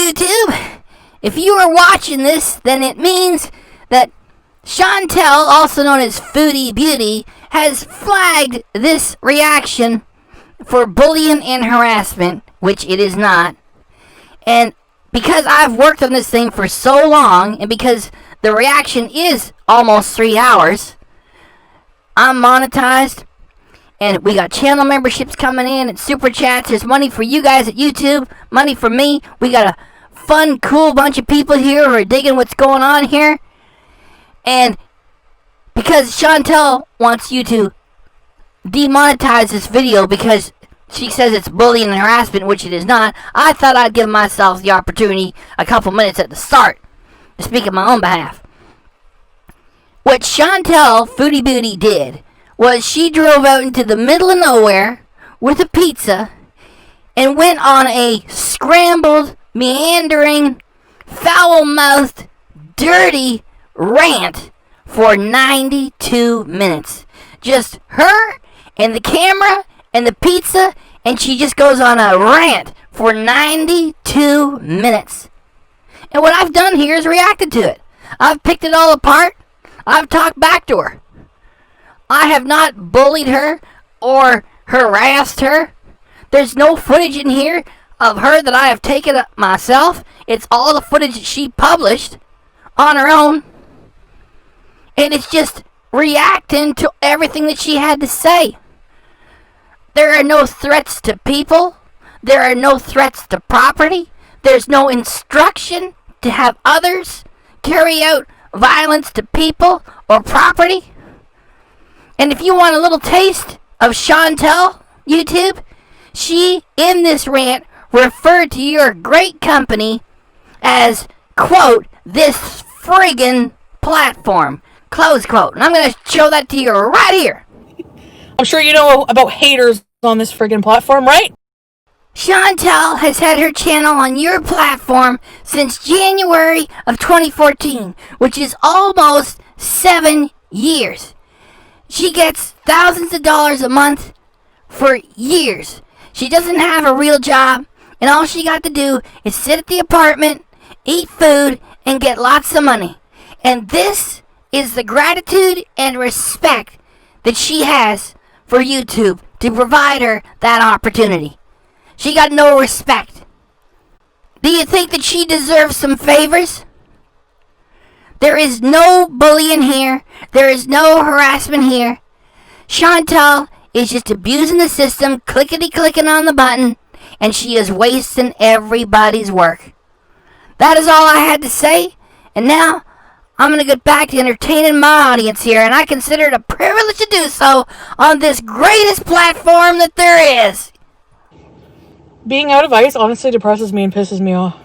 YouTube, if you are watching this, then it means that Chantal, also known as Foodie Beauty, has flagged this reaction for bullying and harassment, which it is not. And because I've worked on this thing for so long, and because the reaction is almost 3 hours, I'm monetized, and we got channel memberships coming in and super chats. There's money for you guys at YouTube, money for me. We got a fun, cool bunch of people here who are digging what's going on here. And because Chantal wants you to demonetize this video because she says it's bullying and harassment, which it is not, I thought I'd give myself the opportunity a couple minutes at the start to speak on my own behalf. What Chantal Foodie Beauty did was she drove out into the middle of nowhere with a pizza and went on a scrambled, meandering, foul-mouthed, dirty rant for 92 minutes. Just her and the camera and the pizza, and she just goes on a rant for 92 minutes. And what I've done here is reacted to it. I've picked it all apart. I've talked back to her. I have not bullied her or harassed her. There's no footage in here of her that I have taken up myself. It's all the footage that she published on her own. And it's just reacting to everything that she had to say. There are no threats to people. There are no threats to property. There's no instruction to have others carry out violence to people or property. And if you want a little taste of Chantal, YouTube, she, in this rant, referred to your great company as, quote, this friggin platform, close quote. And I'm going to show that to you right here. I'm sure you know about haters on this friggin platform, right? Chantal has had her channel on your platform since January of 2014, which is almost 7 years. She gets thousands of dollars a month for years. She doesn't have a real job, and all she got to do is sit at the apartment, eat food, and get lots of money. And this is the gratitude and respect that she has for YouTube to provide her that opportunity. She got no respect. Do you think that she deserves some favors? There is no bullying here. There is no harassment here. Chantal is just abusing the system, clickety-clicking on the button, and she is wasting everybody's work. That is all I had to say, and now I'm going to get back to entertaining my audience here, and I consider it a privilege to do so on this greatest platform that there is. Being out of ice honestly depresses me and pisses me off.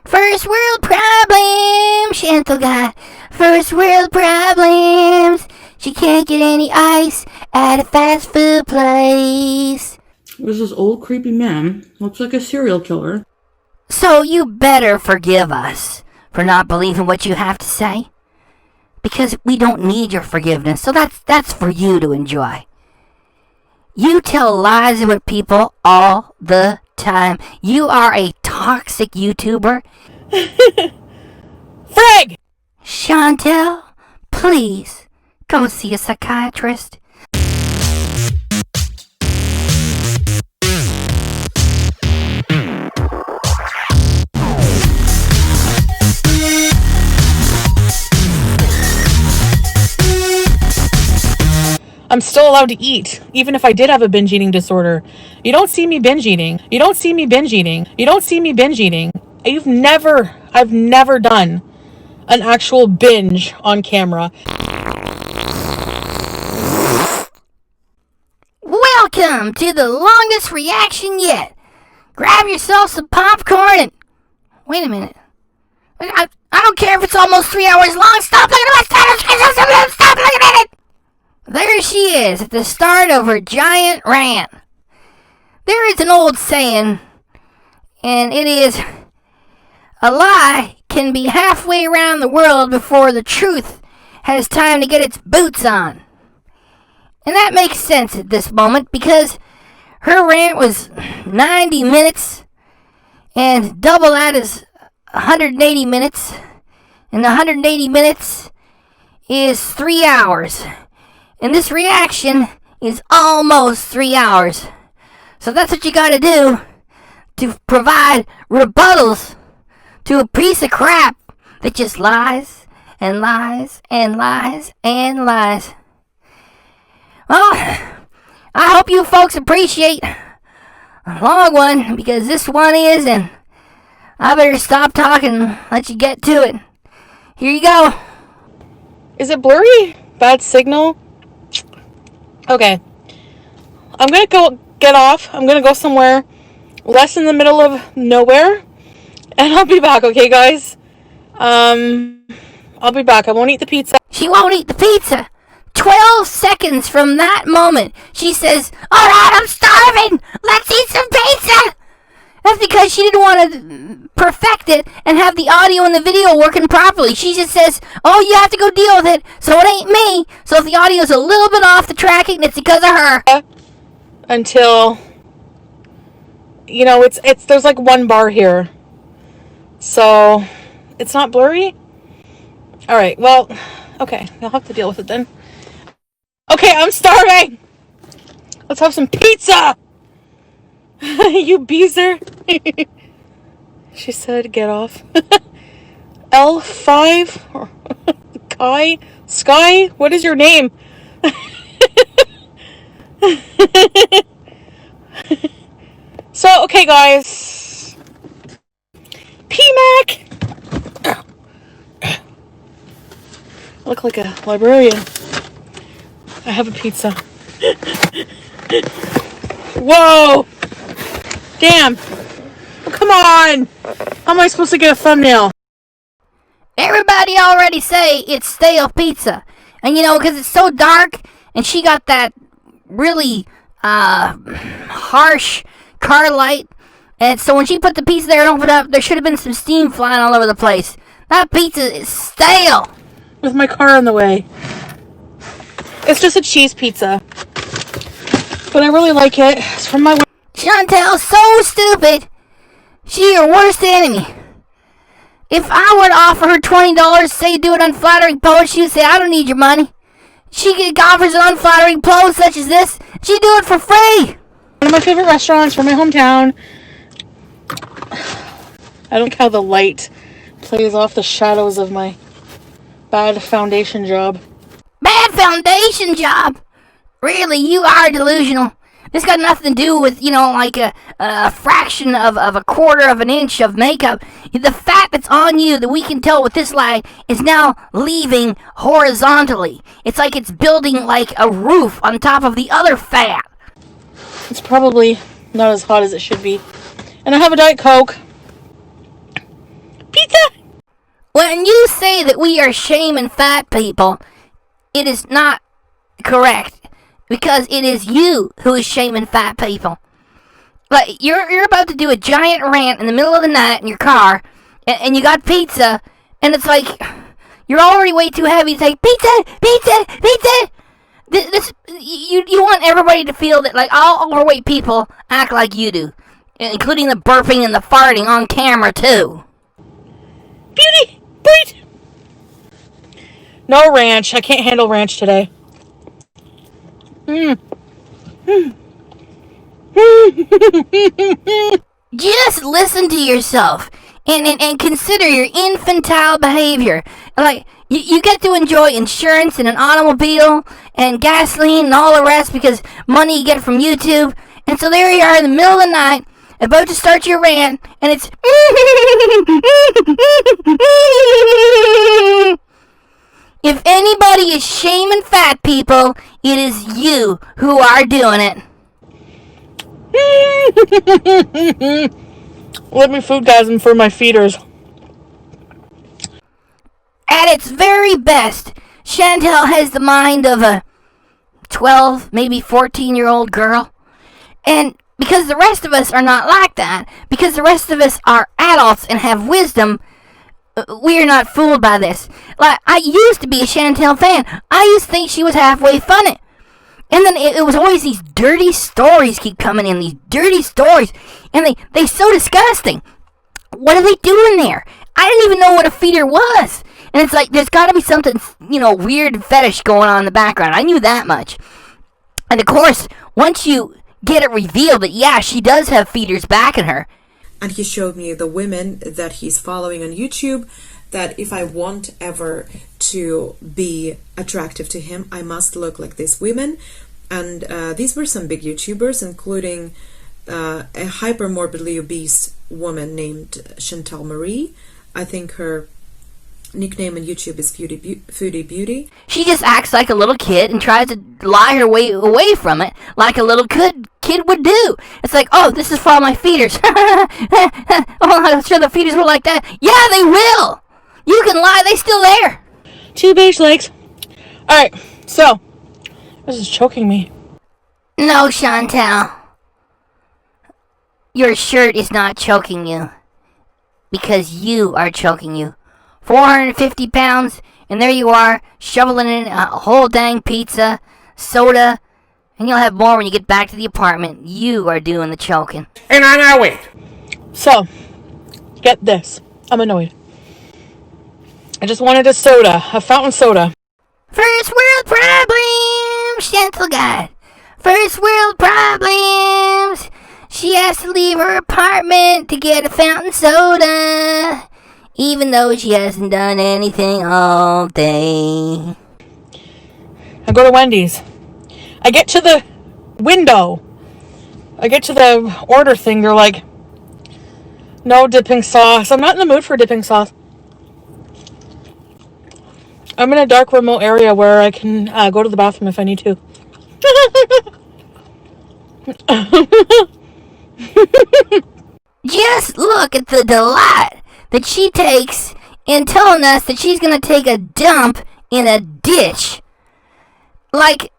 First world problems, Chantal got first world problems. She can't get any ice at a fast food place. There's this old creepy man. Looks like a serial killer. So you better forgive us for not believing what you have to say. Because we don't need your forgiveness, so that's for you to enjoy. You tell lies with people all the time. You are a toxic YouTuber. Frig! Chantal, please go see a psychiatrist. I'm still allowed to eat, even if I did have a binge eating disorder. You don't see me binge eating. You don't see me binge eating. You don't see me binge eating. I've never done an actual binge on camera. Welcome to the longest reaction yet. Grab yourself some popcorn and... Wait a minute. I don't care if it's almost 3 hours long. Stop looking at my status. Stop looking at it. There she is at the start of her giant rant. There is an old saying, and it is, a lie can be halfway around the world before the truth has time to get its boots on. And that makes sense at this moment because her rant was 90 minutes And double that is 180 minutes. And 180 minutes is 3 hours. And this reaction is almost 3 hours. So that's what you gotta do to provide rebuttals to a piece of crap that just lies and lies and lies and lies. Well, I hope you folks appreciate a long one, because this one is, and I better stop talking and let you get to it. Here you go. Is it blurry? Bad signal? Okay. I'm gonna go get off. I'm gonna go somewhere less in the middle of nowhere. And I'll be back, okay, guys? I'll be back. I won't eat the pizza. She won't eat the pizza. 12 seconds from that moment, she says, "Alright, I'm starving. Let's eat some pizza." That's because she didn't want to perfect it and have the audio and the video working properly. She just says, "Oh, you have to go deal with it, so it ain't me." So if the audio's a little bit off the tracking, it's because of her. Until, you know, it's there's like one bar here. So, it's not blurry? Alright, well, okay. I'll have to deal with it then. Okay, I'm starving! Let's have some pizza! You beezer. She said, get off. L5? Kai? Sky? What is your name? So, okay, guys. PMAC! I look like a librarian. I have a pizza. Whoa! Damn! Oh, come on! How am I supposed to get a thumbnail? Everybody already say it's stale pizza. And you know, because it's so dark, and she got that really harsh car light. And so when she put the pizza there and opened up, there should have been some steam flying all over the place. That pizza is stale. With my car in the way. It's just a cheese pizza. But I really like it. It's from my... Chantal's so stupid. She's your worst enemy. If I were to offer her $20, say do an unflattering pose, she would say, "I don't need your money." She offers an unflattering pose such as this, she'd do it for free. One of my favorite restaurants from my hometown. I don't like how the light plays off the shadows of my bad foundation job. Bad foundation job? Really, you are delusional. This got nothing to do with, you know, like a fraction of a quarter of an inch of makeup. The fat that's on you that we can tell with this light is now leaving horizontally. It's like it's building like a roof on top of the other fat. It's probably not as hot as it should be. And I have a Diet Coke. Pizza! When you say that we are shaming fat people, it is not correct. Because it is you who is shaming fat people. Like, you're about to do a giant rant in the middle of the night in your car, and you got pizza, and it's like, you're already way too heavy to take pizza, pizza, pizza. You want everybody to feel that, like, all overweight people act like you do. Including the burping and the farting on camera, too. Beauty! Breed! No ranch. I can't handle ranch today. Just listen to yourself and consider your infantile behavior. Like, you get to enjoy insurance and an automobile and gasoline and all the rest because money you get from YouTube. And so there you are in the middle of the night, about to start your rant, and it's... If anybody is shaming fat people, it is you who are doing it. Let me foodgasm for my feeders. At its very best, Chantal has the mind of a 12, maybe 14-year-old girl. And because the rest of us are not like that, because the rest of us are adults and have wisdom, we are not fooled by this. Like, I used to be a Chantal fan. I used to think she was halfway funny. And then it was always these dirty stories keep coming in, these dirty stories. And they so disgusting. what are they doing there? I didn't even know what a feeder was. And it's like, there's got to be something, weird fetish going on in the background. I knew that much. And of course, once you get it revealed that, yeah, she does have feeders backing her. And he showed me the women that he's following on YouTube, that if I want ever to be attractive to him, I must look like these women. And these were some big YouTubers, including a hypermorbidly obese woman named Chantal Marie. I think her nickname on YouTube is Foodie Beauty. She just acts like a little kid and tries to lie her way away from it like a little kid would do. It's like, oh, this is for all my feeders. Oh, I'm sure the feeders were like that. Yeah, they will. You can lie, they still there. 2 beige legs. Alright, so this is choking me. No, Chantal. Your shirt is not choking you. Because you are choking you. 450 pounds, and there you are, shoveling in a whole dang pizza, soda, and you'll have more when you get back to the apartment. You are doing the choking. And I'm gonna wait. So, get this. I'm annoyed. I just wanted a soda, a fountain soda. First world problems, Chantal God. First world problems. She has to leave her apartment to get a fountain soda, even though she hasn't done anything all day. I go to Wendy's. I get to the window. I get to the order thing. They're like, no dipping sauce. I'm not in the mood for dipping sauce. I'm in a dark, remote area where I can go to the bathroom if I need to. Just look at the delight that she takes in telling us that she's going to take a dump in a ditch. Like,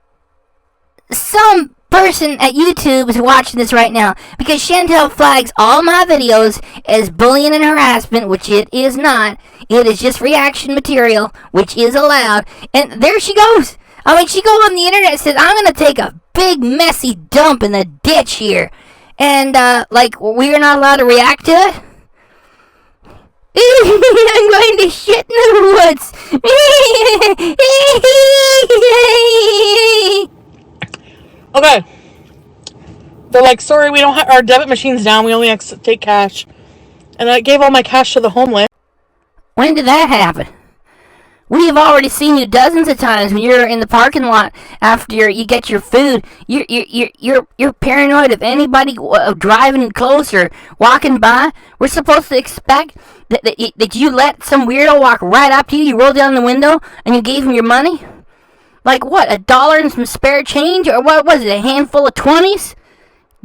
some person at YouTube is watching this right now, because Chantal flags all my videos as bullying and harassment, which it is not. It is just reaction material, which is allowed. And there she goes. I mean, she goes on the internet and says, I'm going to take a big messy dump in the ditch here. And, we are not allowed to react to it? I'm going to shit in the woods. Okay. They're like, sorry, we don't have our debit machine's down. We only take cash. And I gave all my cash to the homeless. When did that happen? We have already seen you dozens of times when you're in the parking lot after you get your food. You're paranoid of anybody driving close or walking by. We're supposed to expect that you let some weirdo walk right up to you. You roll down the window and you gave him your money. Like what? $1 and some spare change, or what was it? A handful of 20s?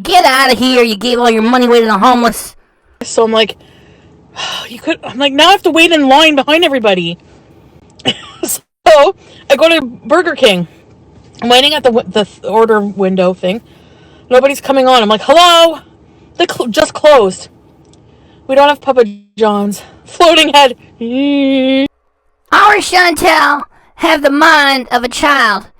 Get out of here! You gave all your money away to the homeless. So I'm like, I'm like, now I have to wait in line behind everybody. So I go to Burger King. I'm waiting at the order window thing. Nobody's coming on. I'm like, hello? They just closed. We don't have Papa John's. Floating head. Our Chantal have the mind of a child.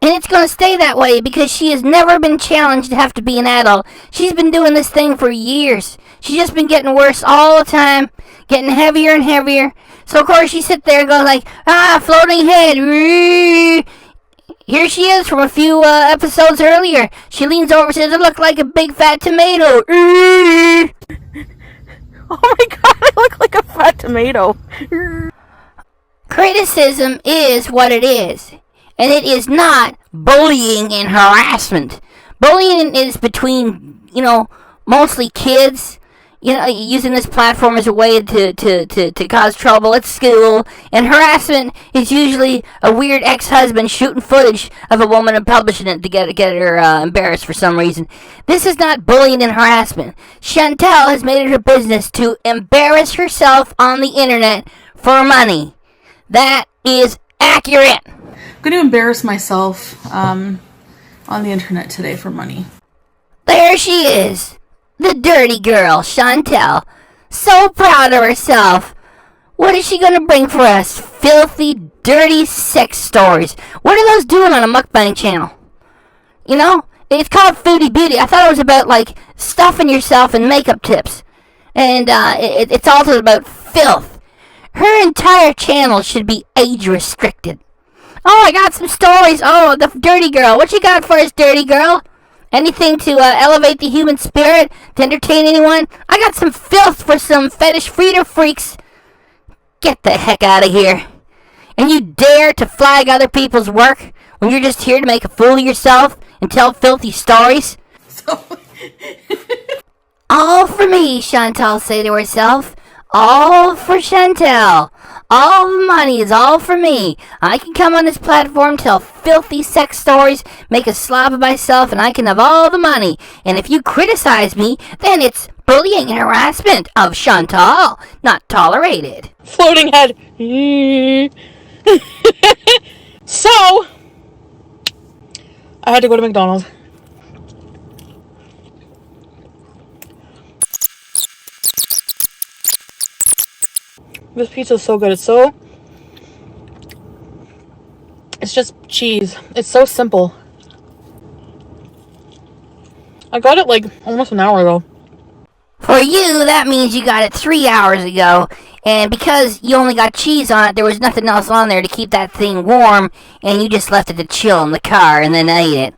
And it's going to stay that way because she has never been challenged to have to be an adult. She's been doing this thing for years. She's just been getting worse all the time. Getting heavier and heavier. So, of course, she sits there and goes like, floating head. Here she is from a few episodes earlier. She leans over and says, I look like a big fat tomato. Oh my god, I look like a fat tomato. Criticism is what it is. And it is not bullying and harassment. Bullying is between, mostly kids, using this platform as a way to cause trouble at school. And harassment is usually a weird ex-husband shooting footage of a woman and publishing it to get her embarrassed for some reason. This is not bullying and harassment. Chantal has made it her business to embarrass herself on the internet for money. That is accurate. I'm going to embarrass myself on the internet today for money. There she is. The dirty girl, Chantal. So proud of herself. What is she going to bring for us? Filthy, dirty sex stories. What are those doing on a mukbang channel? It's called Foodie Beauty. I thought it was about, stuffing yourself and makeup tips. and it's all about filth. Her entire channel should be age restricted. Oh, I got some stories. Oh, the dirty girl. What you got for us, dirty girl? Anything to elevate the human spirit? To entertain anyone? I got some filth for some fetish feeder freaks. Get the heck out of here. And you dare to flag other people's work when you're just here to make a fool of yourself and tell filthy stories? All for me, Chantal say to herself. All for Chantal. All the money is all for me. I can come on this platform, tell filthy sex stories, make a slob of myself, and I can have all the money. And if you criticize me, then it's bullying and harassment of Chantal, not tolerated. Floating head. So, I had to go to McDonald's. This pizza is so good. It's just cheese. It's so simple. I got it like almost an hour ago. For you, that means you got it 3 hours ago. And because you only got cheese on it, there was nothing else on there to keep that thing warm. And you just left it to chill in the car and then ate it.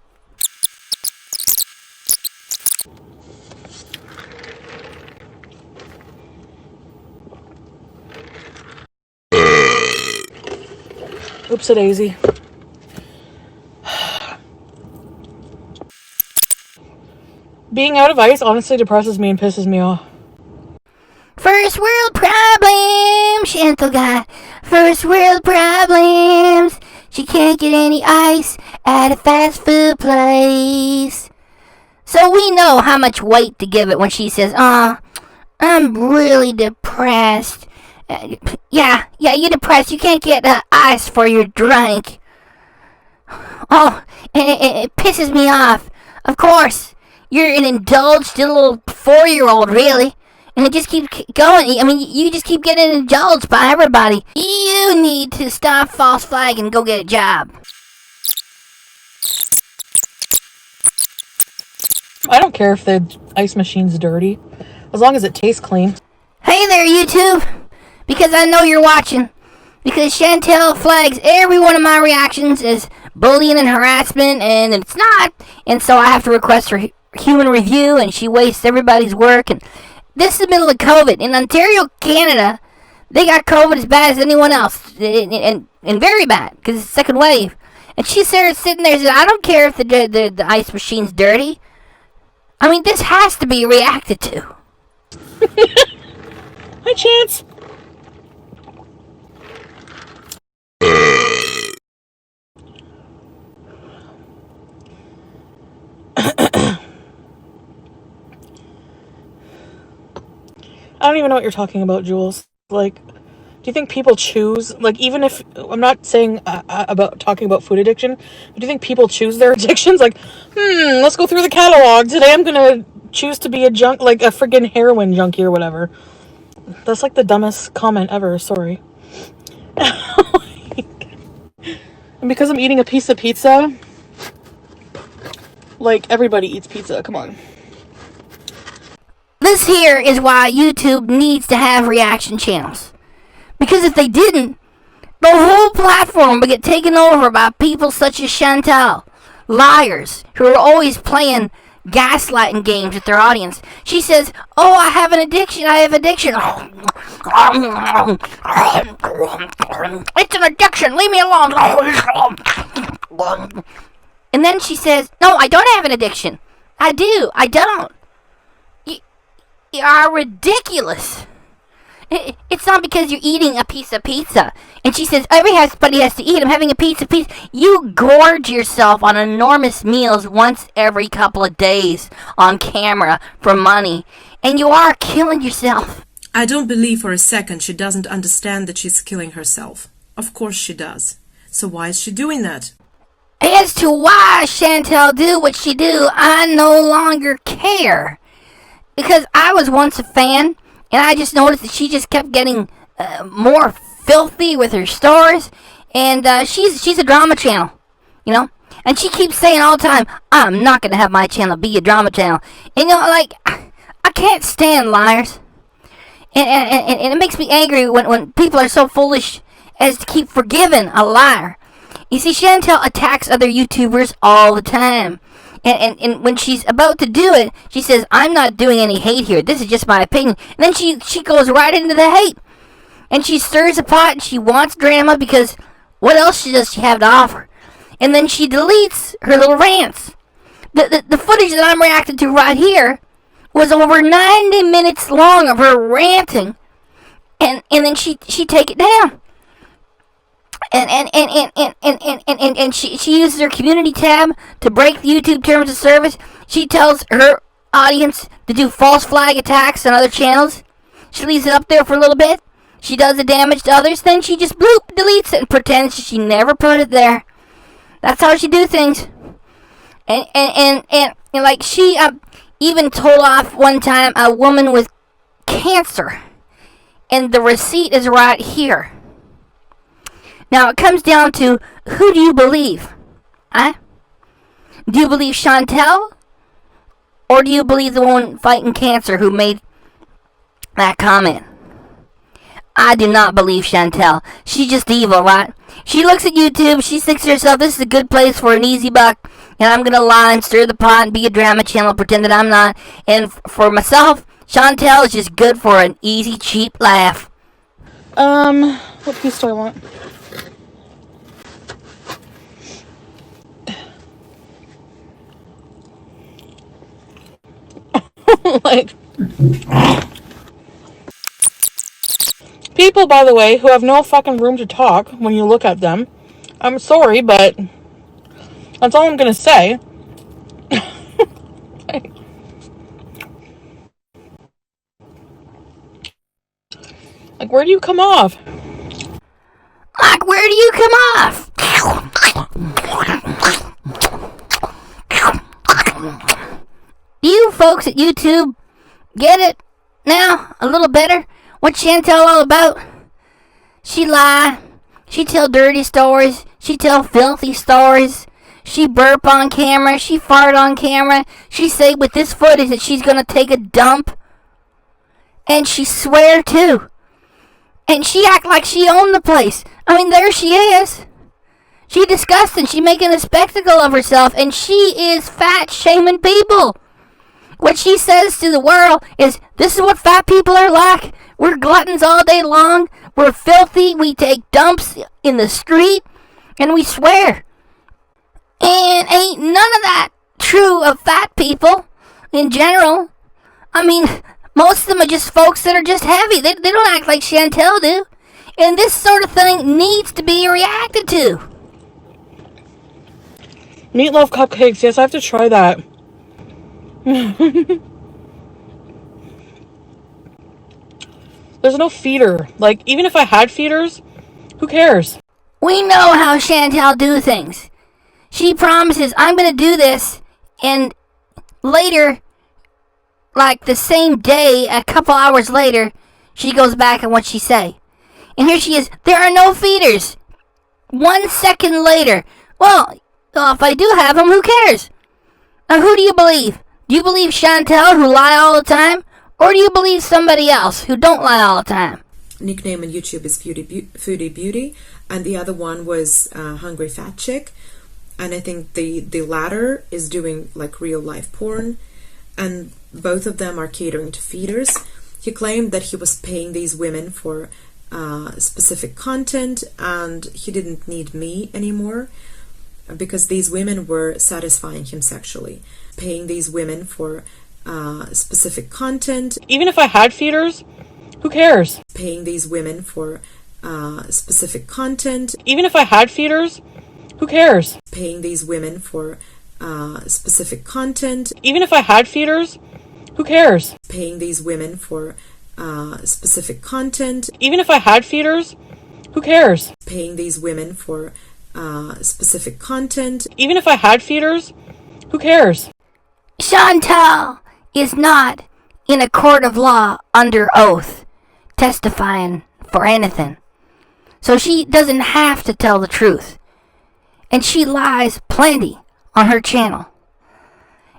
Oops-a-daisy. Being out of ice honestly depresses me and pisses me off. First world problems, Chantal got first world problems. She can't get any ice at a fast food place. So we know how much weight to give it when she says, I'm really depressed. Yeah, you're depressed. You can't get ice for your drink. Oh, it pisses me off. Of course, you're an indulged little 4-year-old, really. And it just keeps going. I mean, you just keep getting indulged by everybody. You need to stop false flag and go get a job. I don't care if the ice machine's dirty, as long as it tastes clean. Hey there, YouTube. Because I know you're watching. Because Chantal flags every one of my reactions as bullying and harassment, and it's not. And so I have to request her human review, and she wastes everybody's work. And this is the middle of COVID. In Ontario, Canada, they got COVID as bad as anyone else. And very bad, because it's the second wave. And she's sitting there and says, I don't care if the ice machine's dirty. I mean, this has to be reacted to. Hi, Chance. I don't even know what you're talking about, Jules. Like, do you think people choose, like, even if, I'm not saying about talking about food addiction, but do you think people choose their addictions? Like, let's go through the catalog. Today I'm gonna choose to be a friggin' heroin junkie or whatever. That's like the dumbest comment ever, sorry. And because I'm eating a piece of pizza, like, everybody eats pizza, come on. This here is why YouTube needs to have reaction channels. Because if they didn't, the whole platform would get taken over by people such as Chantal. Liars who are always playing gaslighting games with their audience. She says, oh, I have an addiction. It's an addiction. Leave me alone. And then she says, no, I don't have an addiction. I do. I don't. You are ridiculous. It's not because you're eating a piece of pizza. And she says, everybody has to eat. I'm having a piece of pizza. You gorge yourself on enormous meals once every couple of days on camera for money. And you are killing yourself. I don't believe for a second she doesn't understand that she's killing herself. Of course she does. So why is she doing that? As to why Chantal do what she do, I no longer care. Because I was once a fan, and I just noticed that she just kept getting more filthy with her stories. And she's a drama channel, you know? And she keeps saying all the time, I'm not going to have my channel be a drama channel. And, you know, like, I can't stand liars. And it makes me angry when people are so foolish as to keep forgiving a liar. You see, Chantal attacks other YouTubers all the time. And when she's about to do it, she says, I'm not doing any hate here. This is just my opinion. And then she goes right into the hate. And she stirs the pot and she wants drama because what else does she have to offer? And then she deletes her little rants. The footage that I'm reacting to right here was over 90 minutes long of her ranting. And then she take it down. And she uses her community tab to break the YouTube terms of service. She tells her audience to do false flag attacks on other channels. She leaves it up there for a little bit. She does the damage to others. Then she just bloop deletes it and pretends she never put it there. That's how she do things. And like she even told off one time a woman with cancer. And the receipt is right here. Now, it comes down to, who do you believe? Huh? Do you believe Chantal? Or do you believe the woman fighting cancer who made that comment? I do not believe Chantal. She's just evil, right? She looks at YouTube, she thinks to herself, this is a good place for an easy buck, and I'm going to lie and stir the pot and be a drama channel, pretend that I'm not. And for myself, Chantal is just good for an easy, cheap laugh. What piece do I want? Like, people, by the way, who have no fucking room to talk when you look at them, I'm sorry, but that's all I'm gonna say. Like, where do you come off? Like, where do you come off? You folks at YouTube get it now a little better? What's Chantal all about? She lie. She tell dirty stories. She tell filthy stories. She burp on camera. She fart on camera. She say with this footage that she's gonna take a dump. And she swear too. And she act like she owned the place. I mean, there she is. She disgusting. She making a spectacle of herself. And she is fat shaming people. What she says to the world is, this is what fat people are like. We're gluttons all day long. We're filthy. We take dumps in the street. And we swear. And ain't none of that true of fat people in general. I mean, most of them are just folks that are just heavy. They don't act like Chantal do. And this sort of thing needs to be reacted to. Meatloaf cupcakes. Yes, I have to try that. There's no feeder. Like, even if I had feeders, who cares? We know how Chantal do things. She promises, I'm going to do this, and later, like the same day, a couple hours later, she goes back on what she say. And here she is, there are no feeders. 1 second later, well, if I do have them, who cares? Now, who do you believe? Do you believe Chantal, who lie all the time? Or do you believe somebody else who don't lie all the time? Nickname on YouTube is Foodie Beauty, and the other one was Hungry Fat Chick. And I think the latter is doing like real life porn, and both of them are catering to feeders. He claimed that he was paying these women for specific content, and he didn't need me anymore because these women were satisfying him sexually. Paying these women for specific content. Even if I had feeders, who cares? Paying these women for specific content. Even if I had feeders, who cares? Paying these women for specific content. Even if I had feeders, who cares? Paying these women for specific content. Even if I had feeders, who cares? Paying these women for specific content. Even if I had feeders, who cares? Chantal is not in a court of law under oath testifying for anything. So she doesn't have to tell the truth. And she lies plenty on her channel.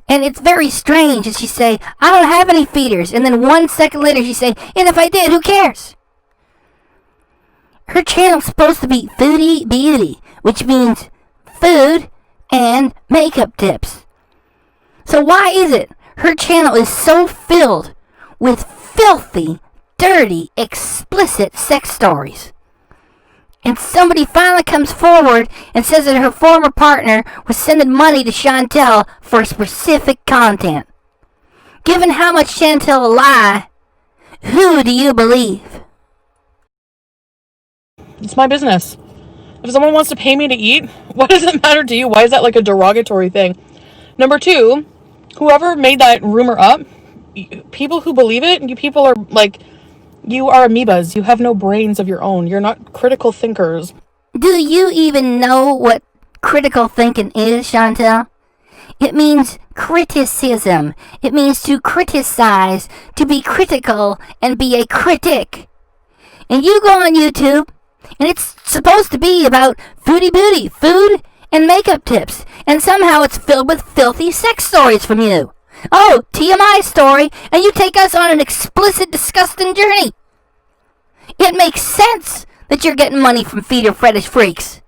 And it's very strange that she say, I don't have any feeders. And then 1 second later she say, and if I did, who cares? Her channel's supposed to be Foodie Beauty, which means food and makeup tips. So why is it her channel is so filled with filthy, dirty, explicit sex stories? And somebody finally comes forward and says that her former partner was sending money to Chantal for specific content. Given how much Chantal lie, who do you believe? It's my business. If someone wants to pay me to eat, what does it matter to you? Why is that like a derogatory thing? Number two, whoever made that rumor up, people who believe it, you people are like, you are amoebas. You have no brains of your own. You're not critical thinkers. Do you even know what critical thinking is, Chantal? It means criticism. It means to criticize, to be critical, and be a critic. And you go on YouTube, and it's supposed to be about Foodie Beauty, food and makeup tips. And somehow it's filled with filthy sex stories from you. Oh, TMI story, and you take us on an explicit, disgusting journey. It makes sense that you're getting money from feeder fetish freaks.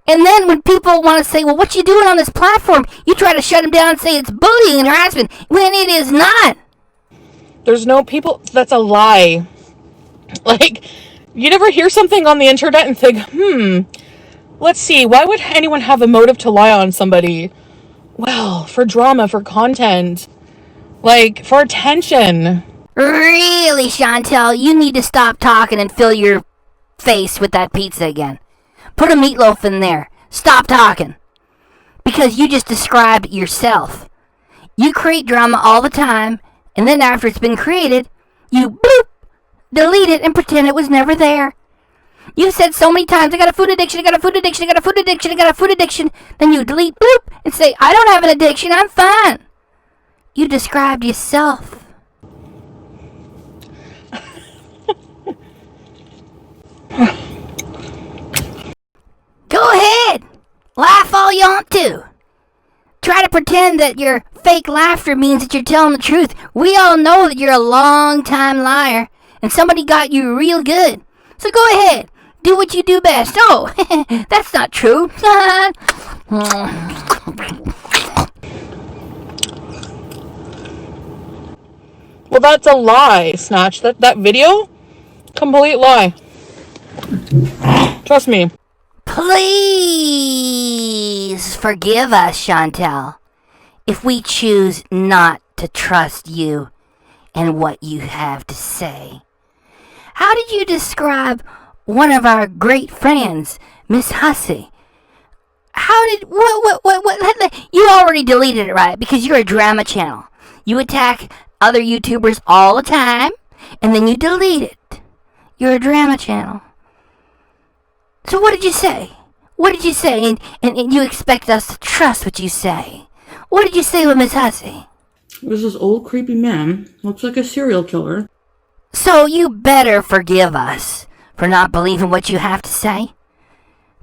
And then when people want to say, well, what you doing on this platform? You try to shut them down and say it's bullying and harassment, when it is not. There's no people, that's a lie. Like, you never hear something on the internet and think, let's see, why would anyone have a motive to lie on somebody? Well, for drama, for content, like, for attention. Really, Chantal, you need to stop talking and fill your face with that pizza again. Put a meatloaf in there. Stop talking. Because you just described yourself. You create drama all the time, and then after it's been created, you bloop, delete it and pretend it was never there. You've said so many times, I got a food addiction, I got a food addiction, I got a food addiction, I got a food addiction. Then you delete, bloop, and say, I don't have an addiction, I'm fine. You described yourself. Go ahead. Laugh all you want to. Try to pretend that your fake laughter means that you're telling the truth. We all know that you're a long-time liar, and somebody got you real good. So go ahead. Do what you do best. Oh, that's not true. Well, that's a lie, Snatch. That video? Complete lie. Trust me. Please forgive us, Chantal, if we choose not to trust you and what you have to say. How did you describe one of our great friends, Miss Hussey? What? You already deleted it, right? Because you're a drama channel. You attack other YouTubers all the time, and then you delete it. You're a drama channel. So what did you say? What did you say? And you expect us to trust what you say. What did you say with Miss Hussey? There's this old creepy man. Looks like a serial killer. So you better forgive us for not believing what you have to say.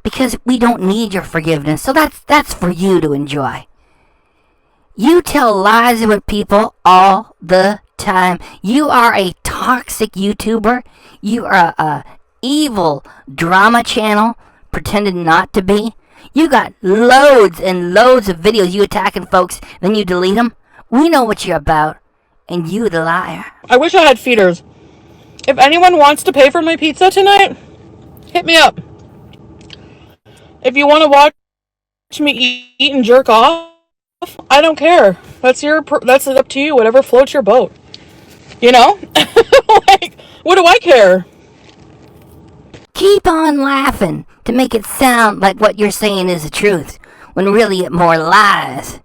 Because we don't need your forgiveness. So that's for you to enjoy. You tell lies with people all the time. You are a toxic YouTuber. You are a evil drama channel pretending not to be. You got loads and loads of videos you attacking folks, then you delete them. We know what you're about, and you the liar. I wish I had feeders. If anyone wants to pay for my pizza tonight, hit me up. If you want to watch me eat and jerk off, I don't care. That's up to you. Whatever floats your boat. You know? Like, what do I care? Keep on laughing to make it sound like what you're saying is the truth, when really it more lies.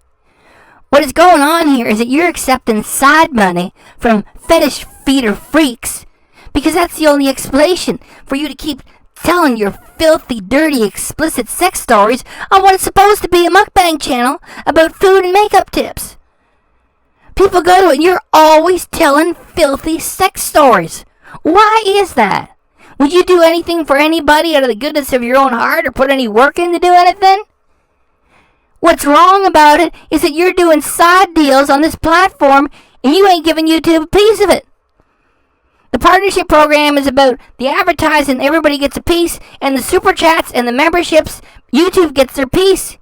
What is going on here is that you're accepting side money from fetish feeder freaks, because that's the only explanation for you to keep telling your filthy, dirty, explicit sex stories on what is supposed to be a mukbang channel about food and makeup tips. People go to it and you're always telling filthy sex stories. Why is that? Would you do anything for anybody out of the goodness of your own heart or put any work in to do anything? What's wrong about it is that you're doing side deals on this platform and you ain't giving YouTube a piece of it. The partnership program is about the advertising, everybody gets a piece, and the super chats and the memberships, YouTube gets their piece.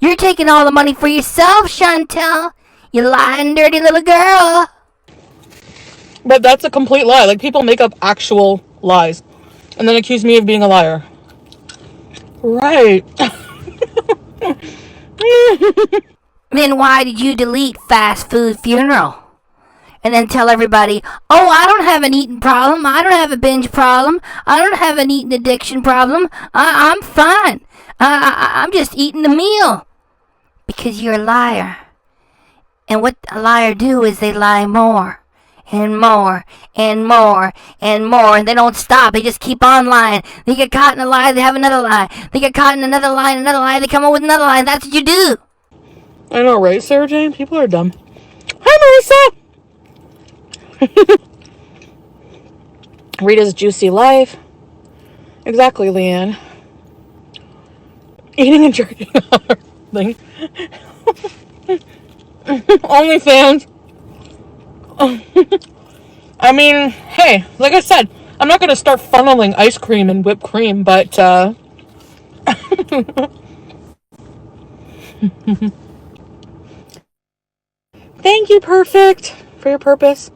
You're taking all the money for yourself, Chantal. You lying, dirty little girl. But that's a complete lie. Like, people make up actual lies and then accuse me of being a liar. Right. Then why did you delete Fast Food Funeral? And then tell everybody, oh, I don't have an eating problem. I don't have a binge problem. I don't have an eating addiction problem. I'm fine. I'm just eating a meal. Because you're a liar. And what a liar do is they lie more. And more, and more, and more, and they don't stop. They just keep on lying. They get caught in a lie, they have another lie. They get caught in another lie, they come up with another lie. That's what you do. I know, right, Sarah Jane? People are dumb. Hi, Marissa! Rita's Juicy Life. Exactly, Leanne. Eating and jerking off. Thing. OnlyFans. I mean, hey, like I said, I'm not going to start funneling ice cream and whipped cream, but, thank you, Perfect, for your purpose.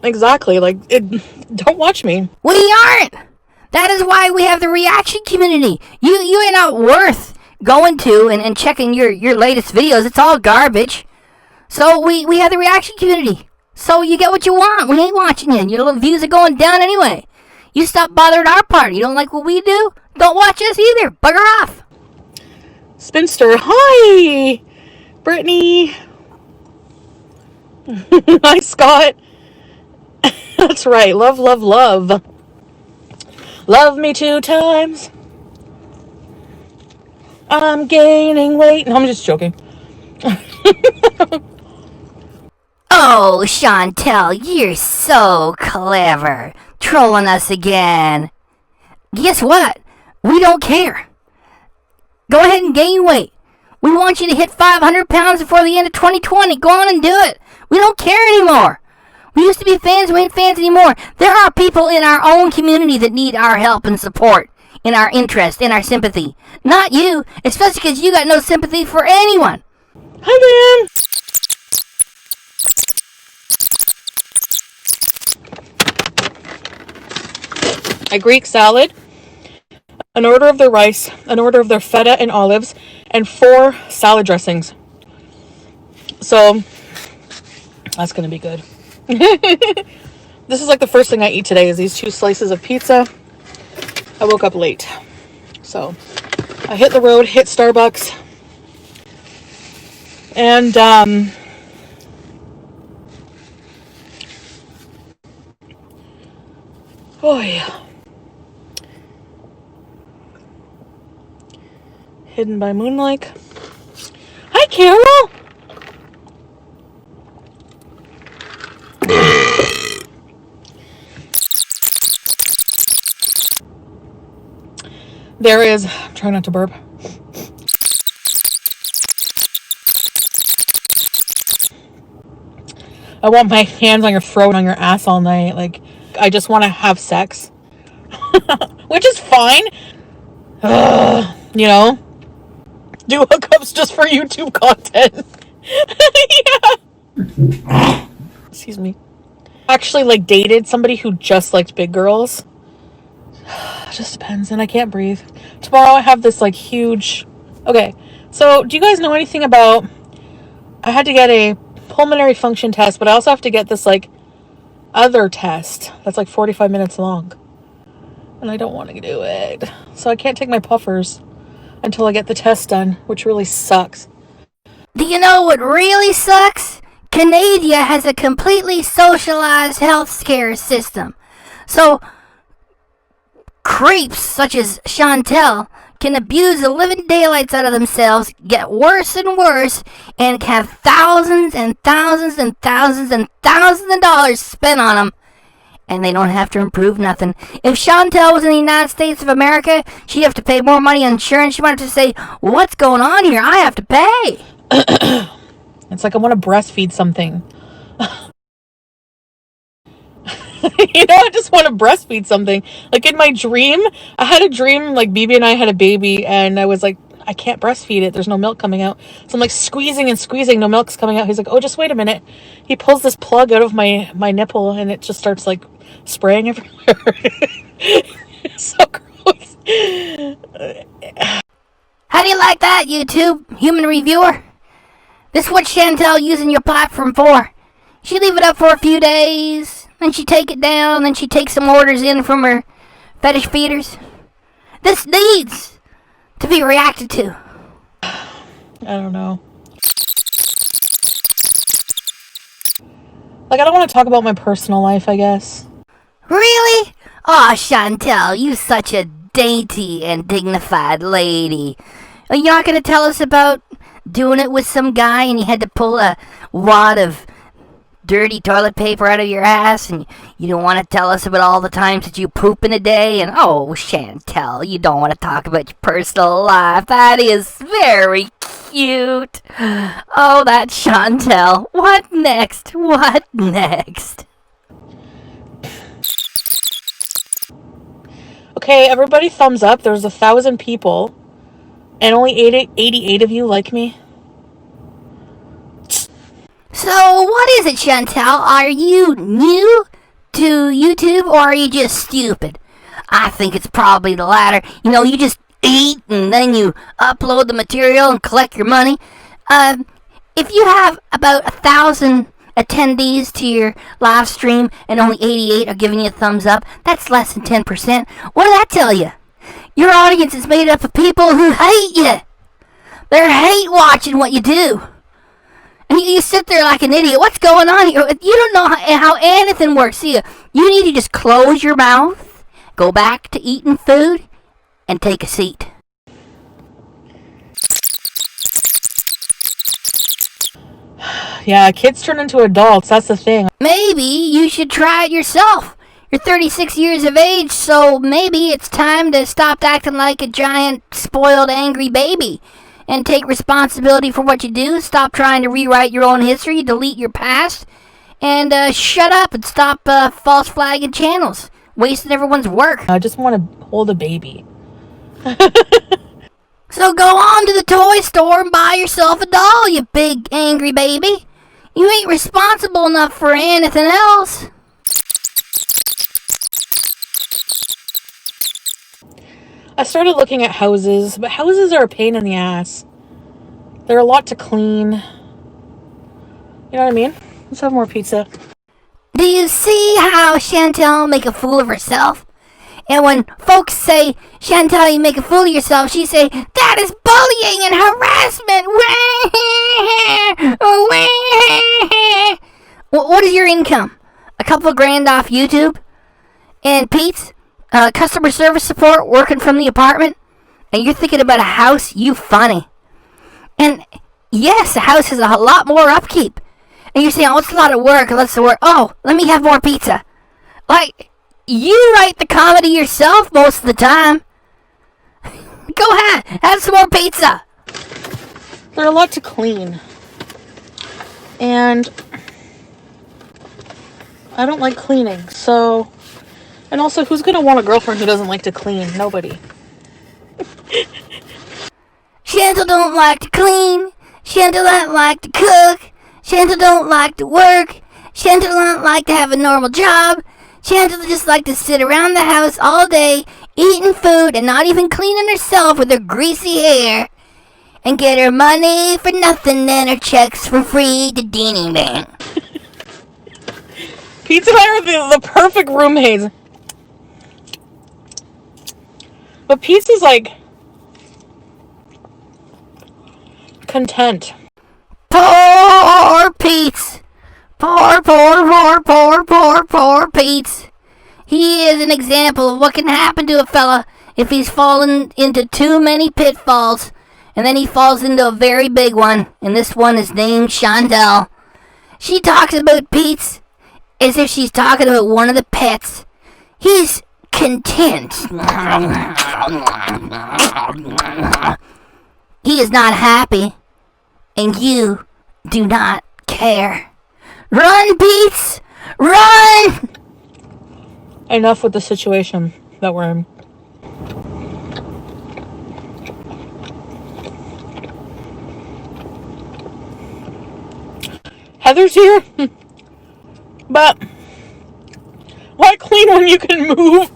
Exactly, like, don't watch me. We aren't. That is why we have the reaction community. You ain't not worth going to and checking your latest videos. It's all garbage. So we have the reaction community. So you get what you want. We ain't watching you. Your little views are going down anyway. You stop bothering our part. You don't like what we do? Don't watch us either. Bugger off. Spinster, hi! Brittany. Hi, Scott. That's right. Love, love, love. Love me 2 times. I'm gaining weight. No, I'm just joking. Oh, Chantal, you're so clever. Trolling us again. Guess what? We don't care. Go ahead and gain weight. We want you to hit 500 pounds before the end of 2020. Go on and do it. We don't care anymore. We used to be fans, we ain't fans anymore. There are people in our own community that need our help and support, in our interest, in our sympathy. Not you, especially because you got no sympathy for anyone. Hi, man. A Greek salad, an order of their rice, an order of their feta and olives, and 4 salad dressings. So, that's going to be good. This is like the first thing I eat today is these 2 slices of pizza. I woke up late. So, I hit the road, hit Starbucks. And, oh yeah. Hidden by moonlight. Hi, Carol! There is, I'm trying not to burp. I want my hands on your throat and on your ass all night. Like, I just want to have sex. Which is fine. You know? Do hookups just for YouTube content. Yeah. Excuse me. Actually, like, dated somebody who just liked big girls. It just depends, and I can't breathe. Tomorrow I have this, like, huge... Okay, so do you guys know anything about... I had to get a pulmonary function test, but I also have to get this, like, other test that's, like, 45 minutes long. And I don't want to do it. So I can't take my puffers until I get the test done, which really sucks. Do you know what really sucks? Canada has a completely socialized healthcare system. So, creeps such as Chantal can abuse the living daylights out of themselves, get worse and worse, and have thousands and thousands and thousands and thousands of dollars spent on them. and they don't have to improve nothing. If Chantal was in the United States of America, she'd have to pay more money on insurance. She might have to say, what's going on here? I have to pay. It's like I want to breastfeed something. I just want to breastfeed something. Like in my dream, I had a dream like BB and I had a baby, and I was like, I can't breastfeed it. There's no milk coming out. So I'm like squeezing and squeezing. No milk's coming out. He's like, oh, just wait a minute. He pulls this plug out of my nipple, and it just starts like spraying everywhere. It's so gross. How do you like that, YouTube human reviewer? This is what Chantal using your platform for. She leave it up for a few days, then she take it down, then she takes some orders in from her fetish feeders. This needs to be reacted to. I don't know. Like, I don't want to talk about my personal life, I guess. Really? Aw, Chantal, you such a dainty and dignified lady. Are you not going to tell us about doing it with some guy and you had to pull a wad of dirty toilet paper out of your ass, and you don't want to tell us about all the times that you poop in a day? And oh, Chantal, you don't want to talk about your personal life. That is very cute. Oh, that Chantal. What next? What next? Okay, everybody thumbs up. There's 1,000 people, and only 88 of you like me. So, what is it, Chantal? Are you new to YouTube, or are you just stupid? I think it's probably the latter. You know, you just eat, and then you upload the material and collect your money. If you have about 1,000 attendees to your live stream, and only 88 are giving you a thumbs up, that's less than 10%. What did that tell you? Your audience is made up of people who hate you. They're hate watching what you do. And you sit there like an idiot. What's going on here? You don't know how anything works, do you? You need to just close your mouth, go back to eating food, and take a seat. Yeah, kids turn into adults. That's the thing. Maybe you should try it yourself. You're 36 years of age, so maybe it's time to stop acting like a giant, spoiled, angry baby and take responsibility for what you do. Stop trying to rewrite your own history, delete your past, and shut up and stop false flagging channels, wasting everyone's work. I just want to hold a baby. So go on to the toy store and buy yourself a doll, you big angry baby. You ain't responsible enough for anything else. I started looking at houses, but houses are a pain in the ass. They're a lot to clean. You know what I mean? Let's have more pizza. Do you see how Chantal make a fool of herself? And when folks say, Chantal, you make a fool of yourself, she say, that is bullying and harassment. What is your income? A couple of grand off YouTube? And Pete's customer service support working from the apartment? And you're thinking about a house? You funny. And yes, a house has a lot more upkeep. And you're saying, oh, it's a lot of work. Let's work. Oh, let me have more pizza. Like, you write the comedy yourself most of the time. Go ahead, have some more pizza. They're a lot to clean. And I don't like cleaning, so... And also, who's going to want a girlfriend who doesn't like to clean? Nobody. Chantal don't like to clean. Chantal don't like to cook. Chantal don't like to work. Chantal don't like to have a normal job. Chantal just like to sit around the house all day, eating food and not even cleaning herself with her greasy hair, and get her money for nothing and her checks for free to Deanie Man. Pizza and I are the perfect roommates. But Pizza's like content. Poor Pete's. Poor Pete's. He is an example of what can happen to a fella if he's fallen into too many pitfalls, and then he falls into a very big one, and this one is named Chantal. She talks about Pete's as if she's talking about one of the pets. He's content. He is not happy, and you do not care. Run, Beats! Run! Enough with the situation that we're in. Heather's here, but why clean when you can move?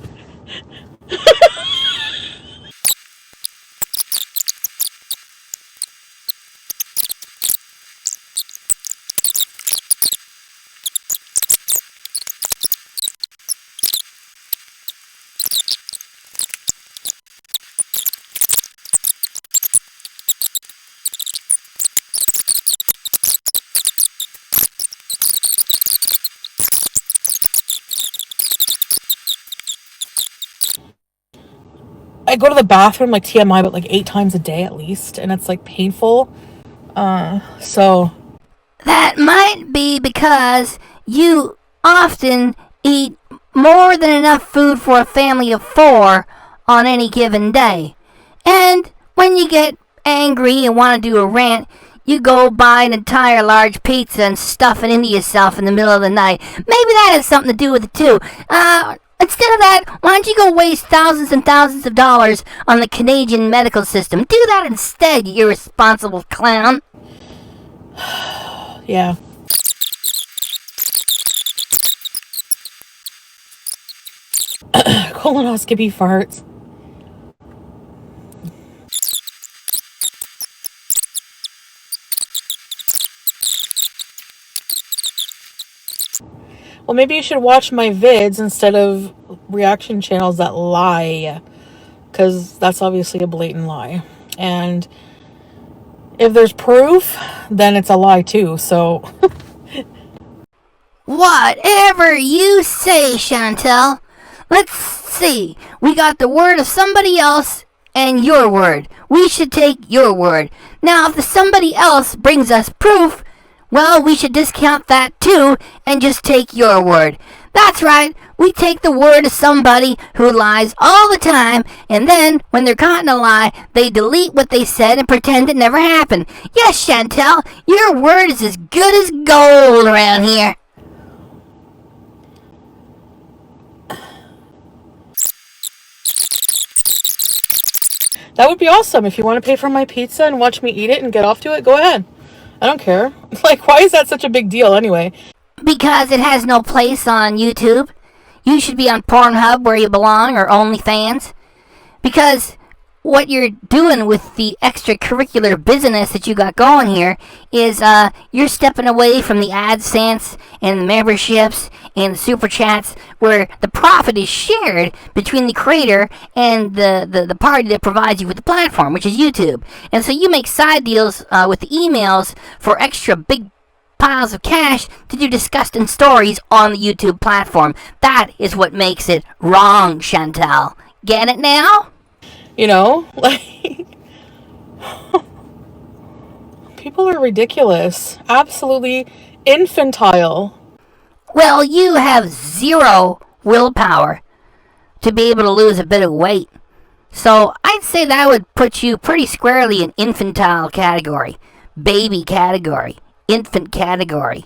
I go to the bathroom, like TMI, but like 8 times a day at least, and it's like painful. So That might be because you often eat more than enough food for a family of 4 on any given day. And when you get angry and want to do a rant, you go buy an entire large pizza and stuff it into yourself in the middle of the night. Maybe that has something to do with it too. Instead of that, why don't you go waste thousands and thousands of dollars on the Canadian medical system? Do that instead, you irresponsible clown. yeah. Colonoscopy farts. Well, maybe you should watch my vids instead of reaction channels that lie, because that's obviously a blatant lie. And if there's proof, then it's a lie too, so... Whatever you say, Chantal. Let's see. We got the word of somebody else and your word. We should take your word. Now, if the somebody else brings us proof, well, we should discount that too and just take your word. That's right. We take the word of somebody who lies all the time, and then, when they're caught in a lie, they delete what they said and pretend it never happened. Yes, Chantal, your word is as good as gold around here. That would be awesome. If you want to pay for my pizza and watch me eat it and get off to it, go ahead. I don't care. Like, why is that such a big deal anyway? Because it has no place on YouTube. You should be on Pornhub where you belong, or OnlyFans. Because what you're doing with the extracurricular business that you got going here is you're stepping away from the AdSense and the memberships and the super chats, where the profit is shared between the creator and the party that provides you with the platform, which is YouTube. And so you make side deals with the emails for extra big piles of cash to do disgusting stories on the YouTube platform. That is what makes it wrong, Chantal. Get it now? You know, like, people are ridiculous. Absolutely infantile. Well, you have 0 willpower to be able to lose a bit of weight. So I'd say that would put you pretty squarely in infantile category, baby category, infant category,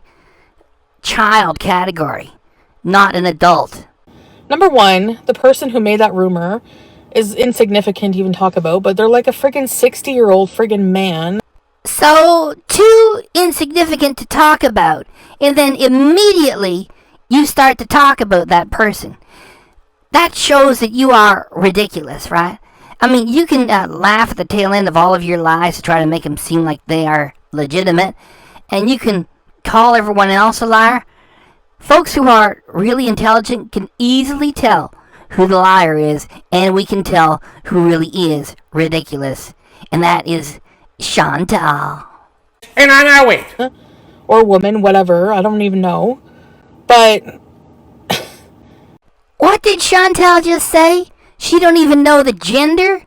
child category, not an adult. Number one, the person who made that rumor is insignificant to even talk about, but they're like a friggin' 60-year-old friggin' man. So, too insignificant to talk about, and then immediately you start to talk about that person. That shows that you are ridiculous, right? I mean, you can laugh at the tail end of all of your lies to try to make them seem like they are legitimate, and you can call everyone else a liar. Folks who are really intelligent can easily tell who the liar is, and we can tell who really is ridiculous, and that is Chantal. And on our way. Or woman, whatever, I don't even know. But... What did Chantal just say? She don't even know the gender?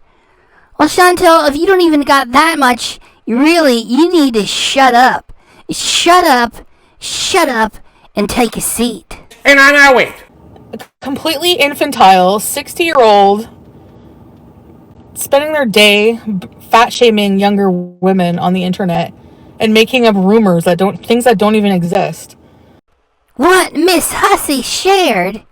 Well, Chantal, if you don't even got that much, you need to shut up. Shut up, and take a seat. And I know it. Completely infantile, 60-year-old spending their day fat shaming younger women on the internet and making up rumors things that don't even exist. What Miss Hussey shared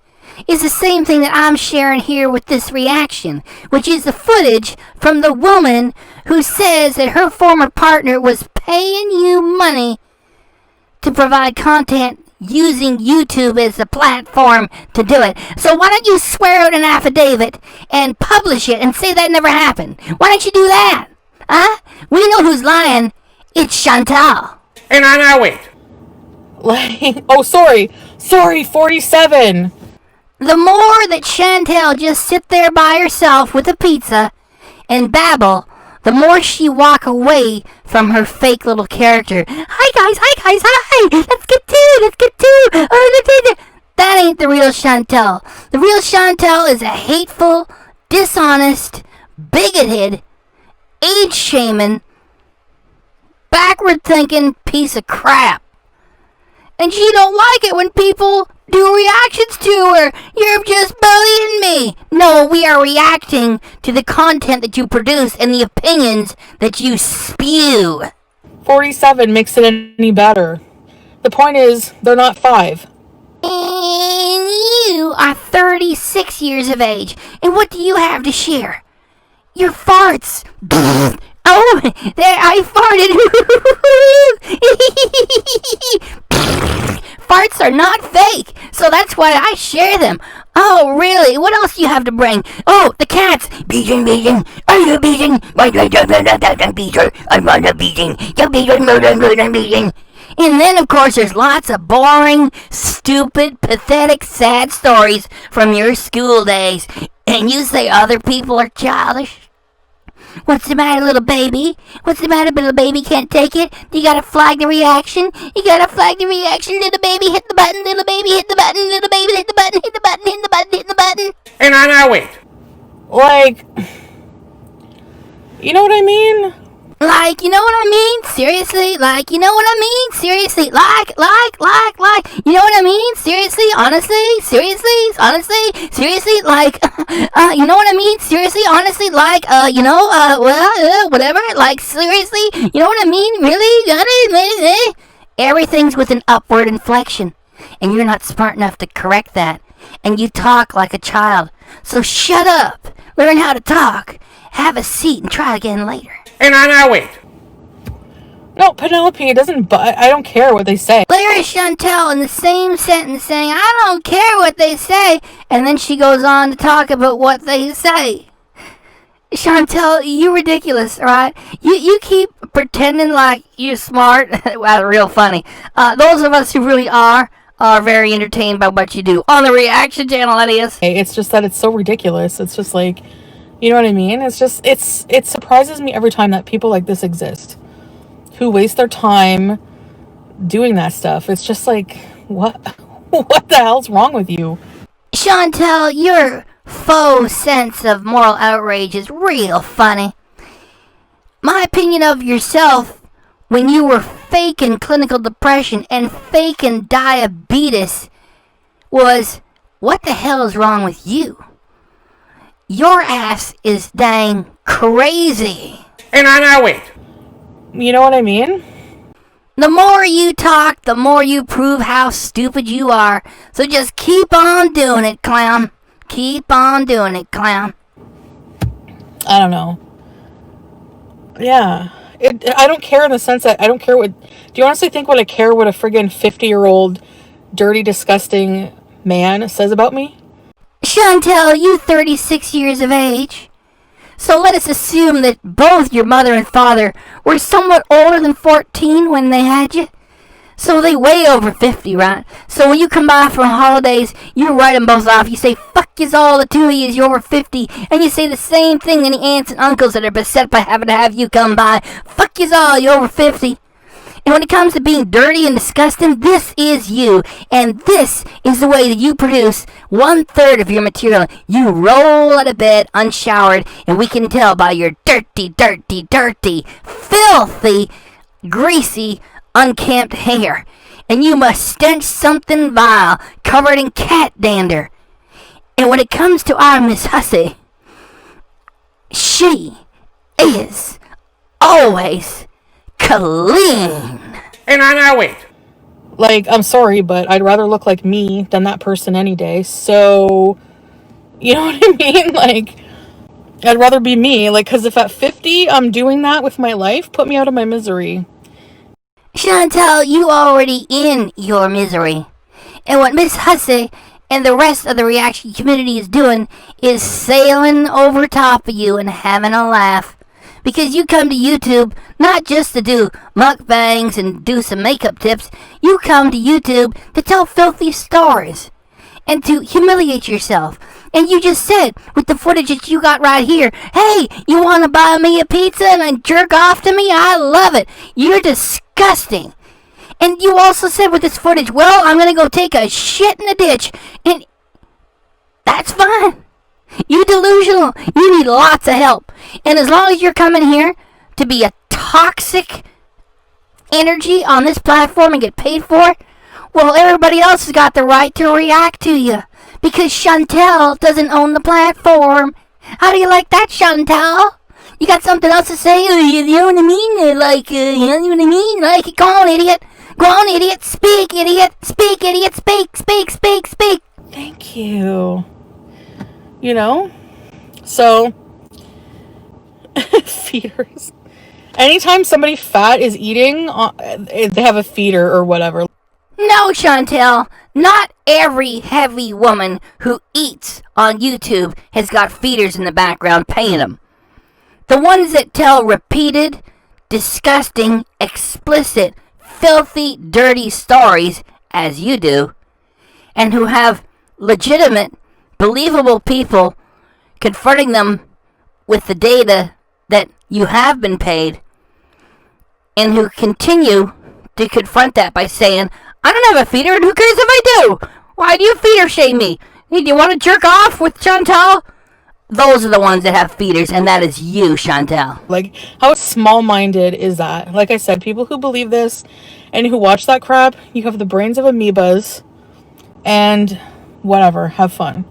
is the same thing that I'm sharing here with this reaction, which is the footage from the woman who says that her former partner was paying you money to provide content using YouTube as the platform to do it. So why don't you swear out an affidavit and publish it and say that never happened? Why don't you do that? Huh? We know who's lying. It's Chantal. And I know it. Like, oh, sorry, 47. The more that Chantal just sit there by herself with a pizza and babble, the more she walk away from her fake little character. Hi. Let's get to. That ain't the real Chantal. The real Chantal is a hateful, dishonest, bigoted, age-shaming, backward-thinking piece of crap. And she don't like it when people do reactions to her. You're just bullying me. No, we are reacting to the content that you produce and the opinions that you spew. 47 makes it any better. The point is, they're not 5. And you are 36 years of age. And what do you have to share? Your farts. Oh, there, I farted. Farts are not fake, so that's why I share them. Oh, really? What else do you have to bring? Oh, the cats. Beating. Are you beating? I want a beating. You're beating. And then, of course, there's lots of boring, stupid, pathetic, sad stories from your school days. And you say other people are childish? What's the matter, little baby? What's the matter, little baby? Can't take it? You gotta flag the reaction? You gotta flag the reaction? Little baby, hit the button. Little baby, hit the button. Little baby, hit the button. Hit the button. Hit the button. Hit the button. And I know it. Like, you know what I mean? Like, you know what I mean? Seriously? Like, you know what I mean? Seriously? Like. You know what I mean? Seriously? Honestly? Seriously? Honestly? Seriously? Like, you know what I mean? Seriously? Honestly? Like, whatever? Like, seriously? You know what I mean? Really? Everything's with an upward inflection. And you're not smart enough to correct that. And you talk like a child. So shut up. Learn how to talk. Have a seat and try again later. And I know it. No, Penelope, it doesn't, I don't care what they say. There's Chantal in the same sentence saying, I don't care what they say. And then she goes on to talk about what they say. Chantal, you're ridiculous, alright? You keep pretending like you're smart. Well, real funny. Those of us who really are very entertained by what you do. On the reaction channel, that is. It's just that it's so ridiculous. It's just like, you know what I mean? It's just, it surprises me every time that people like this exist, who waste their time doing that stuff. It's just like, what the hell's wrong with you? Chantal, your faux sense of moral outrage is real funny. My opinion of yourself when you were faking clinical depression and faking diabetes was, what the hell is wrong with you? Your ass is dang crazy. And I know it. You know what I mean? The more you talk, the more you prove how stupid you are. So just keep on doing it, clown. Keep on doing it, clown. I don't know. Yeah. I don't care in the sense that I don't care what... Do you honestly think I care what a friggin' 50-year-old, dirty, disgusting man says about me? Chantal, you 36 years of age. So let us assume that both your mother and father were somewhat older than 14 when they had you. So they way over 50, right? So when you come by for holidays, you write them both off. You say, fuck yous all, the two of yous, you're over 50. And you say the same thing to the aunts and uncles that are beset by having to have you come by. Fuck yous all, you're over 50. And when it comes to being dirty and disgusting, this is you. And this is the way that you produce 1/3 of your material. You roll out of bed unshowered, and we can tell by your dirty, filthy, greasy, unkempt hair. and you must stench something vile, covered in cat dander. And when it comes to our Miss Hussey, she is always clean. And on our way. Like, I'm sorry, but I'd rather look like me than that person any day. So, you know what I mean? Like, I'd rather be me. Like, because if at 50 I'm doing that with my life, put me out of my misery. Chantal, you already in your misery. And what Miss Hussey and the rest of the reaction community is doing is sailing over top of you and having a laugh. Because you come to YouTube not just to do mukbangs and do some makeup tips. You come to YouTube to tell filthy stories and to humiliate yourself. And you just said, with the footage that you got right here, hey, you want to buy me a pizza and then jerk off to me? I love it. You're disgusting. And you also said with this footage, well, I'm going to go take a shit in the ditch. And that's fine. You delusional. You need lots of help. And as long as you're coming here to be a toxic energy on this platform and get paid for it, well, everybody else has got the right to react to you. Because Chantal doesn't own the platform. How do you like that, Chantal? You got something else to say? You know what I mean? You know what I mean? Like, go on, idiot. Go on, idiot. Speak, idiot. Speak, idiot. Speak, speak, speak, speak. Thank you. You know? So, feeders. Anytime somebody fat is eating, they have a feeder or whatever. No, Chantal. Not every heavy woman who eats on YouTube has got feeders in the background paying them. The ones that tell repeated, disgusting, explicit, filthy, dirty stories, as you do, and who have legitimate, believable people confronting them with the data that you have been paid, and who continue to confront that by saying, I don't have a feeder, and who cares if I do? Why do you feeder shame me? Do you want to jerk off with Chantal? Those are the ones that have feeders, and that is you, Chantal. Like, how small-minded is that? Like I said, people who believe this and who watch that crap, you have the brains of amoebas, and whatever, have fun.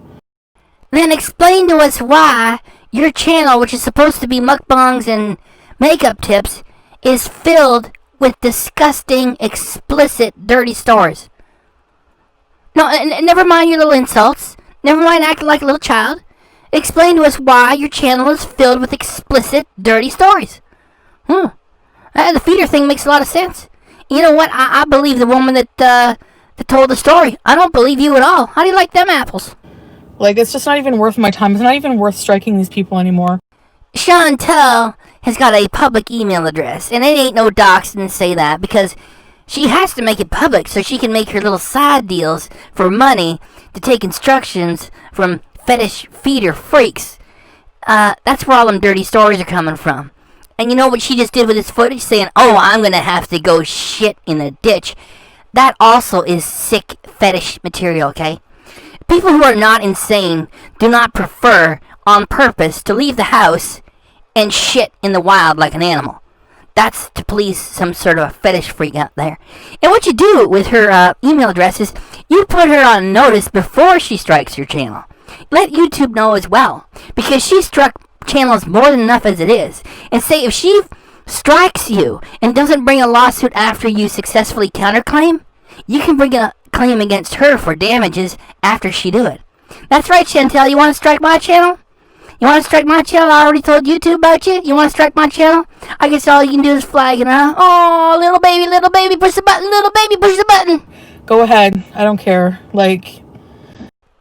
Then explain to us why your channel, which is supposed to be mukbangs and makeup tips, is filled with disgusting, explicit, dirty stories. No, never mind your little insults. Never mind acting like a little child. Explain to us why your channel is filled with explicit, dirty stories. The feeder thing makes a lot of sense. You know what? I believe the woman that told the story. I don't believe you at all. How do you like them apples? Like, it's just not even worth my time. It's not even worth striking these people anymore. Chantal has got a public email address, and it ain't no doxing to say that, because she has to make it public so she can make her little side deals for money to take instructions from fetish feeder freaks. That's where all them dirty stories are coming from. And you know what she just did with this footage, saying, oh, I'm gonna have to go shit in a ditch. That also is sick fetish material, okay? People who are not insane do not prefer, on purpose, to leave the house and shit in the wild like an animal. That's to please some sort of a fetish freak out there. And what you do with her email address is you put her on notice before she strikes your channel. Let YouTube know as well, because she struck channels more than enough as it is. And say if she strikes you and doesn't bring a lawsuit after you successfully counterclaim, you can bring a claim against her for damages after she do it. That's right, Chantal. You want to strike my channel? You want to strike my channel? I already told YouTube about you. You want to strike my channel? I guess all you can do is flag it, huh? Oh, little baby, push the button. Little baby, push the button. Go ahead. I don't care. Like...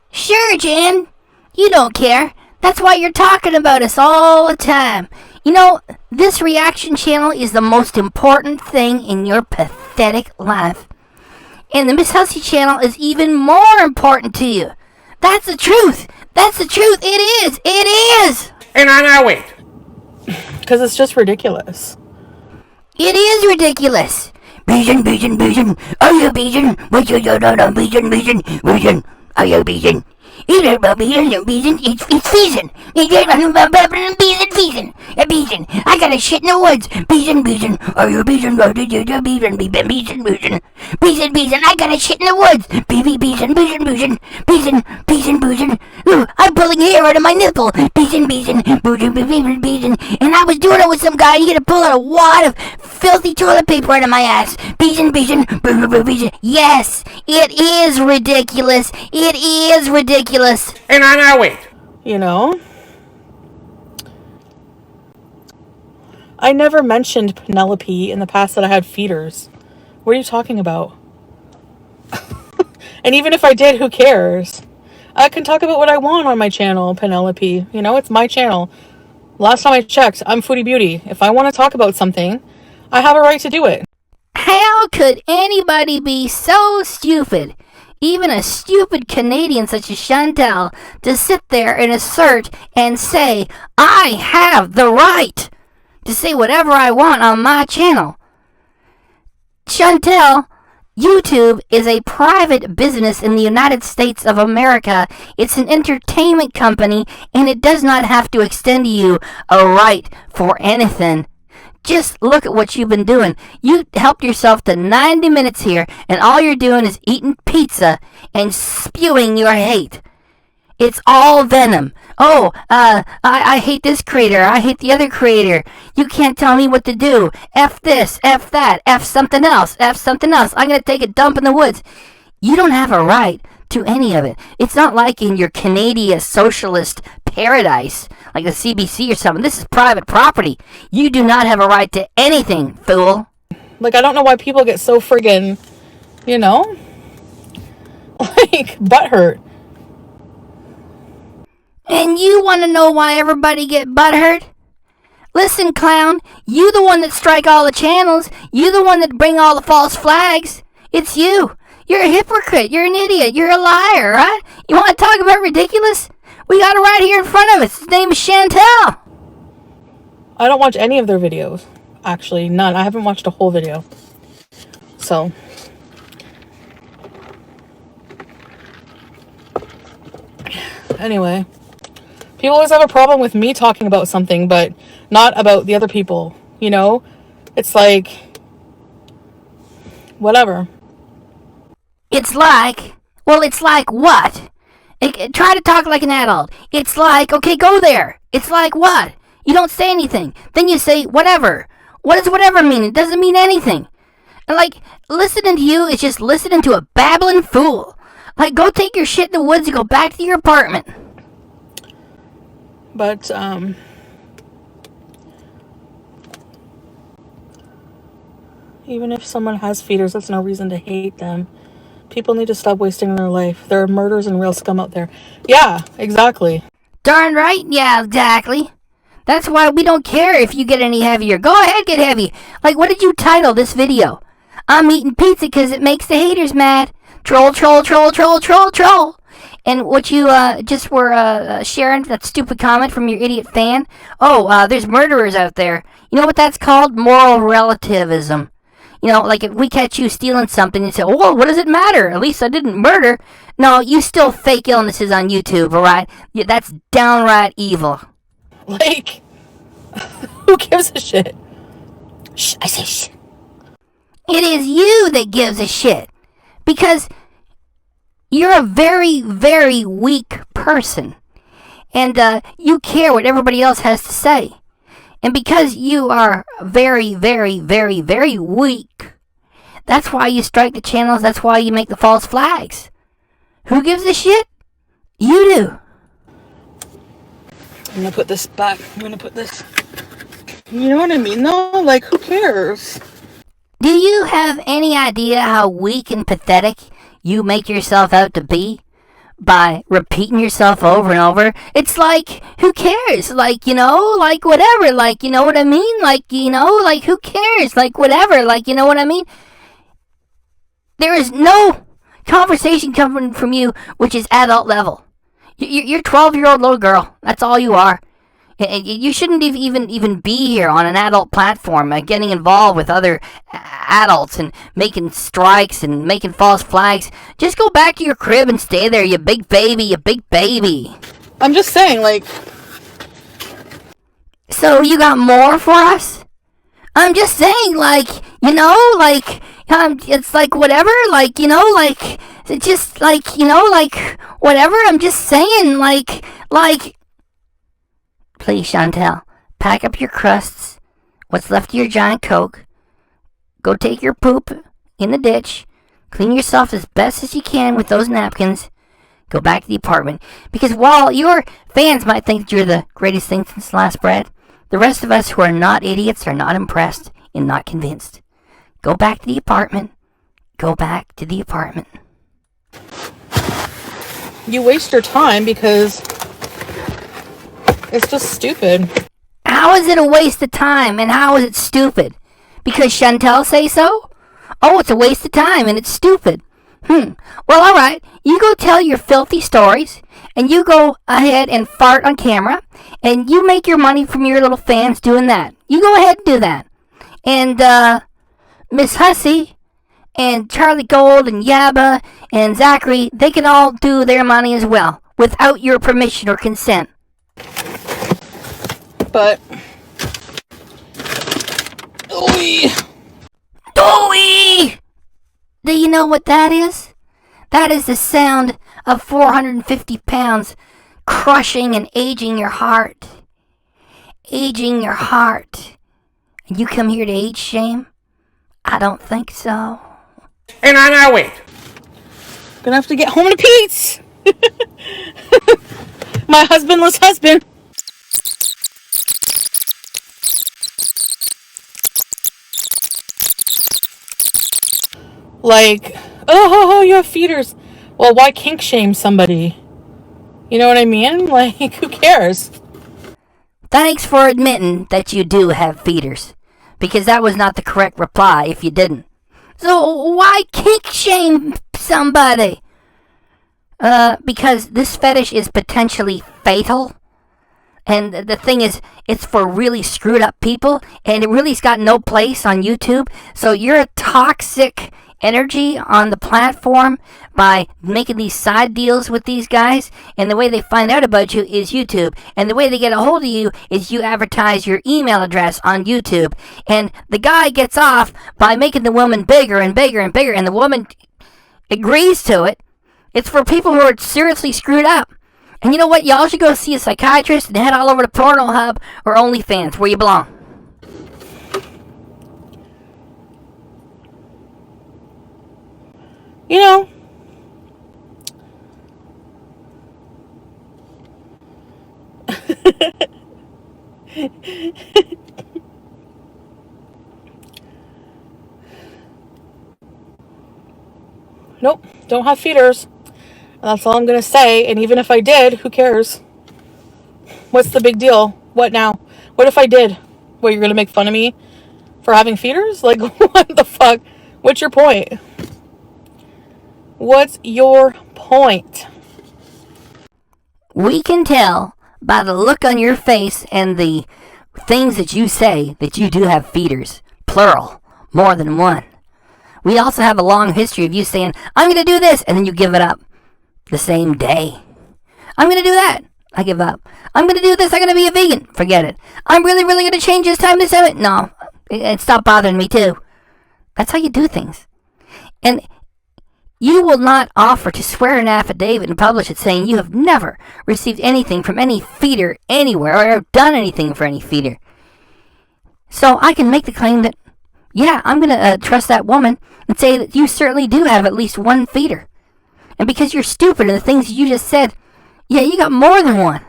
Sure, Jan. You don't care. That's why you're talking about us all the time. You know, this reaction channel is the most important thing in your pathetic life. And the Miss Hussey channel is even more important to you. That's the truth. That's the truth. It is. It is. And on our way. Because it's just ridiculous. It is ridiculous. Bijan. Are you Bijan? What you don't know, Bijan? Are you Bijan? It's Beeson. Beeson. I got a shit in the woods. Beeson. Are you Beeson? Beeson. I got a shit in the woods. Beeson. Ooh, I'm pulling hair out of my nipple. Beeson. And I was doing it with some guy. He had to pull out a wad of filthy toilet paper out of my ass. Beeson. Yes, it is ridiculous. It is ridiculous. And on our way. You know? I never mentioned Penelope in the past that I had feeders. What are you talking about? And even if I did, who cares? I can talk about what I want on my channel, Penelope. You know, it's my channel. Last time I checked, I'm Foodie Beauty. If I want to talk about something, I have a right to do it. How could anybody be so stupid, even a stupid Canadian such as Chantal, to sit there and assert and say, I have the right to say whatever I want on my channel? Chantal, YouTube is a private business in the United States of America. It's an entertainment company, and it does not have to extend to you a right for anything. Just look at what you've been doing. You helped yourself to 90 minutes here, and all you're doing is eating pizza and spewing your hate. It's all venom. Oh, I hate this creator. I hate the other creator. You can't tell me what to do. F this, F that, F something else, F something else. I'm going to take a dump in the woods. You don't have a right to any of it. It's not like in your Canadian socialist paradise, like the CBC or something. This is private property. You do not have a right to anything, fool. Like, I don't know why people get so friggin', you know, like, butthurt. And you want to know why everybody get butthurt? Listen, clown, you the one that strike all the channels. You the one that bring all the false flags. It's you. You're a hypocrite. You're an idiot. You're a liar, right? You want to talk about ridiculous? We got it right here in front of us. His name is Chantal. I don't watch any of their videos. Actually, none. I haven't watched a whole video. So. Anyway. People always have a problem with me talking about something, but not about the other people. You know? It's like, whatever. It's like what? Try to talk like an adult. It's like, okay, go there. It's like what? You don't say anything. Then you say whatever. What does whatever mean? It doesn't mean anything. And like, listening to you is just listening to a babbling fool. Like, go take your shit in the woods and go back to your apartment. But, even if someone has feeders, that's no reason to hate them. People need to stop wasting their life. There are murders and real scum out there. Yeah, exactly. Darn right, yeah, exactly. That's why we don't care if you get any heavier. Go ahead, get heavy. Like, what did you title this video? I'm eating pizza because it makes the haters mad. Troll. And what you just were sharing, that stupid comment from your idiot fan. Oh, there's murderers out there. You know what that's called? Moral relativism. You know, like if we catch you stealing something and say, oh, what does it matter? At least I didn't murder. No, you still fake illnesses on YouTube, alright? Yeah, that's downright evil. Like, who gives a shit? Shh, I say shh. It is you that gives a shit. Because you're a very, very weak person. And you care what everybody else has to say. And because you are very, very, very, very weak, that's why you strike the channels, that's why you make the false flags. Who gives a shit? You do. I'm gonna put this back. I'm gonna put this. You know what I mean, though? Like, who cares? Do you have any idea how weak and pathetic you make yourself out to be? By repeating yourself over and over? It's like, who cares? Like, you know, like whatever. Like, you know what I mean? Like, you know, like who cares? Like whatever. Like, you know what I mean? There is no conversation coming from you which is adult level. You're 12-year-old little girl. That's all you are. You shouldn't even be here on an adult platform, getting involved with other adults and making strikes and making false flags. Just go back to your crib and stay there, you big baby, you big baby. I'm just saying, like... So you got more for us? I'm just saying, like, you know, like, it's like whatever, like, you know, like, it's just like, you know, like, whatever. I'm just saying, like... Please, Chantal, pack up your crusts, what's left of your giant Coke, go take your poop in the ditch, clean yourself as best as you can with those napkins, go back to the apartment. Because while your fans might think that you're the greatest thing since sliced bread, the rest of us who are not idiots are not impressed and not convinced. Go back to the apartment. Go back to the apartment. You waste your time because it's just stupid. How is it a waste of time and how is it stupid? Because Chantal say so? Oh, it's a waste of time and it's stupid. Well, alright. You go tell your filthy stories and you go ahead and fart on camera and you make your money from your little fans doing that. You go ahead and do that. And, Miss Hussey and Charlie Gold and Yabba and Zachary, they can all do their money as well without your permission or consent. But... Ooey! Ooey! Do you know what that is? That is the sound of 450 pounds crushing and aging your heart. Aging your heart. And you come here to age shame? I don't think so. And on our way. Gonna have to get home to Pete's! My husbandless husband. Like, oh, you have feeders. Well, why kink shame somebody? You know what I mean? Like, who cares? Thanks for admitting that you do have feeders, because that was not the correct reply if you didn't. So why kink shame somebody? Because this fetish is potentially fatal. And the thing is, it's for really screwed up people, and it really's got no place on YouTube. So you're a toxic energy on the platform by making these side deals with these guys, and the way they find out about you is YouTube, and the way they get a hold of you is you advertise your email address on YouTube, and the guy gets off by making the woman bigger and bigger and bigger, and the woman agrees to it. It's for people who are seriously screwed up. And you know what? Y'all should go see a psychiatrist and head all over to Pornhub or OnlyFans, where you belong. You know, nope, don't have feeders. That's all I'm gonna say. And even if I did, who cares? What's the big deal? What now? What if I did? What, you're gonna make fun of me for having feeders? Like, what the fuck? What's your point? What's your point? We can tell by the look on your face and the things that you say that you do have feeders. Plural. More than one. We also have a long history of you saying, I'm going to do this, and then you give it up the same day. I'm going to do that. I give up. I'm going to do this. I'm going to be a vegan. Forget it. I'm really going to change this time to 7. No. And stop bothering me too. That's how you do things. And you will not offer to swear an affidavit and publish it saying you have never received anything from any feeder anywhere or have done anything for any feeder. So I can make the claim that, yeah, I'm going to trust that woman and say that you certainly do have at least one feeder. And because you're stupid and the things you just said, yeah, you got more than one.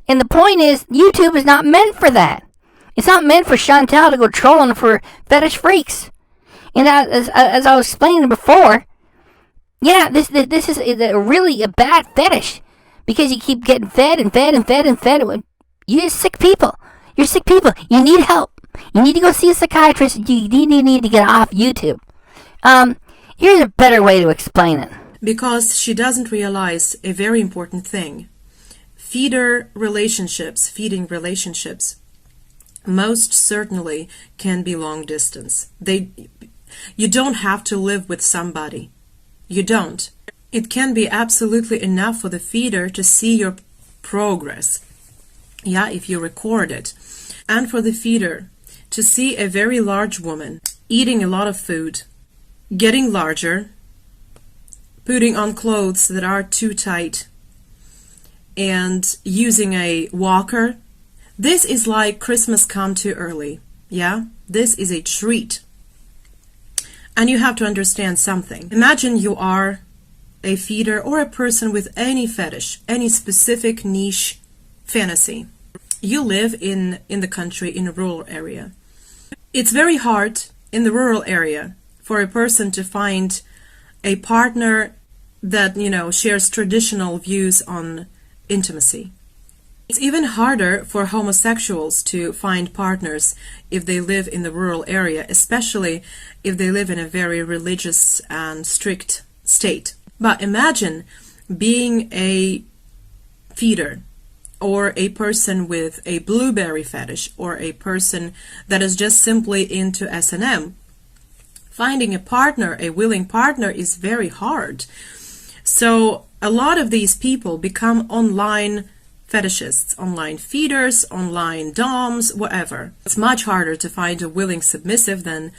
And the point is, YouTube is not meant for that. It's not meant for Chantal to go trolling for fetish freaks. And as I was explaining before, yeah, this is really a bad fetish. Because you keep getting fed and fed and fed and fed. You're sick people. You're sick people. You need help. You need to go see a psychiatrist. You need to get off YouTube. Here's a better way to explain it. Because she doesn't realize a very important thing. feeding relationships, most certainly can be long distance. You don't have to live with somebody. You don't. It can be absolutely enough for the feeder to see your progress. Yeah, if you record it. And for the feeder to see a very large woman eating a lot of food, getting larger, putting on clothes that are too tight, and using a walker. This is like Christmas come too early. Yeah, this is a treat. And you have to understand something. Imagine you are a feeder or a person with any fetish, any specific niche fantasy. You live in the country, in a rural area. It's very hard in the rural area for a person to find a partner that, shares traditional views on intimacy. It's even harder for homosexuals to find partners if they live in the rural area, especially if they live in a very religious and strict state. But imagine being a feeder, or a person with a blueberry fetish, or a person that is just simply into S&M. Finding a partner, a willing partner, is very hard. So a lot of these people become online fetishists, online feeders, online doms, whatever. It's much harder to find a willing submissive than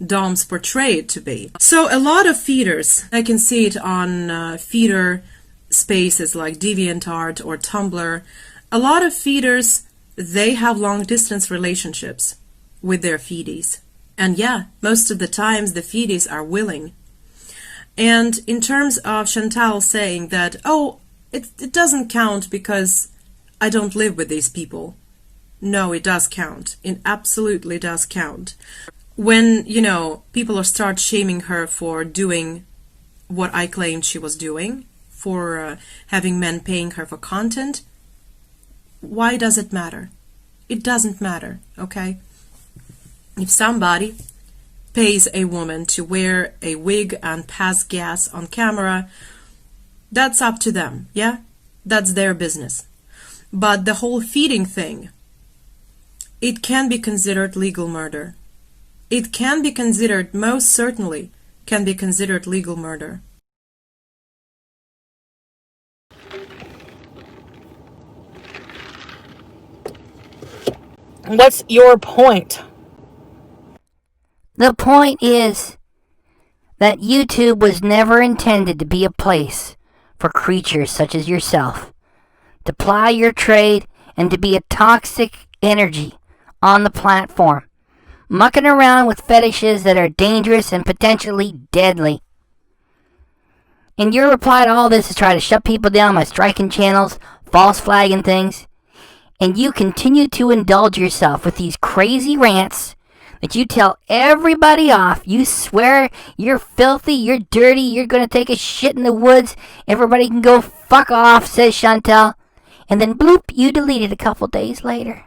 doms portray it to be. So a lot of feeders, I can see it on feeder spaces like DeviantArt or Tumblr, a lot of feeders, they have long distance relationships with their feedies. And yeah, most of the times the feedies are willing. And in terms of Chantal saying that, oh, it doesn't count because I don't live with these people. No, it does count. It absolutely does count. When, people start shaming her for doing what I claimed she was doing, for having men paying her for content, why does it matter? It doesn't matter, okay? If somebody pays a woman to wear a wig and pass gas on camera, that's up to them, yeah? That's their business. But the whole feeding thing, it can be considered legal murder. It can be considered, most certainly, can be considered legal murder. What's your point? The point is that YouTube was never intended to be a place for creatures such as yourself to ply your trade and to be a toxic energy on the platform, mucking around with fetishes that are dangerous and potentially deadly. And your reply to all this is try to shut people down by striking channels, false flagging things, and you continue to indulge yourself with these crazy rants that you tell everybody off. You swear you're filthy, you're dirty, you're gonna take a shit in the woods, everybody can go fuck off, says Chantal. And then bloop, you delete it a couple days later.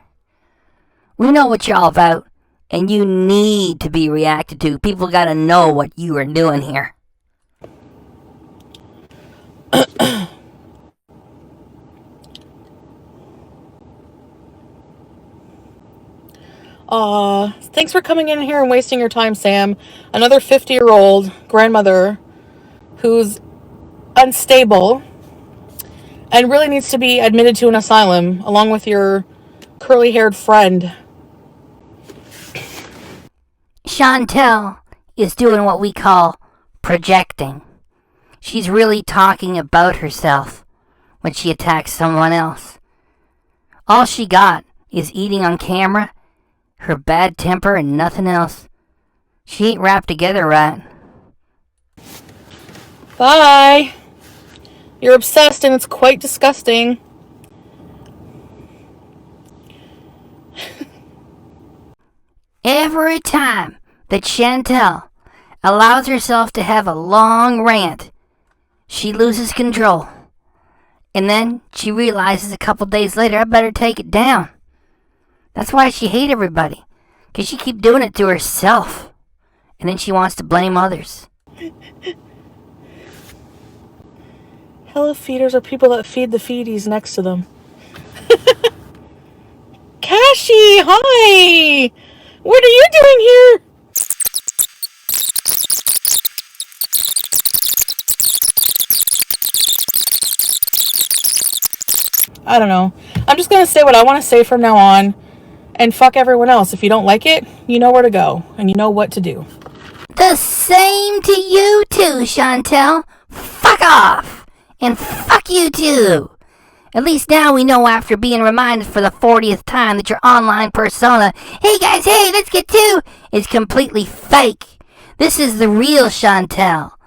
We know what you're all about, and you need to be reacted to. People gotta know what you are doing here. Thanks for coming in here and wasting your time, Sam. Another 50-year-old grandmother who's unstable and really needs to be admitted to an asylum along with your curly-haired friend. Chantal is doing what we call projecting. She's really talking about herself when she attacks someone else. All she got is eating on camera, her bad temper, and nothing else. She ain't wrapped together right. Bye. You're obsessed and it's quite disgusting. Every time that Chantal allows herself to have a long rant, she loses control. And then she realizes a couple days later, I better take it down. That's why she hates everybody. Because she keeps doing it to herself. And then she wants to blame others. Hello feeders are people that feed the feedies next to them. Kashi, hi! What are you doing here? I don't know. I'm just gonna say what I want to say from now on, and fuck everyone else. If you don't like it, you know where to go, and you know what to do. The same to you too, Chantal. Fuck off! And fuck you too! At least now we know after being reminded for the 40th time that your online persona, hey guys, hey, let's get to, is completely fake. This is the real Chantal.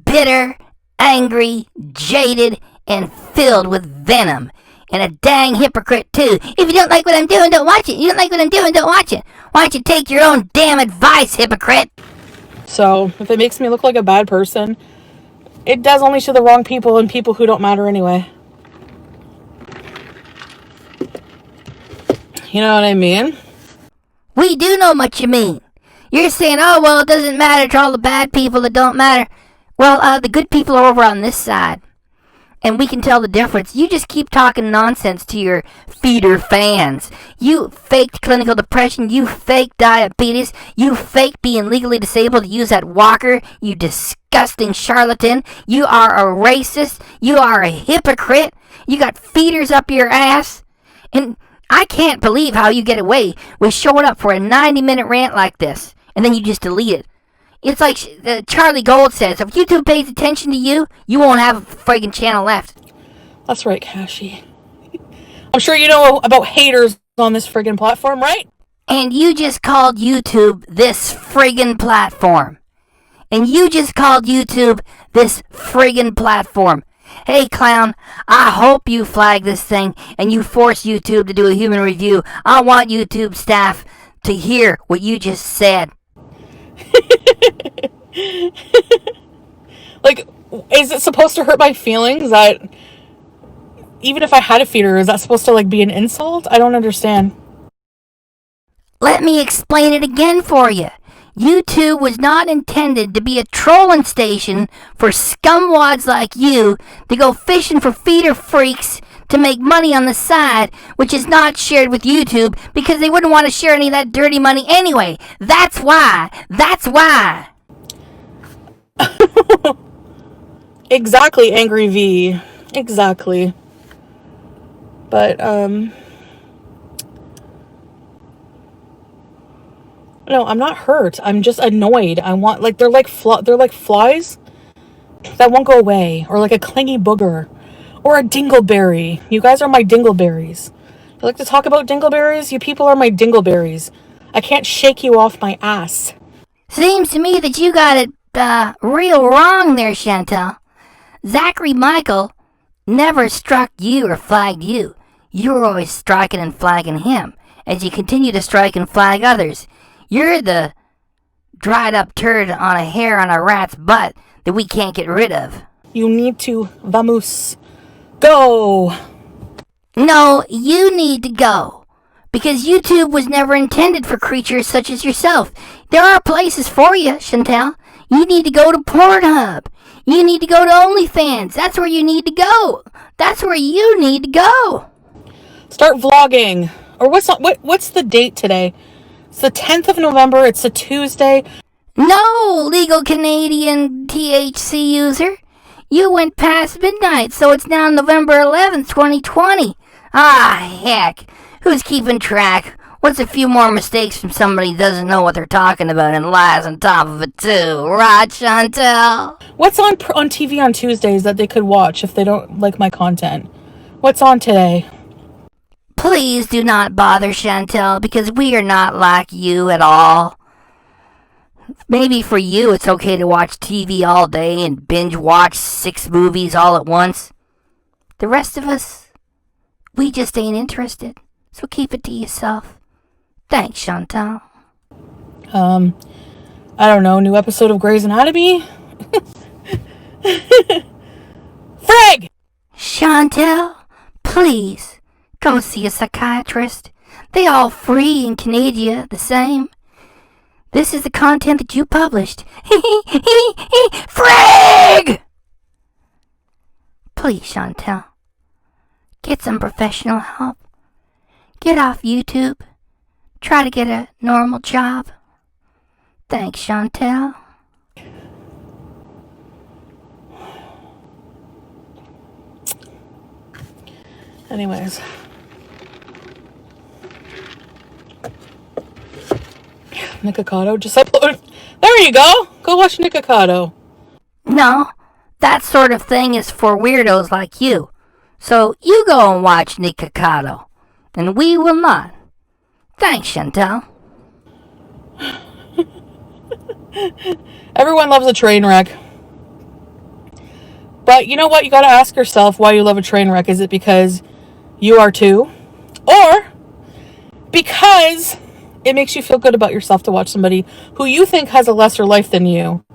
Bitter, angry, jaded, and filled with venom. And a dang hypocrite too. If you don't like what I'm doing, don't watch it. You don't like what I'm doing, don't watch it. Why don't you take your own damn advice, hypocrite? So, if it makes me look like a bad person, it does only to the wrong people and people who don't matter anyway. You know what I mean? We do know what you mean. You're saying, oh, well, it doesn't matter to all the bad people that don't matter. Well, the good people are over on this side. And we can tell the difference. You just keep talking nonsense to your feeder fans. You faked clinical depression. You faked diabetes. You faked being legally disabled to use that walker. You disgusting charlatan. You are a racist. You are a hypocrite. You got feeders up your ass. And I can't believe how you get away with showing up for a 90-minute rant like this. And then you just delete it. It's like Charlie Gold says, if YouTube pays attention to you, you won't have a friggin' channel left. That's right, Kashi. I'm sure you know about haters on this friggin' platform, right? And you just called YouTube this friggin' platform. And you just called YouTube this friggin' platform. Hey, clown, I hope you flag this thing and you force YouTube to do a human review. I want YouTube staff to hear what you just said. Like, is it supposed to hurt my feelings that even if I had a feeder, is that supposed to like be an insult? I don't understand. Let me explain it again for you. YouTube was not intended to be a trolling station for scumwads like you to go fishing for feeder freaks to make money on the side, which is not shared with YouTube because they wouldn't want to share any of that dirty money anyway. That's why. That's why. Exactly, Angry V. Exactly. But, no, I'm not hurt. I'm just annoyed. I want, like, they're like flies that won't go away, or like a clingy booger, or a dingleberry. You guys are my dingleberries. I like to talk about dingleberries. You people are my dingleberries. I can't shake you off my ass. Seems to me that you got it real wrong there, Chantal. Zachary Michael never struck you or flagged you. You were always striking and flagging him, as you continue to strike and flag others. You're the dried up turd on a hair on a rat's butt that we can't get rid of. You need to, vamos, go. No, you need to go. Because YouTube was never intended for creatures such as yourself. There are places for you, Chantal. You need to go to Pornhub. You need to go to OnlyFans. That's where you need to go. That's where you need to go. Start vlogging. Or what's the date today? It's the 10th of November. It's a Tuesday. No, legal Canadian THC user. You went past midnight, so it's now November 11th, 2020. Ah, heck. Who's keeping track? What's a few more mistakes from somebody who doesn't know what they're talking about and lies on top of it too, right, Chantal? What's on TV on Tuesdays that they could watch if they don't like my content? What's on today? Please do not bother, Chantal, because we are not like you at all. Maybe for you it's okay to watch TV all day and binge watch 6 movies all at once. The rest of us, we just ain't interested. So keep it to yourself. Thanks, Chantal. I don't know, new episode of Grey's Anatomy? Frig! Chantal, please, go see a psychiatrist. They all free in Canada the same. This is the content that you published. Frig! Please, Chantal, get some professional help. Get off YouTube try to get a normal job? Thanks, Chantal. Anyways. Nikocado just uploaded. There you go. Go watch Nikocado. No, that sort of thing is for weirdos like you. So you go and watch Nikocado, and we will not. Thanks, Chantal. Everyone loves a train wreck. But you know what? You gotta ask yourself why you love a train wreck. Is it because you are too? Or because it makes you feel good about yourself to watch somebody who you think has a lesser life than you?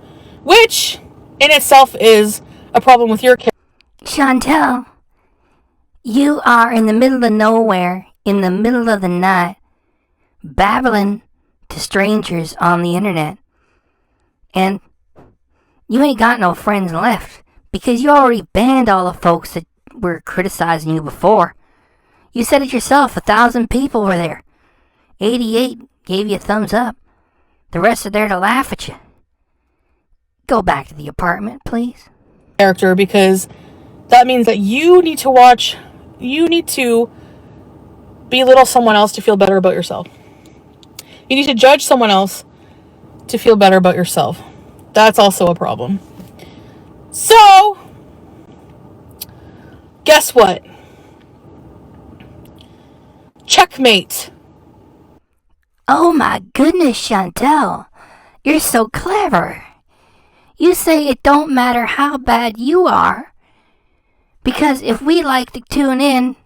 Which, in itself, is a problem with your character. Chantal, you are in the middle of nowhere, in the middle of the night, babbling to strangers on the internet. And you ain't got no friends left, because you already banned all the folks that were criticizing you before. You said it yourself, 1,000 people were there. 88 gave you a thumbs up. The rest are there to laugh at you. Go back to the apartment, please. Character, because that means that you need to belittle someone else to feel better about yourself. You need to judge someone else to feel better about yourself. That's also a problem. So, guess what? Checkmate. Oh my goodness, Chantal. You're so clever. You say it don't matter how bad you are, because if we like to tune in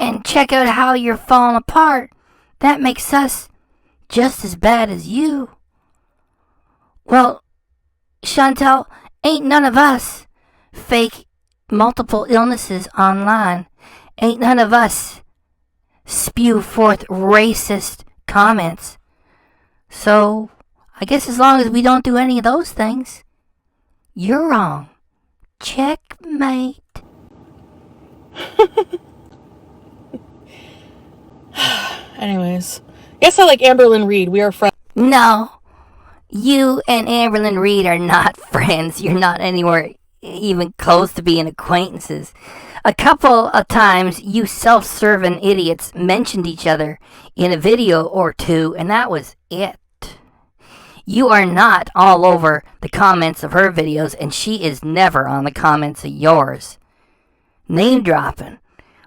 and check out how you're falling apart, that makes us just as bad as you. Well, Chantal, ain't none of us fake multiple illnesses online. Ain't none of us spew forth racist comments. So, I guess as long as we don't do any of those things, you're wrong. Checkmate. Anyways, guess I like Amberlynn Reed. We are friends. No, you and Amberlynn Reed are not friends. You're not anywhere even close to being acquaintances. A couple of times you self-serving idiots mentioned each other in a video or two, and that was it. You are not all over the comments of her videos, and she is never on the comments of yours. Name dropping.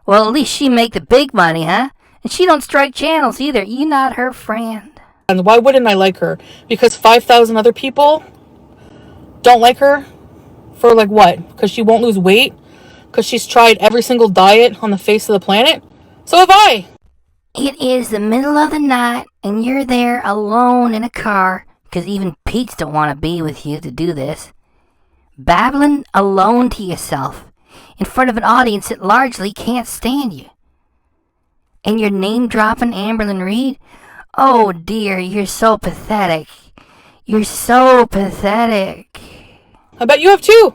Well, at least she make the big money, huh? And she don't strike channels either. You not her friend. And why wouldn't I like her? Because 5,000 other people don't like her? For like what? Because she won't lose weight? Because she's tried every single diet on the face of the planet? So have I. It is the middle of the night, and you're there alone in a car, because even Pete's don't want to be with you to do this. Babbling alone to yourself, in front of an audience that largely can't stand you. And you're name-dropping Amberlynn Reed? Oh dear, you're so pathetic. You're so pathetic. I bet you have too.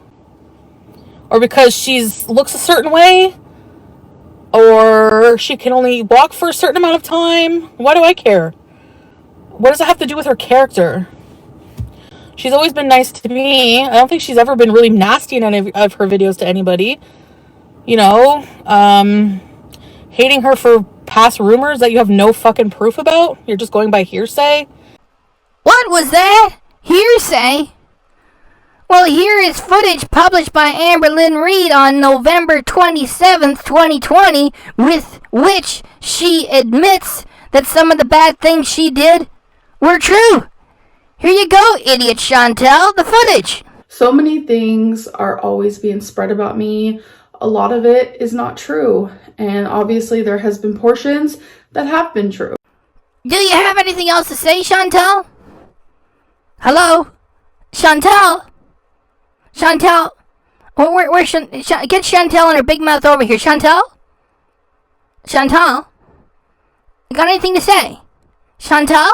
Or because she looks a certain way. Or she can only walk for a certain amount of time. Why do I care? What does it have to do with her character? She's always been nice to me. I don't think she's ever been really nasty in any of her videos to anybody. You know, hating her for past rumors that you have no fucking proof about. You're just going by hearsay. What was that? Hearsay? Well, here is footage published by Amberlynn Reed on November 27th, 2020, with which she admits that some of the bad things she did were true. Here you go, idiot Chantal, the footage. So many things are always being spread about me. A lot of it is not true. And obviously there has been portions that have been true. Do you have anything else to say, Chantal? Hello? Chantal? Chantal? Where's get Chantal and her big mouth over here. Chantal? Chantal? You got anything to say? Chantal?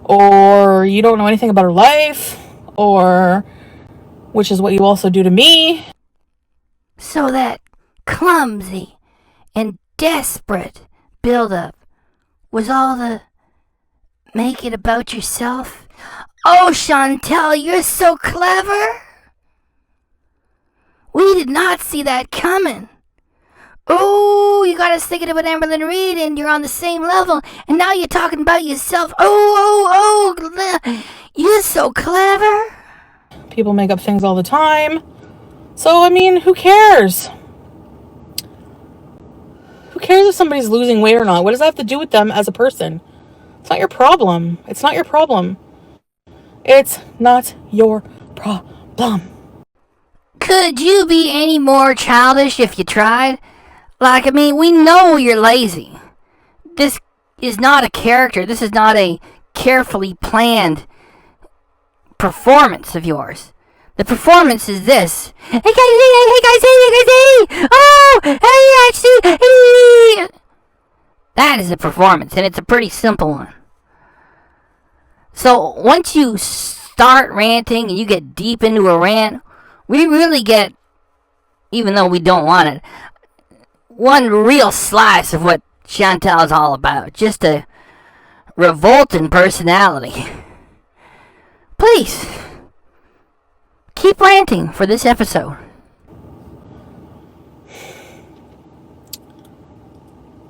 Or you don't know anything about her life, or which is what you also do to me. So that clumsy and desperate build-up was all the make it about yourself? Oh, Chantal, you're so clever. We did not see that coming. Oh, you got us thinking about Amberlynn Reid and you're on the same level. And now you're talking about yourself. Oh, you're so clever. People make up things all the time. So, I mean, who cares? Who cares if somebody's losing weight or not? What does that have to do with them as a person? It's not your problem. It's not your problem. It's not your problem. Could you be any more childish if you tried? Like, I mean, we know you're lazy. This is not a character. This is not a carefully planned performance of yours. The performance is this. Hey guys, hey! Oh, hey, actually, hey! That is a performance, and it's a pretty simple one. So, once you start ranting and you get deep into a rant, we really get, even though we don't want it, one real slice of what Chantal is all about. Just a revolting personality. Please, keep ranting for this episode.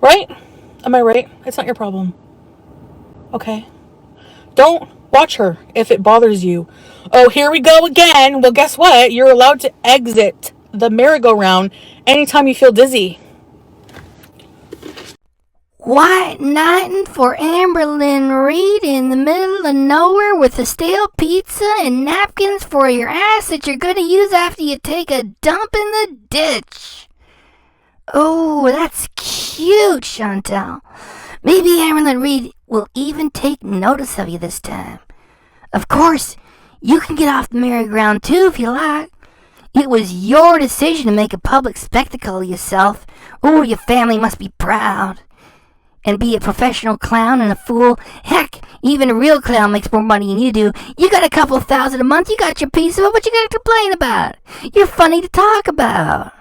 Right? Am I right? It's not your problem. Okay? Don't watch her if it bothers you. Oh, here we go again. Well, guess what? You're allowed to exit the merry-go-round anytime you feel dizzy. White knighting for Amberlynn Reid in the middle of nowhere with a stale pizza and napkins for your ass that you're going to use after you take a dump in the ditch. Oh, that's cute, Chantal. Maybe Amberlynn Reid will even take notice of you this time. Of course, you can get off the merry-go-round too if you like. It was your decision to make a public spectacle of yourself. Oh, your family must be proud. And be a professional clown and a fool. Heck, even a real clown makes more money than you do. You got a couple of $1,000 a month, you got your piece of it, what you got to complain about? You're funny to talk about.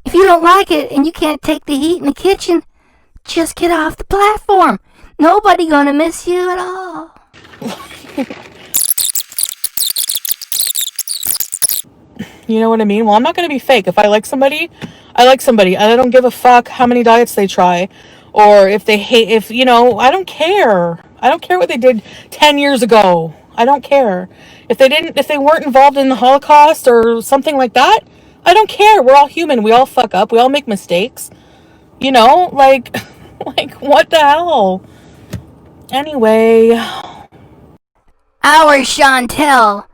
If you don't like it and you can't take the heat in the kitchen, just get off the platform. Nobody gonna miss you at all. You know what I mean? Well, I'm not going to be fake. If I like somebody, I like somebody. I don't give a fuck how many diets they try. Or if they hate, I don't care. I don't care what they did 10 years ago. I don't care. If they weren't involved in the Holocaust or something like that, I don't care. We're all human. We all fuck up. We all make mistakes. Like what the hell? Anyway. Our Chantal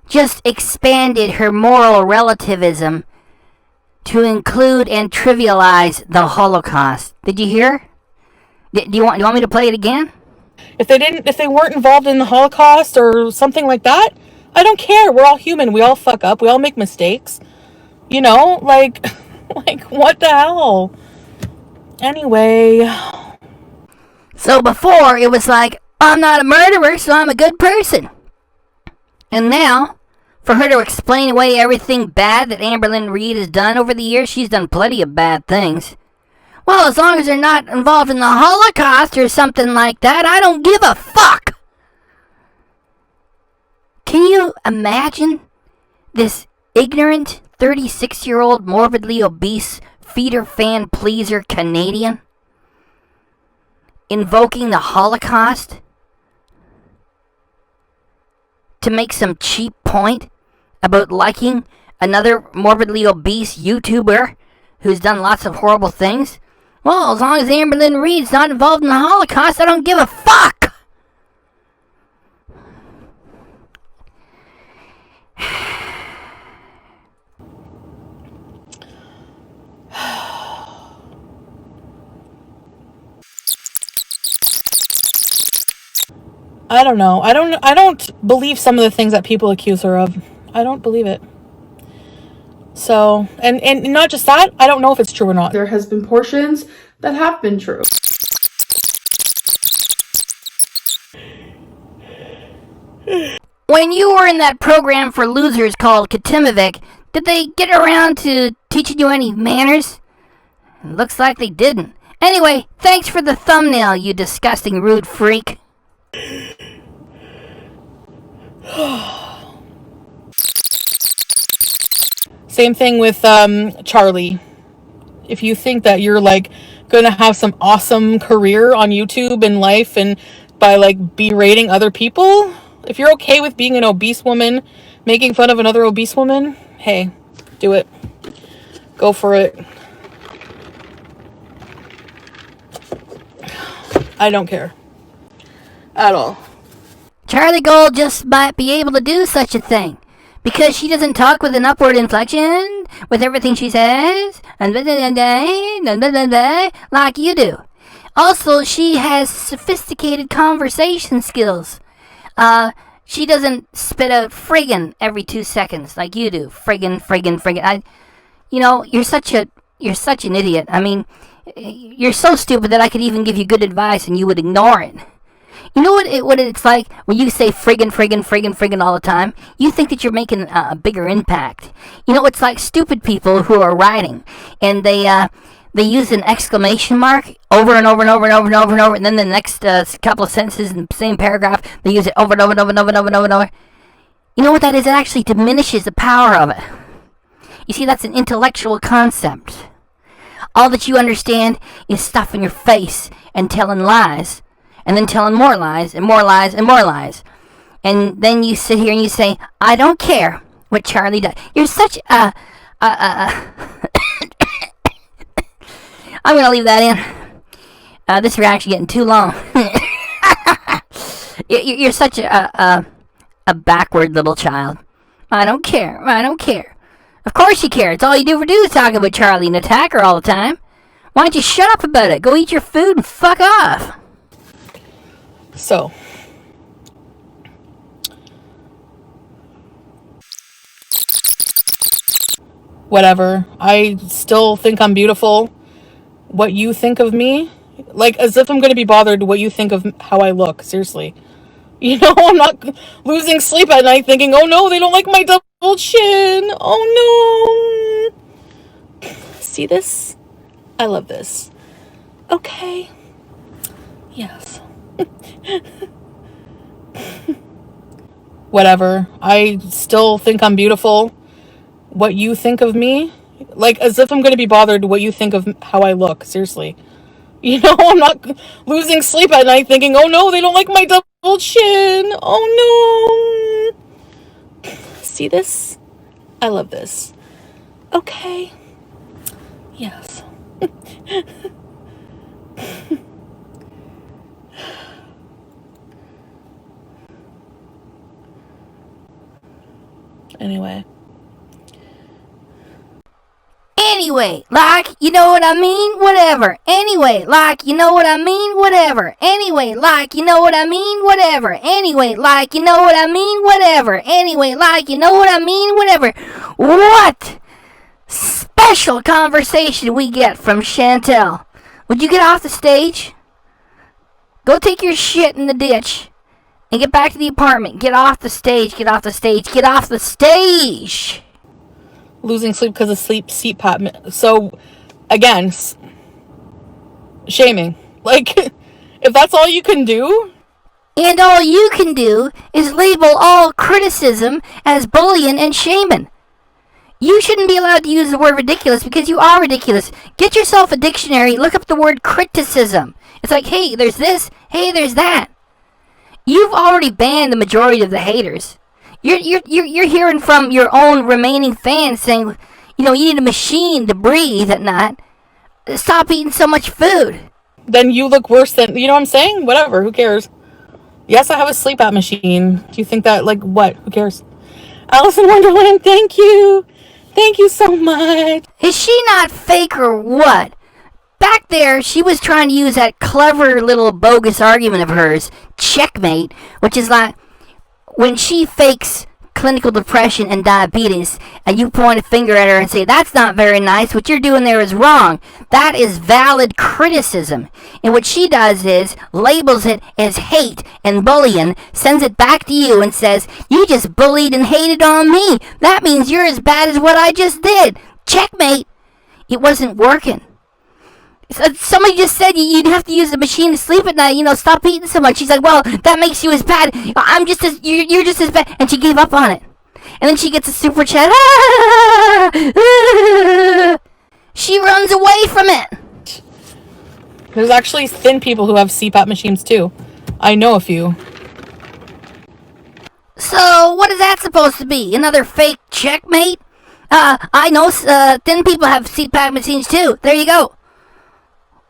just expanded her moral relativism to include and trivialize the Holocaust. Did you hear? Do you want me to play it again? If they weren't involved in the Holocaust or something like that, I don't care. We're all human. We all fuck up. We all make mistakes. Like what the hell? Anyway. So before, it was like, I'm not a murderer, so I'm a good person. And now, for her to explain away everything bad that Amberlynn Reid has done over the years, she's done plenty of bad things. Well, as long as they're not involved in the Holocaust or something like that, I don't give a fuck! Can you imagine this ignorant 36-year-old morbidly obese feeder fan pleaser Canadian invoking the Holocaust to make some cheap point about liking another morbidly obese YouTuber who's done lots of horrible things? Well, as long as Amberlynn Reid's not involved in the Holocaust, I don't give a fuck! I don't know. I don't believe some of the things that people accuse her of. I don't believe it. So, and not just that, I don't know if it's true or not. There has been portions that have been true. When you were in that program for losers called Katimovic, did they get around to teaching you any manners? Looks like they didn't. Anyway, thanks for the thumbnail, you disgusting rude freak. Same thing with Charlie. If you think that you're like gonna have some awesome career on YouTube and life and by like berating other people, if you're okay with being an obese woman, making fun of another obese woman, hey, do it. Go for it. I don't care. At all. Charlie Gold just might be able to do such a thing. Because she doesn't talk with an upward inflection with everything she says, and like you do. Also, she has sophisticated conversation skills. She doesn't spit out friggin every 2 seconds like you do. Friggin. You're such an idiot. I mean, you're so stupid that I could even give you good advice and you would ignore it. You know what it's like when you say friggin all the time? You think that you're making a bigger impact. You know, it's like stupid people who are writing and they use an exclamation mark over and over, and then the next couple of sentences in the same paragraph, they use it over and over. You know what that is? It actually diminishes the power of it. You see, that's an intellectual concept. All that you understand is stuffing your face and telling lies. And then telling more lies, and more lies, and more lies. And then you sit here and you say, I don't care what Charlie does. You're such a... I'm going to leave that in. This reaction getting too long. You're such a backward little child. I don't care. Of course you care. It's all you do is talk about Charlie and attack her all the time. Why don't you shut up about it? Go eat your food and fuck off. So, whatever. I still think I'm beautiful. What you think of me? Like, as if I'm going to be bothered what you think of how I look. Seriously. You know, I'm not losing sleep at night thinking, oh no, they don't like my double chin. Oh no. See this? I love this. Okay. Yes. Whatever. I still think I'm beautiful. What you think of me? Like, as if I'm going to be bothered what you think of how I look. Seriously. You know, I'm not losing sleep at night thinking, oh no, they don't like my double chin. Oh no. See this? I love this. Okay. Yes. Anyway, like, you know what I mean? Whatever. Anyway, like, you know what I mean? Whatever. Anyway, like, you know what I mean? Whatever. Anyway, like, you know what I mean? Whatever. Anyway, like, you know what I mean? Whatever. What special conversation we get from Chantal. Would you get off the stage? Go take your shit in the ditch. And get back to the apartment. Get off the stage. Get off the stage. losing sleep because of sleep CPAP. So, again, shaming. Like, if that's all you can do. And all you can do is label all criticism as bullying and shaming. You shouldn't be allowed to use the word ridiculous because you are ridiculous. Get yourself a dictionary. Look up the word criticism. It's like, hey, there's this. Hey, there's that. You've already banned the majority of the haters. You're hearing from your own remaining fans saying, you know, you need a machine to breathe at night. Stop eating so much food. Then you look worse than, you know what I'm saying? Whatever, who cares? Yes, I have a sleep out machine. Do you think that, like, what? Who cares? Alice in Wonderland, thank you. Thank you so much. Is she not fake or what? Back there, she was trying to use that clever little bogus argument of hers, checkmate, which is like, when she fakes clinical depression and diabetes, and you point a finger at her and say, that's not very nice, what you're doing there is wrong. That is valid criticism. And what she does is labels it as hate and bullying, sends it back to you and says, you just bullied and hated on me. That means you're as bad as what I just did. Checkmate. It wasn't working. Somebody just said you'd have to use the machine to sleep at night, stop eating so much. She's like, well, that makes you as bad. You're just as bad. And she gave up on it. And then she gets a super chat. She runs away from it. There's actually thin people who have CPAP machines too. I know a few. So, what is that supposed to be? Another fake checkmate? I know thin people have CPAP machines too. There you go.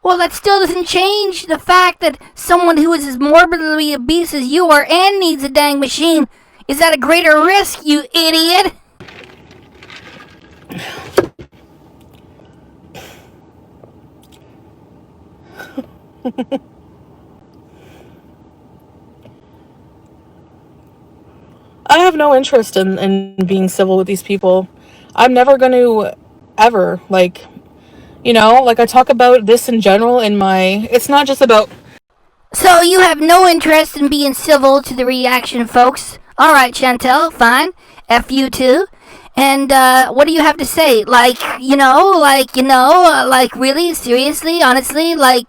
Well, that still doesn't change the fact that someone who is as morbidly obese as you are and needs a dang machine is at a greater risk, you idiot. I have no interest in being civil with these people. I'm never going to ever, I talk about this in general it's not just about... So you have no interest in being civil to the reaction, folks. Alright, Chantal, fine. F you too. And, what do you have to say? Really? Seriously? Honestly? You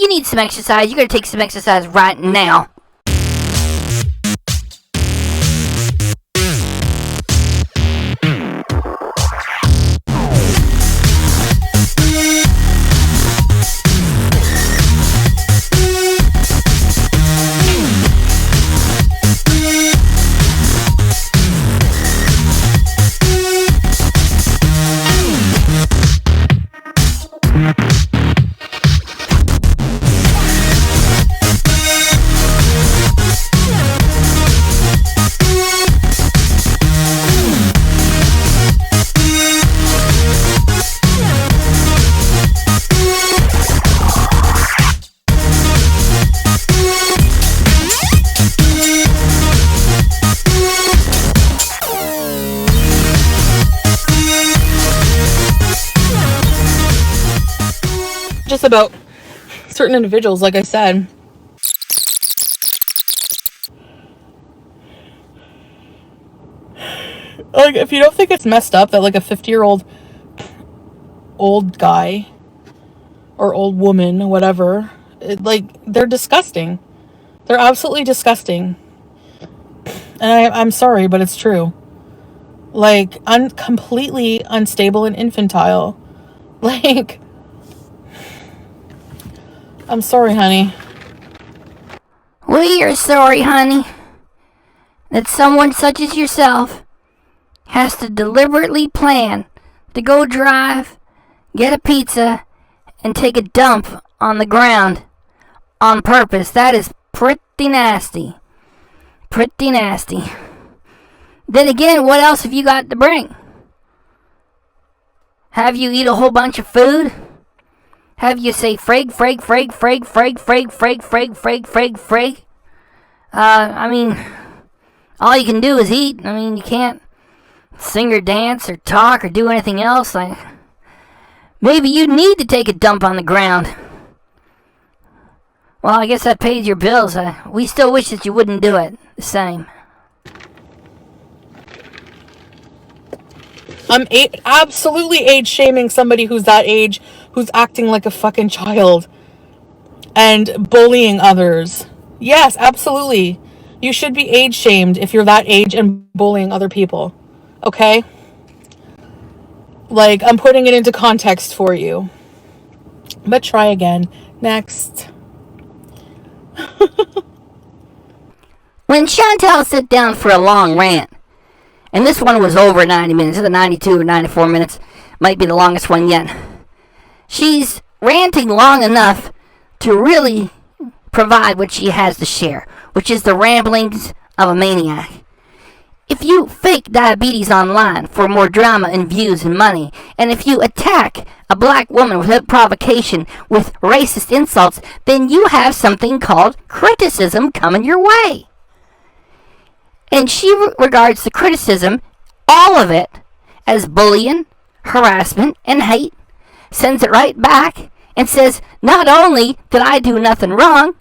need some exercise. You gotta take some exercise right now. Just about certain individuals, like I said. If you don't think it's messed up that a 50-year-old old guy or old woman, whatever, they're disgusting. They're absolutely disgusting. And I'm sorry, but it's true. Completely unstable and infantile. I'm sorry, honey. We are sorry, honey, that someone such as yourself has to deliberately plan to go drive, get a pizza, and take a dump on the ground on purpose. That is pretty nasty. Pretty nasty. Then again, what else have you got to bring? Have you eat a whole bunch of food? Have you say frig? All you can do is eat. You can't sing or dance or talk or do anything else. Maybe you need to take a dump on the ground. Well, I guess that pays your bills. We still wish that you wouldn't do it. The same. I'm absolutely age shaming somebody who's that age, who's acting like a fucking child and bullying others. Yes, absolutely. You should be age shamed if you're that age and bullying other people. Okay? I'm putting it into context for you. But try again. Next. When Chantal sat down for a long rant, and this one was over 90 minutes, it's 92 or 94 minutes, might be the longest one yet. She's ranting long enough to really provide what she has to share, which is the ramblings of a maniac. If you fake diabetes online for more drama and views and money, and if you attack a black woman without provocation with racist insults, then you have something called criticism coming your way. And she regards the criticism, all of it, as bullying, harassment, and hate, sends it right back, and says, not only did I do nothing wrong,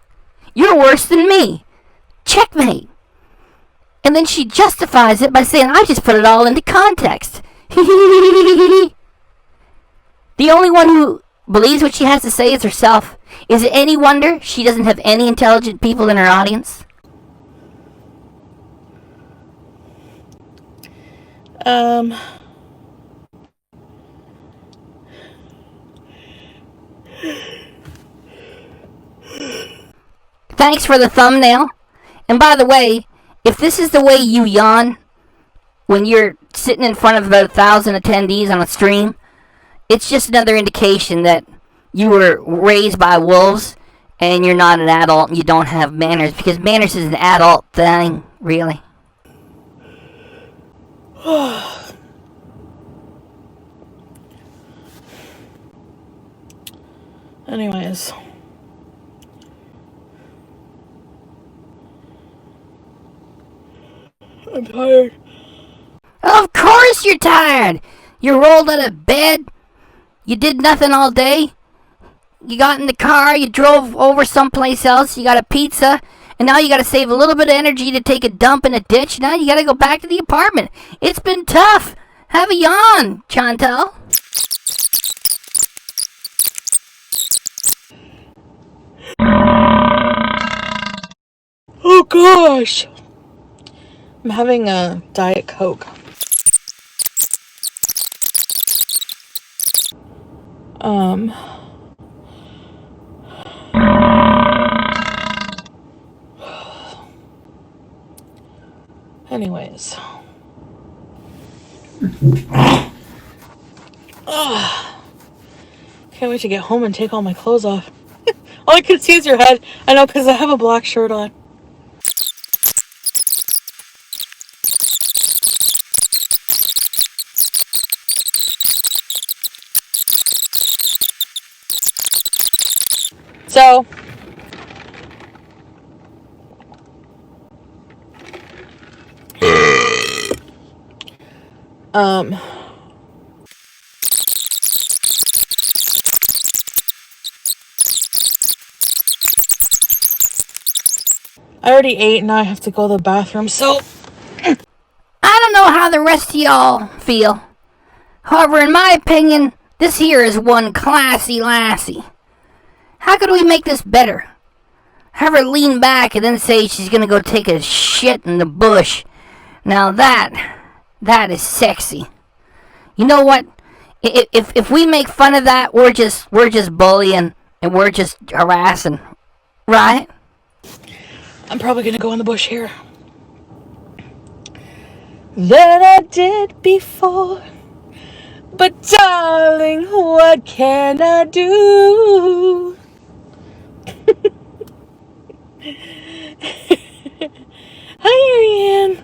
you're worse than me. Checkmate. And then she justifies it by saying, I just put it all into context. The only one who believes what she has to say is herself. Is it any wonder she doesn't have any intelligent people in her audience? Thanks for the thumbnail. And by the way, if this is the way you yawn when you're sitting in front of about 1,000 attendees on a stream, it's just another indication that you were raised by wolves and you're not an adult and you don't have manners, because manners is an adult thing, really. Anyways. I'm tired. Of course you're tired. You rolled out of bed. You did nothing all day. You got in the car. You drove over someplace else. You got a pizza. And now you got to save a little bit of energy to take a dump in a ditch. Now you got to go back to the apartment. It's been tough. Have a yawn, Chantal. Oh gosh. I'm having a Diet Coke. Anyways. Can't wait to get home and take all my clothes off. All I can see is your head. I know, because I have a black shirt on. So, I already ate, now I have to go to the bathroom, so I don't know how the rest of y'all feel. However, in my opinion, this here is one classy lassie. How could we make this better? Have her lean back and then say she's gonna go take a shit in the bush. Now that is sexy. You know what? If we make fun of that, we're just bullying and we're just harassing, right? I'm probably gonna go in the bush here. Than I did before. But darling, what can I do? Hi, Ariane.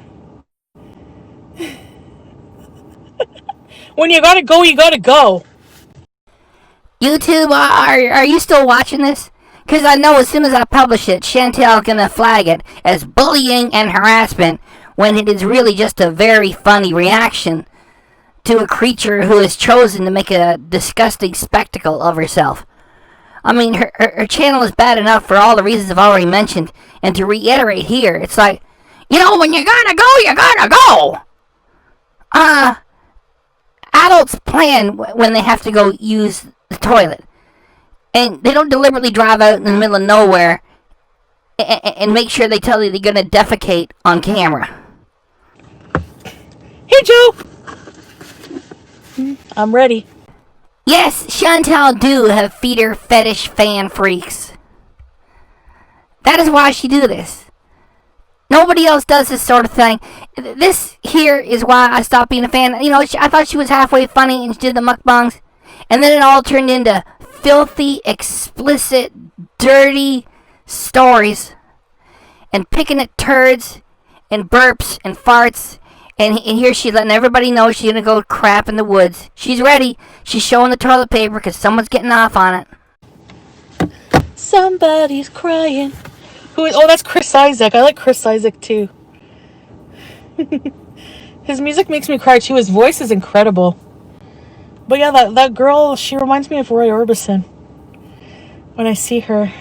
When you gotta go, you gotta go. YouTube, are you still watching this? Because I know as soon as I publish it, Chantal's gonna flag it as bullying and harassment when it is really just a very funny reaction to a creature who has chosen to make a disgusting spectacle of herself. I mean, her channel is bad enough for all the reasons I've already mentioned, and to reiterate here, it's like, you know, when you gotta go, you gotta go! Adults plan when they have to go use the toilet. And they don't deliberately drive out in the middle of nowhere and make sure they tell you they're gonna defecate on camera. Hey, Joe! I'm ready. Yes, Chantal do have feeder fetish fan freaks. That is why she do this. Nobody else does this sort of thing. This here is why I stopped being a fan. You know, I thought she was halfway funny and she did the mukbangs. And then it all turned into filthy, explicit, dirty stories. And picking at turds and burps and farts. And here she's letting everybody know she's going to go crap in the woods. She's ready. She's showing the toilet paper because someone's getting off on it. Somebody's crying. Who is? Oh, that's Chris Isaac. I like Chris Isaac too. His music makes me cry too. His voice is incredible. But yeah, that girl, she reminds me of Roy Orbison. When I see her.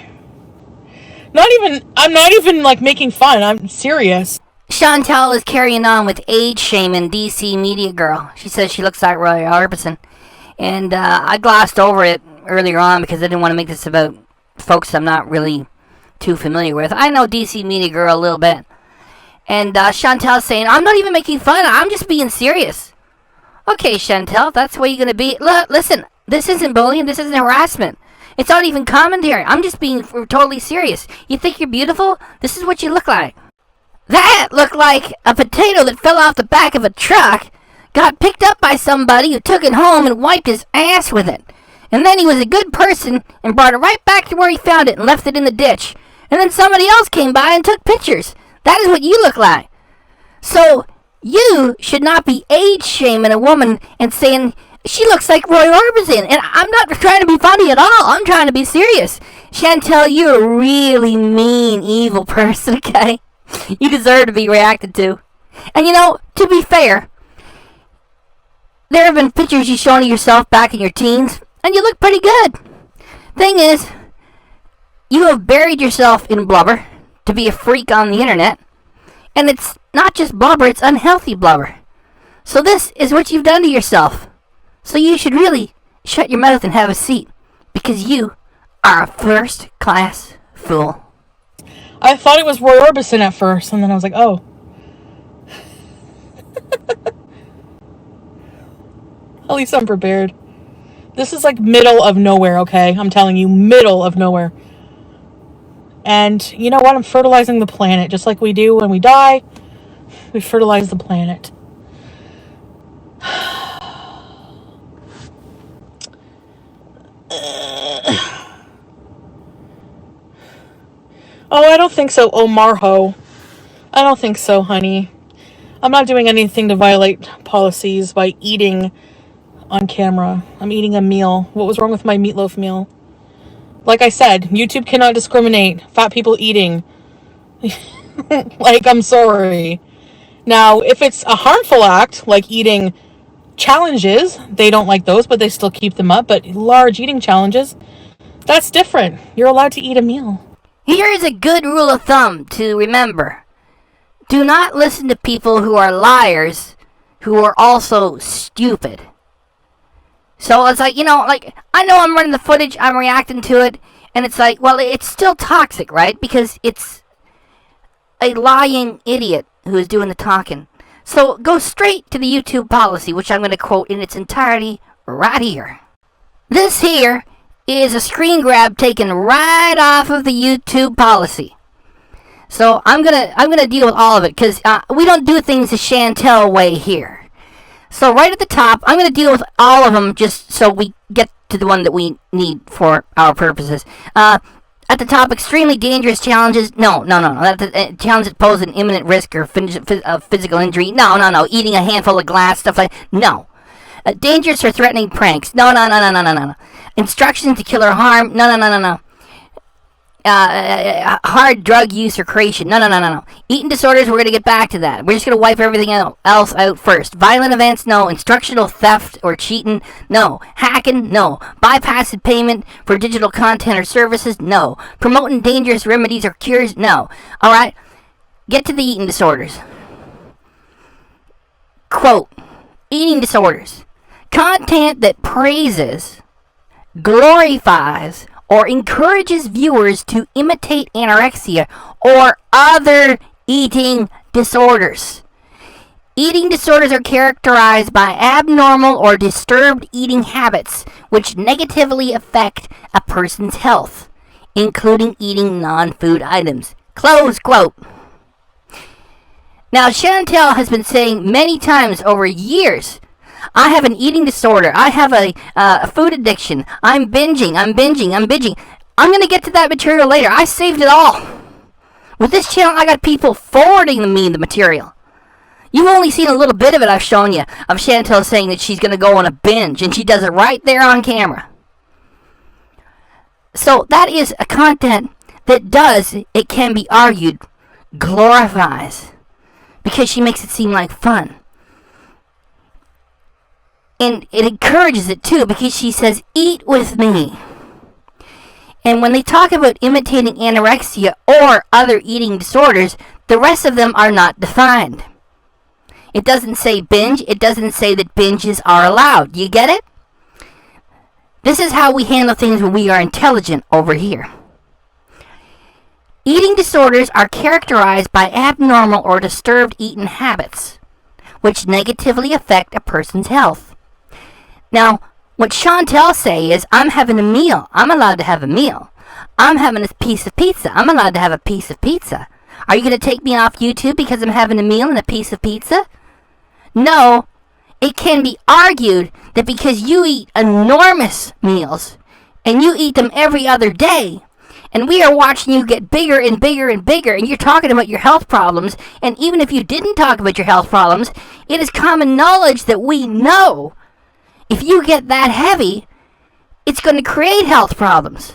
I'm not even like making fun. I'm serious. Chantal is carrying on with age shaming DC media girl. She says she looks like Roy Orbison. And I glossed over it earlier on because I didn't want to make this about folks I'm not really too familiar with. I know DC media girl a little bit. And Chantal's saying, I'm not even making fun. I'm just being serious. Okay, Chantal, that's the way you're going to be. Look, listen, this isn't bullying. This isn't harassment. It's not even commentary. I'm just being totally serious. You think you're beautiful? This is what you look like. That looked like a potato that fell off the back of a truck, got picked up by somebody who took it home and wiped his ass with it. And then he was a good person and brought it right back to where he found it and left it in the ditch. And then somebody else came by and took pictures. That is what you look like. So, you should not be age shaming a woman and saying, she looks like Roy Orbison. And I'm not trying to be funny at all. I'm trying to be serious. Chantal, you're a really mean, evil person, okay? You deserve to be reacted to. And you know, to be fair, there have been pictures you've shown of yourself back in your teens, and you look pretty good. Thing is, you have buried yourself in blubber to be a freak on the internet, and it's not just blubber, it's unhealthy blubber. So this is what you've done to yourself. So you should really shut your mouth and have a seat, because you are a first-class fool. I thought it was Roy Orbison at first, and then I was like, oh. At least I'm prepared. This is like middle of nowhere, okay? I'm telling you, middle of nowhere. And you know what? I'm fertilizing the planet, just like we do when we die. We fertilize the planet. Oh, I don't think so, Omarho. I don't think so, honey. I'm not doing anything to violate policies by eating on camera. I'm eating a meal. What was wrong with my meatloaf meal? Like I said, YouTube cannot discriminate. Fat people eating. Like, I'm sorry. Now, if it's a harmful act, like eating challenges, they don't like those, but they still keep them up. But large eating challenges, that's different. You're allowed to eat a meal. Here is a good rule of thumb to remember. Do not listen to people who are liars who are also stupid. So it's like, you know, like, I know I'm running the footage, I'm reacting to it, and it's like, well, it's still toxic, right? Because it's a lying idiot who is doing the talking. So go straight to the YouTube policy, which I'm going to quote in its entirety right here. This here is a screen grab taken right off of the YouTube policy. So I'm gonna deal with all of it because we don't do things the Chantal way here. So right at the top, I'm gonna deal with all of them just so we get to the one that we need for our purposes. At the top, extremely dangerous challenges. No. Challenges that pose an imminent risk or physical injury. No. Eating a handful of glass, stuff like no. Dangerous or threatening pranks. No. Instructions to kill or harm. No. Hard drug use or creation. No. Eating disorders, we're going to get back to that. We're just going to wipe everything else out first. Violent events, no. Instructional theft or cheating, no. Hacking, no. Bypassing payment for digital content or services, no. Promoting dangerous remedies or cures, no. Alright, get to the eating disorders. Quote, eating disorders. Content that praises, glorifies, or encourages viewers to imitate anorexia or other eating disorders. Eating disorders are characterized by abnormal or disturbed eating habits which negatively affect a person's health, including eating non-food items. Close quote. Now, Chantal has been saying many times over years, I have an eating disorder. I have a food addiction. I'm binging. I'm going to get to that material later. I saved it all. With this channel, I got people forwarding me the material. You've only seen a little bit of it I've shown you, of Chantal saying that she's going to go on a binge, and she does it right there on camera. So that is a content that does, it can be argued, glorifies because she makes it seem like fun. And it encourages it too, because she says, eat with me. And when they talk about imitating anorexia or other eating disorders, the rest of them are not defined. It doesn't say binge. It doesn't say that binges are allowed. You get it? This is how we handle things when we are intelligent over here. Eating disorders are characterized by abnormal or disturbed eating habits, which negatively affect a person's health. Now, what Chantal say is, I'm having a meal. I'm allowed to have a meal. I'm having a piece of pizza. I'm allowed to have a piece of pizza. Are you going to take me off YouTube because I'm having a meal and a piece of pizza? No. It can be argued that because you eat enormous meals, and you eat them every other day, and we are watching you get bigger and bigger and bigger, and you're talking about your health problems, and even if you didn't talk about your health problems, it is common knowledge that we know if you get that heavy, it's going to create health problems.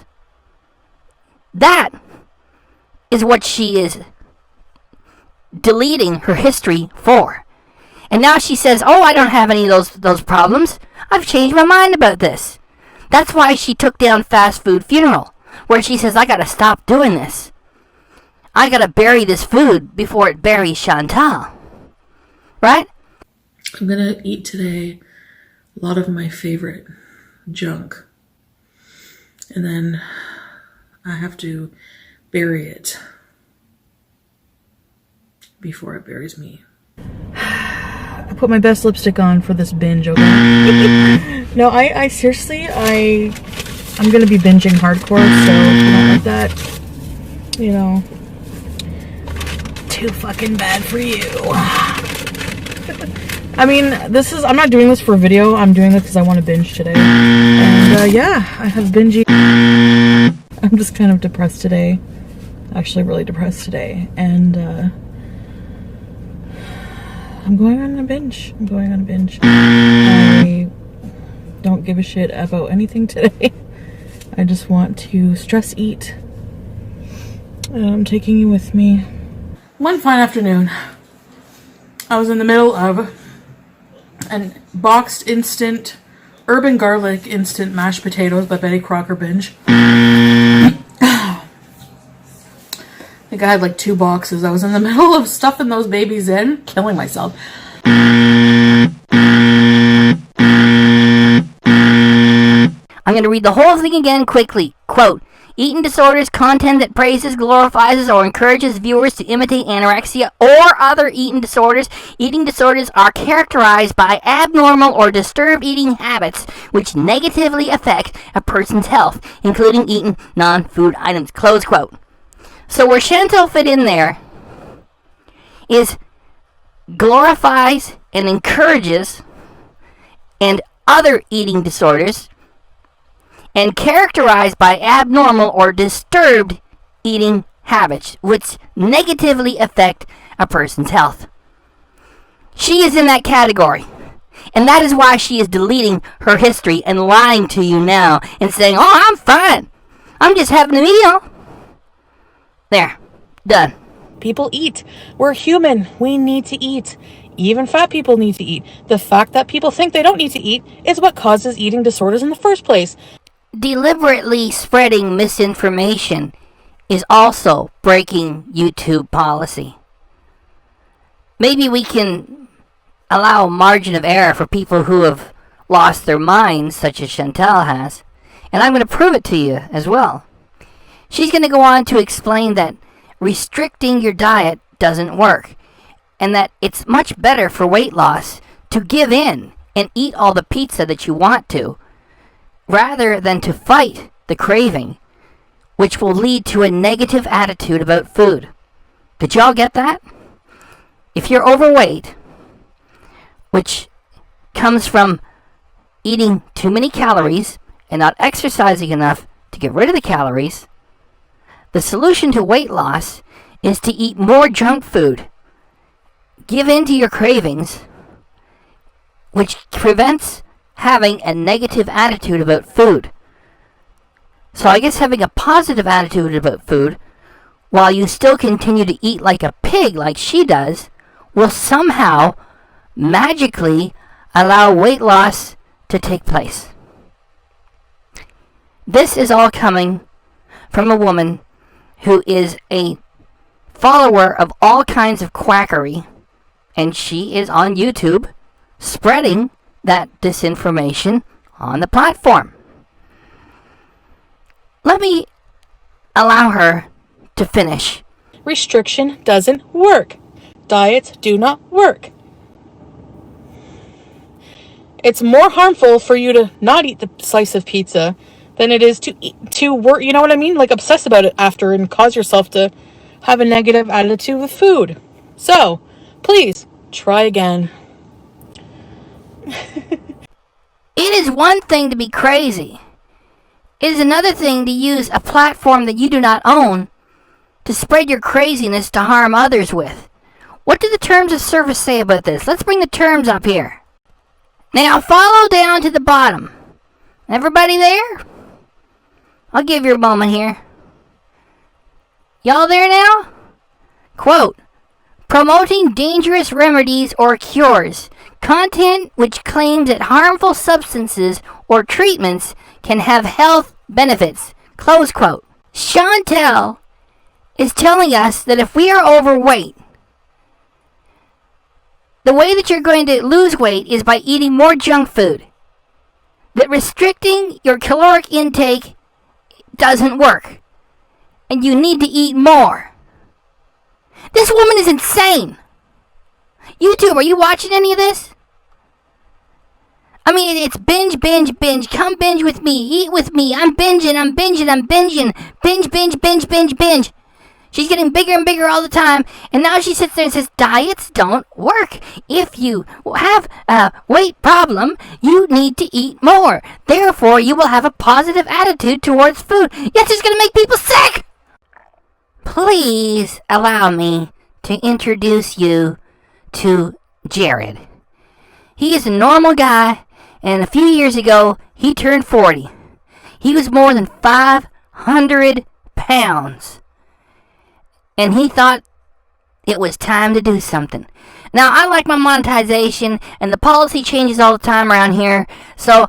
That is what she is deleting her history for. And now she says, oh, I don't have any of those problems. I've changed my mind about this. That's why she took down Fast Food Funeral, where she says, I got to stop doing this. I got to bury this food before it buries Chantal. Right? I'm gonna eat today a lot of my favorite junk. And then I have to bury it before it buries me. I put my best lipstick on for this binge, okay? No, I seriously, I'm gonna be binging hardcore, so if you don't like that, you know, too fucking bad for you. I mean, I'm not doing this for a video, I'm doing this because I want to binge today. And yeah, I have binging. I'm just kind of depressed today. Actually really depressed today. And I'm going on a binge. I don't give a shit about anything today. I just want to stress eat. And I'm taking you with me. One fine afternoon, I was in the middle of an boxed instant urban garlic instant mashed potatoes by Betty Crocker binge. I think I had like 2 boxes. I was in the middle of stuffing those babies in, killing myself. I'm going to read the whole thing again quickly. Quote, eating disorders, content that praises, glorifies, or encourages viewers to imitate anorexia or other eating disorders. Eating disorders are characterized by abnormal or disturbed eating habits which negatively affect a person's health, including eating non-food items. Close quote. So where Chantal fit in there is glorifies and encourages and other eating disorders, and characterized by abnormal or disturbed eating habits, which negatively affect a person's health. She is in that category. And that is why she is deleting her history and lying to you now and saying, oh, I'm fine. I'm just having a meal. There. Done. People eat. We're human. We need to eat. Even fat people need to eat. The fact that people think they don't need to eat is what causes eating disorders in the first place. Deliberately spreading misinformation is also breaking YouTube policy. Maybe we can allow a margin of error for people who have lost their minds, such as Chantal has. And I'm going to prove it to you as well. She's going to go on to explain that restricting your diet doesn't work, and that it's much better for weight loss to give in and eat all the pizza that you want to, rather than to fight the craving, which will lead to a negative attitude about food. Did y'all get that? If you're overweight, which comes from eating too many calories and not exercising enough to get rid of the calories, the solution to weight loss is to eat more junk food. Give in to your cravings, which prevents having a negative attitude about food. So I guess having a positive attitude about food, while you still continue to eat like a pig like she does, will somehow magically allow weight loss to take place. This is all coming from a woman who is a follower of all kinds of quackery, and she is on YouTube spreading that disinformation on the platform. Let me allow her to finish. Restriction doesn't work. Diets do not work. It's more harmful for you to not eat the slice of pizza than it is to work, you know what I mean? Like obsess about it after and cause yourself to have a negative attitude with food. So, please, try again. It is one thing to be crazy. It is another thing to use a platform that you do not own to spread your craziness to harm others with. What do the terms of service say about this? Let's bring the terms up here. Now follow down to the bottom. Everybody there? I'll give you a moment here. Y'all there now? Quote, promoting dangerous remedies or cures. Content which claims that harmful substances or treatments can have health benefits. Close quote. Chantal is telling us that if we are overweight, the way that you're going to lose weight is by eating more junk food. That restricting your caloric intake doesn't work. And you need to eat more. This woman is insane. YouTube, are you watching any of this? I mean, it's binge, binge, binge. Come binge with me. Eat with me. I'm binging, I'm binging, I'm binging. Binge, binge, binge, binge, binge. She's getting bigger and bigger all the time. And now she sits there and says, diets don't work. If you have a weight problem, you need to eat more. Therefore, you will have a positive attitude towards food. Yes, it's going to make people sick. Please allow me to introduce you to Jared. He is a normal guy, and a few years ago, he turned 40. He was more than 500 pounds. And he thought it was time to do something. Now, I like my monetization, and the policy changes all the time around here. So,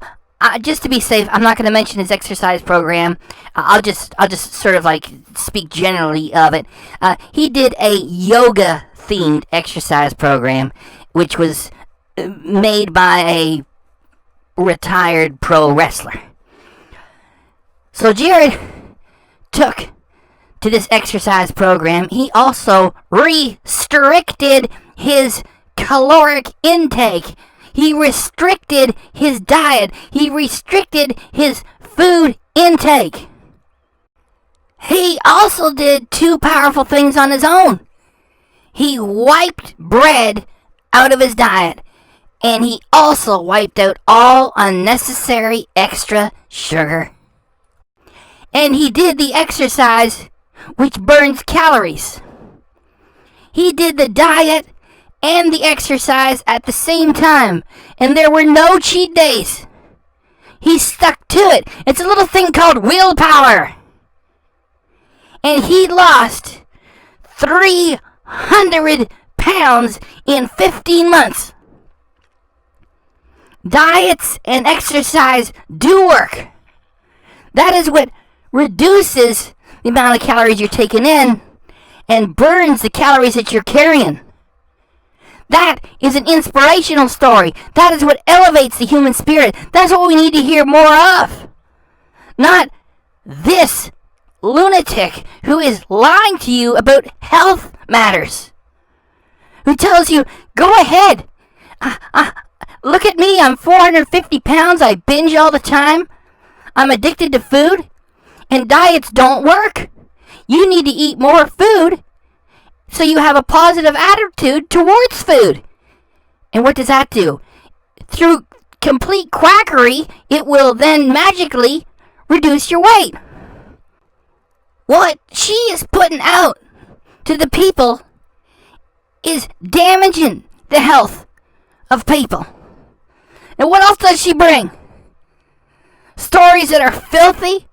just to be safe, I'm not going to mention his exercise program. I'll just sort of like speak generally of it. He did a yoga-themed exercise program, which was made by a retired pro wrestler. So, Jared took to this exercise program. He also restricted his caloric intake. He restricted his diet. He restricted his food intake. He also did two powerful things on his own. He wiped bread out of his diet, and he also wiped out all unnecessary extra sugar. And he did the exercise which burns calories. He did the diet and the exercise at the same time, and there were no cheat days. He stuck to it. It's a little thing called willpower. And he lost 300 pounds in 15 months. Diets and exercise do work. That is what reduces the amount of calories you're taking in and burns the calories that you're carrying. That is an inspirational story. That is what elevates the human spirit. That's what we need to hear more of. Not this lunatic who is lying to you about health matters. Who tells you, go ahead. Look at me. I'm 450 pounds. I binge all the time. I'm addicted to food. And diets don't work. You need to eat more food so you have a positive attitude towards food. And what does that do? Through complete quackery, it will then magically reduce your weight. What she is putting out to the people is damaging the health of people. And what else does she bring? Stories that are filthy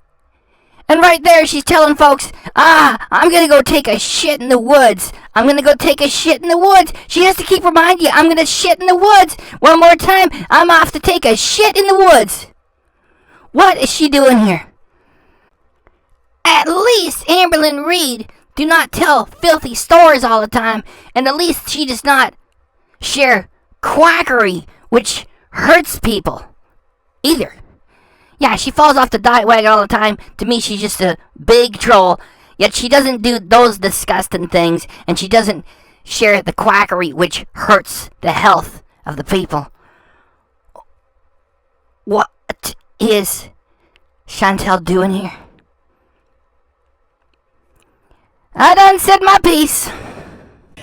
And right there, she's telling folks, I'm gonna go take a shit in the woods. I'm gonna go take a shit in the woods. She has to keep reminding you, I'm gonna shit in the woods. One more time, I'm off to take a shit in the woods. What is she doing here? At least Amberlynn Reed do not tell filthy stories all the time, and at least she does not share quackery, which hurts people, either. Yeah, she falls off the diet wagon all the time. To me, she's just a big troll. Yet she doesn't do those disgusting things, and she doesn't share the quackery, which hurts the health of the people. What is Chantal doing here? I done said my piece.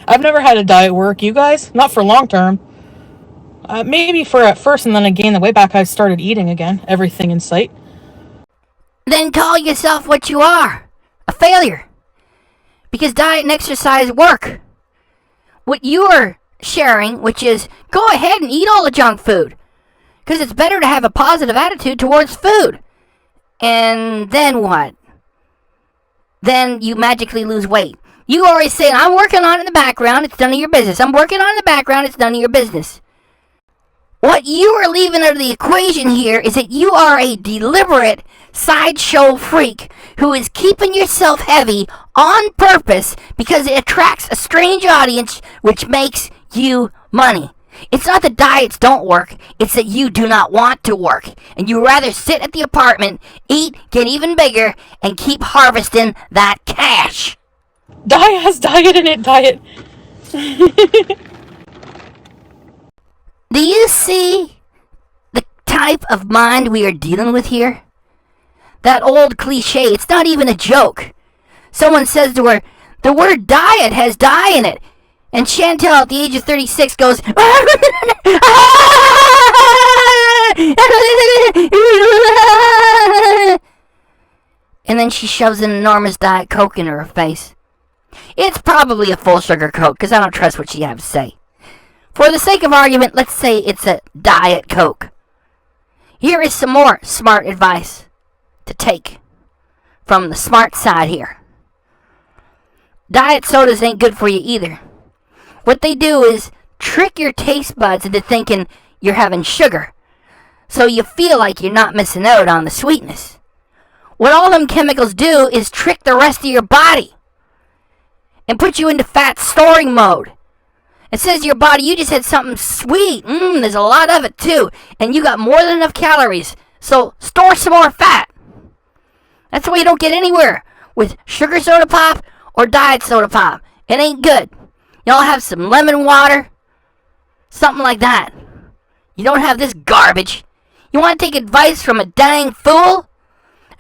I've never had a diet work. You guys? Not for long term. Maybe for at first, and then again, the way back I started eating again. Everything in sight. Then call yourself what you are. A failure. Because diet and exercise work. What you're sharing, which is, go ahead and eat all the junk food. Because it's better to have a positive attitude towards food. And then what? Then you magically lose weight. You always say, I'm working on it in the background, it's none of your business. I'm working on it in the background, it's none of your business. What you are leaving out of the equation here is that you are a deliberate sideshow freak who is keeping yourself heavy on purpose because it attracts a strange audience which makes you money. It's not that diets don't work, it's that you do not want to work. And you rather sit at the apartment, eat, get even bigger, and keep harvesting that cash. Diet has diet in it, diet. Do you see the type of mind we are dealing with here? That old cliche, it's not even a joke. Someone says to her, the word diet has die in it. And Chantal at the age of 36 goes, and then she shoves an enormous Diet Coke in her face. It's probably a full sugar Coke, because I don't trust what she has to say. For the sake of argument, let's say it's a Diet Coke. Here is some more smart advice to take from the smart side here. Diet sodas ain't good for you either. What they do is trick your taste buds into thinking you're having sugar, so you feel like you're not missing out on the sweetness. What all them chemicals do is trick the rest of your body and put you into fat storing mode. It says to your body, you just had something sweet. There's a lot of it too. And you got more than enough calories. So store some more fat. That's why you don't get anywhere with sugar soda pop or diet soda pop. It ain't good. Y'all have some lemon water. Something like that. You don't have this garbage. You want to take advice from a dang fool?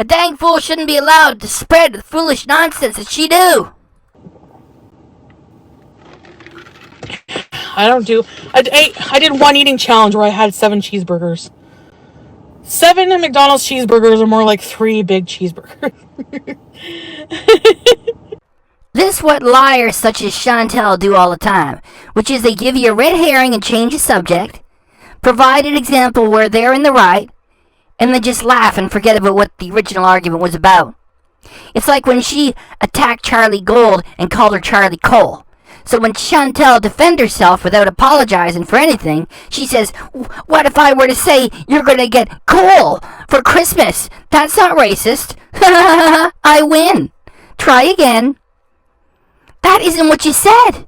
A dang fool shouldn't be allowed to spread the foolish nonsense that she do. I did one eating challenge where I had 7 cheeseburgers. 7 McDonald's cheeseburgers are more like 3 big cheeseburgers. This what liars such as Chantal do all the time, which is they give you a red herring and change the subject, provide an example where they're in the right, and then just laugh and forget about what the original argument was about. It's like when she attacked Charlie Gold and called her Charlie Cole. So when Chantal defends herself without apologizing for anything, she says, what if I were to say you're going to get coal for Christmas? That's not racist. I win. Try again. That isn't what you said.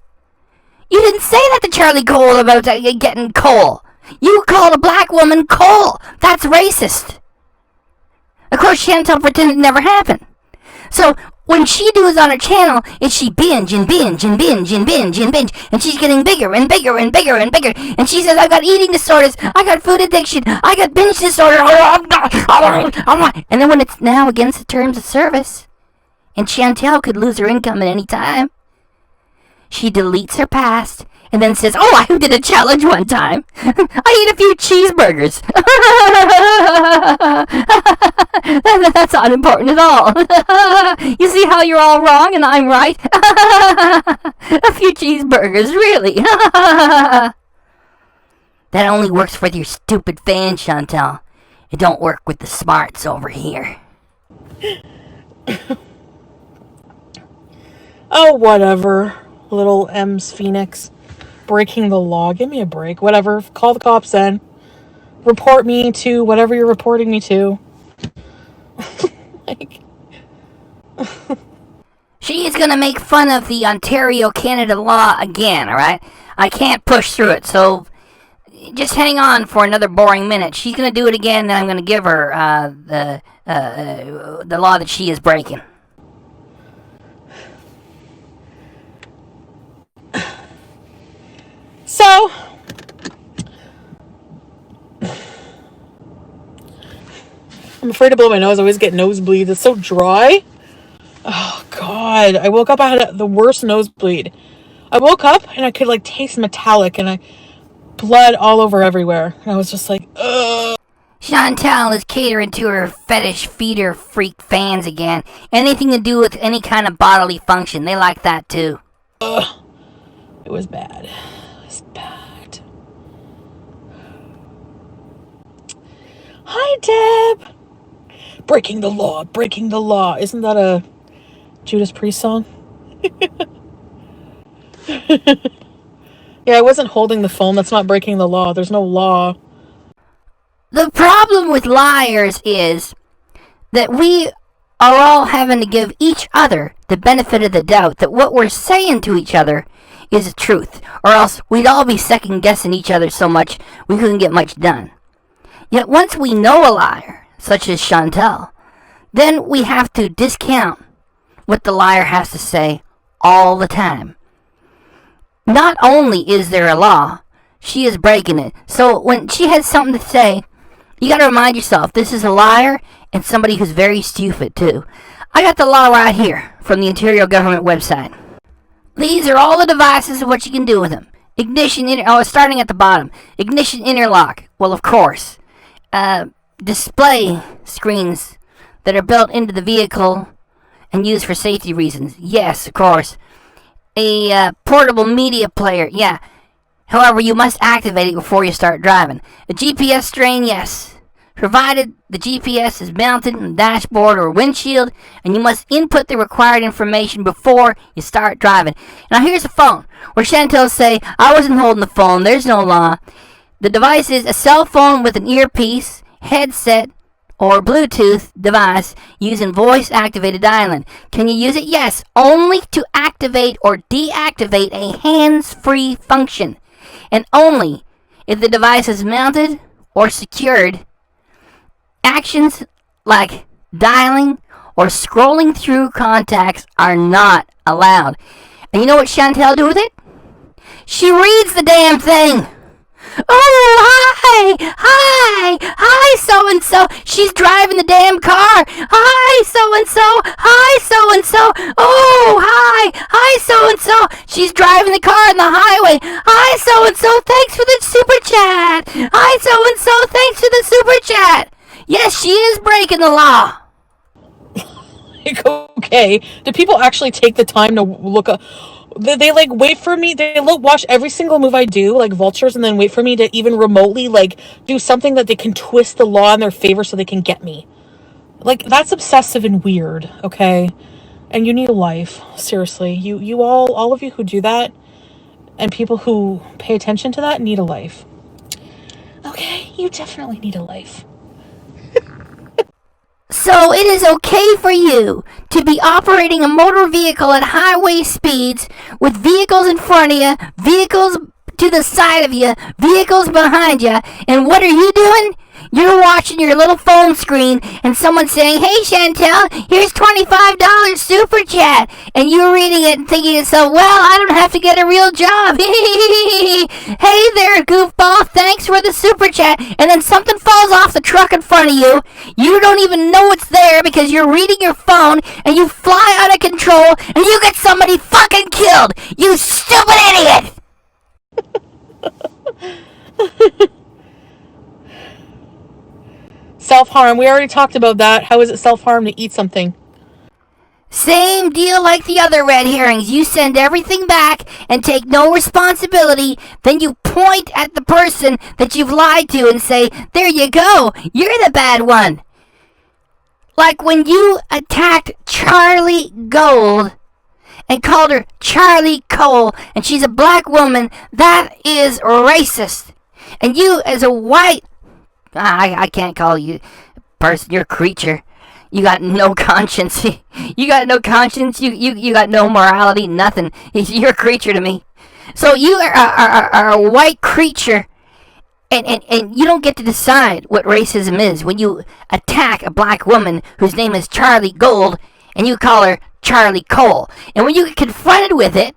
You didn't say that to Charlie Cole about getting coal. You called a black woman coal. That's racist. Of course, Chantal pretended it never happened. So when she does on her channel, is she binge and binge and binge and binge and binge, and she's getting bigger and bigger and bigger and bigger, and she says, I got eating disorders, I got food addiction, I got binge disorder, and then when it's now against the terms of service, and Chantal could lose her income at any time, she deletes her past and then says, I did a challenge one time. I ate a few cheeseburgers. That's not important at all. You see how you're all wrong and I'm right? A few cheeseburgers, really? That only works for your stupid fans, Chantal. It don't work with the smarts over here. Oh, whatever. Little M's Phoenix. Breaking the law. Give me a break. Whatever. Call the cops then. Report me to whatever you're reporting me to. Like... She is gonna make fun of the Ontario, Canada law again, alright? I can't push through it, so just hang on for another boring minute. She's gonna do it again, then I'm gonna give her the law that she is breaking. So, I'm afraid to blow my nose. I always get nosebleeds. It's so dry. Oh, God. I woke up, I had the worst nosebleed. I woke up and I could, like, taste metallic and blood all over everywhere. And I was just like, ugh. Chantal is catering to her fetish feeder freak fans again. Anything to do with any kind of bodily function. They like that, too. Ugh. It was bad. It was bad. Hi, Deb. Breaking the law, breaking the law. Isn't that a Judas Priest song? Yeah, I wasn't holding the phone. That's not breaking the law. There's no law. The problem with liars is that we are all having to give each other the benefit of the doubt that what we're saying to each other is the truth, or else we'd all be second guessing each other so much we couldn't get much done. Yet once we know a liar, such as Chantal, then we have to discount what the liar has to say all the time. Not only is there a law, she is breaking it. So when she has something to say, you gotta remind yourself, this is a liar and somebody who's very stupid too. I got the law right here from the Ontario government website. These are all the devices of what you can do with them. Ignition, starting at the bottom. Ignition interlock. Well, of course. Display screens that are built into the vehicle and used for safety reasons. Yes, of course. A portable media player. Yeah. However, you must activate it before you start driving. A GPS strain. Yes. Provided the GPS is mounted in the dashboard or windshield, and you must input the required information before you start driving. Now here's a phone, where Chantal say, I wasn't holding the phone, there's no law. The device is a cell phone with an earpiece, headset, or Bluetooth device using voice-activated dialing. Can you use it? Yes, only to activate or deactivate a hands-free function, and only if the device is mounted or secured. Actions like dialing or scrolling through contacts are not allowed. And you know what Chantal do with it? She reads the damn thing. Oh, hi, so-and-so. She's driving the damn car. Hi, so-and-so. Oh, hi, so-and-so. She's driving the car on the highway. Hi, so-and-so, thanks for the super chat. Hi, so-and-so, thanks for the super chat. Yes, she is breaking the law. Like, okay. Do people actually take the time to look up? They like wait for me. They watch every single move I do, like vultures, and then wait for me to even remotely like do something that they can twist the law in their favor so they can get me. Like, that's obsessive and weird, okay? And you need a life. Seriously. You all of you who do that, and people who pay attention to that, need a life. Okay? You definitely need a life. So it is okay for you to be operating a motor vehicle at highway speeds with vehicles in front of you, vehicles to the side of you, vehicles behind you, and what are you doing? You're watching your little phone screen and someone's saying, hey Chantal, here's $25 super chat. And you're reading it and thinking to yourself, well, I don't have to get a real job. Hey there, goofball, thanks for the super chat. And then something falls off the truck in front of you. You don't even know it's there because you're reading your phone and you fly out of control and you get somebody fucking killed. You stupid idiot. Self-harm. We already talked about that. How is it self-harm to eat something? Same deal like the other red herrings. You send everything back and take no responsibility. Then you point at the person that you've lied to and say, there you go. You're the bad one. Like when you attacked Charlie Gold and called her Charlie Cole, and she's a black woman, that is racist. And you, as a white, I can't call you a person, you're a creature. You got no conscience. You got no conscience. You got no morality, nothing. You're a creature to me. So you are a white creature, and you don't get to decide what racism is when you attack a black woman whose name is Charlie Gold, and you call her Charlie Cole. And when you get confronted with it,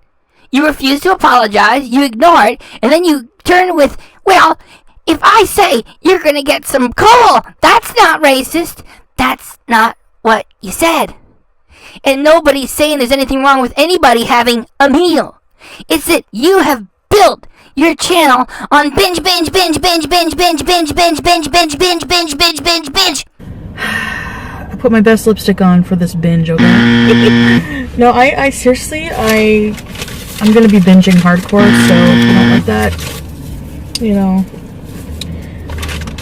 you refuse to apologize, you ignore it, and then you turn with, well, if I say you're going to get some coal, that's not racist. That's not what you said. And nobody's saying there's anything wrong with anybody having a meal. It's that you have built your channel on binge. I put my best lipstick on for this binge, okay? No, I seriously, I'm gonna be binging hardcore, so if you don't like that, you know,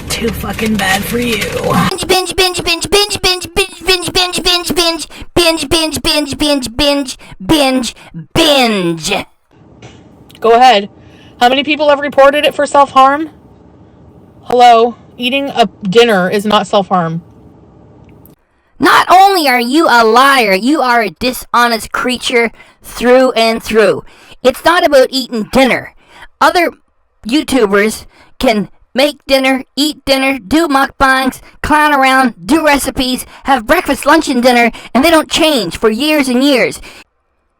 too fucking bad for you. Binge. Go ahead. How many people have reported it for self-harm? Hello? Eating a dinner is not self-harm. Not only are you a liar, you are a dishonest creature through and through. It's not about eating dinner. Other YouTubers can make dinner, eat dinner, do mukbangs, clown around, do recipes, have breakfast, lunch, and dinner, and they don't change for years and years.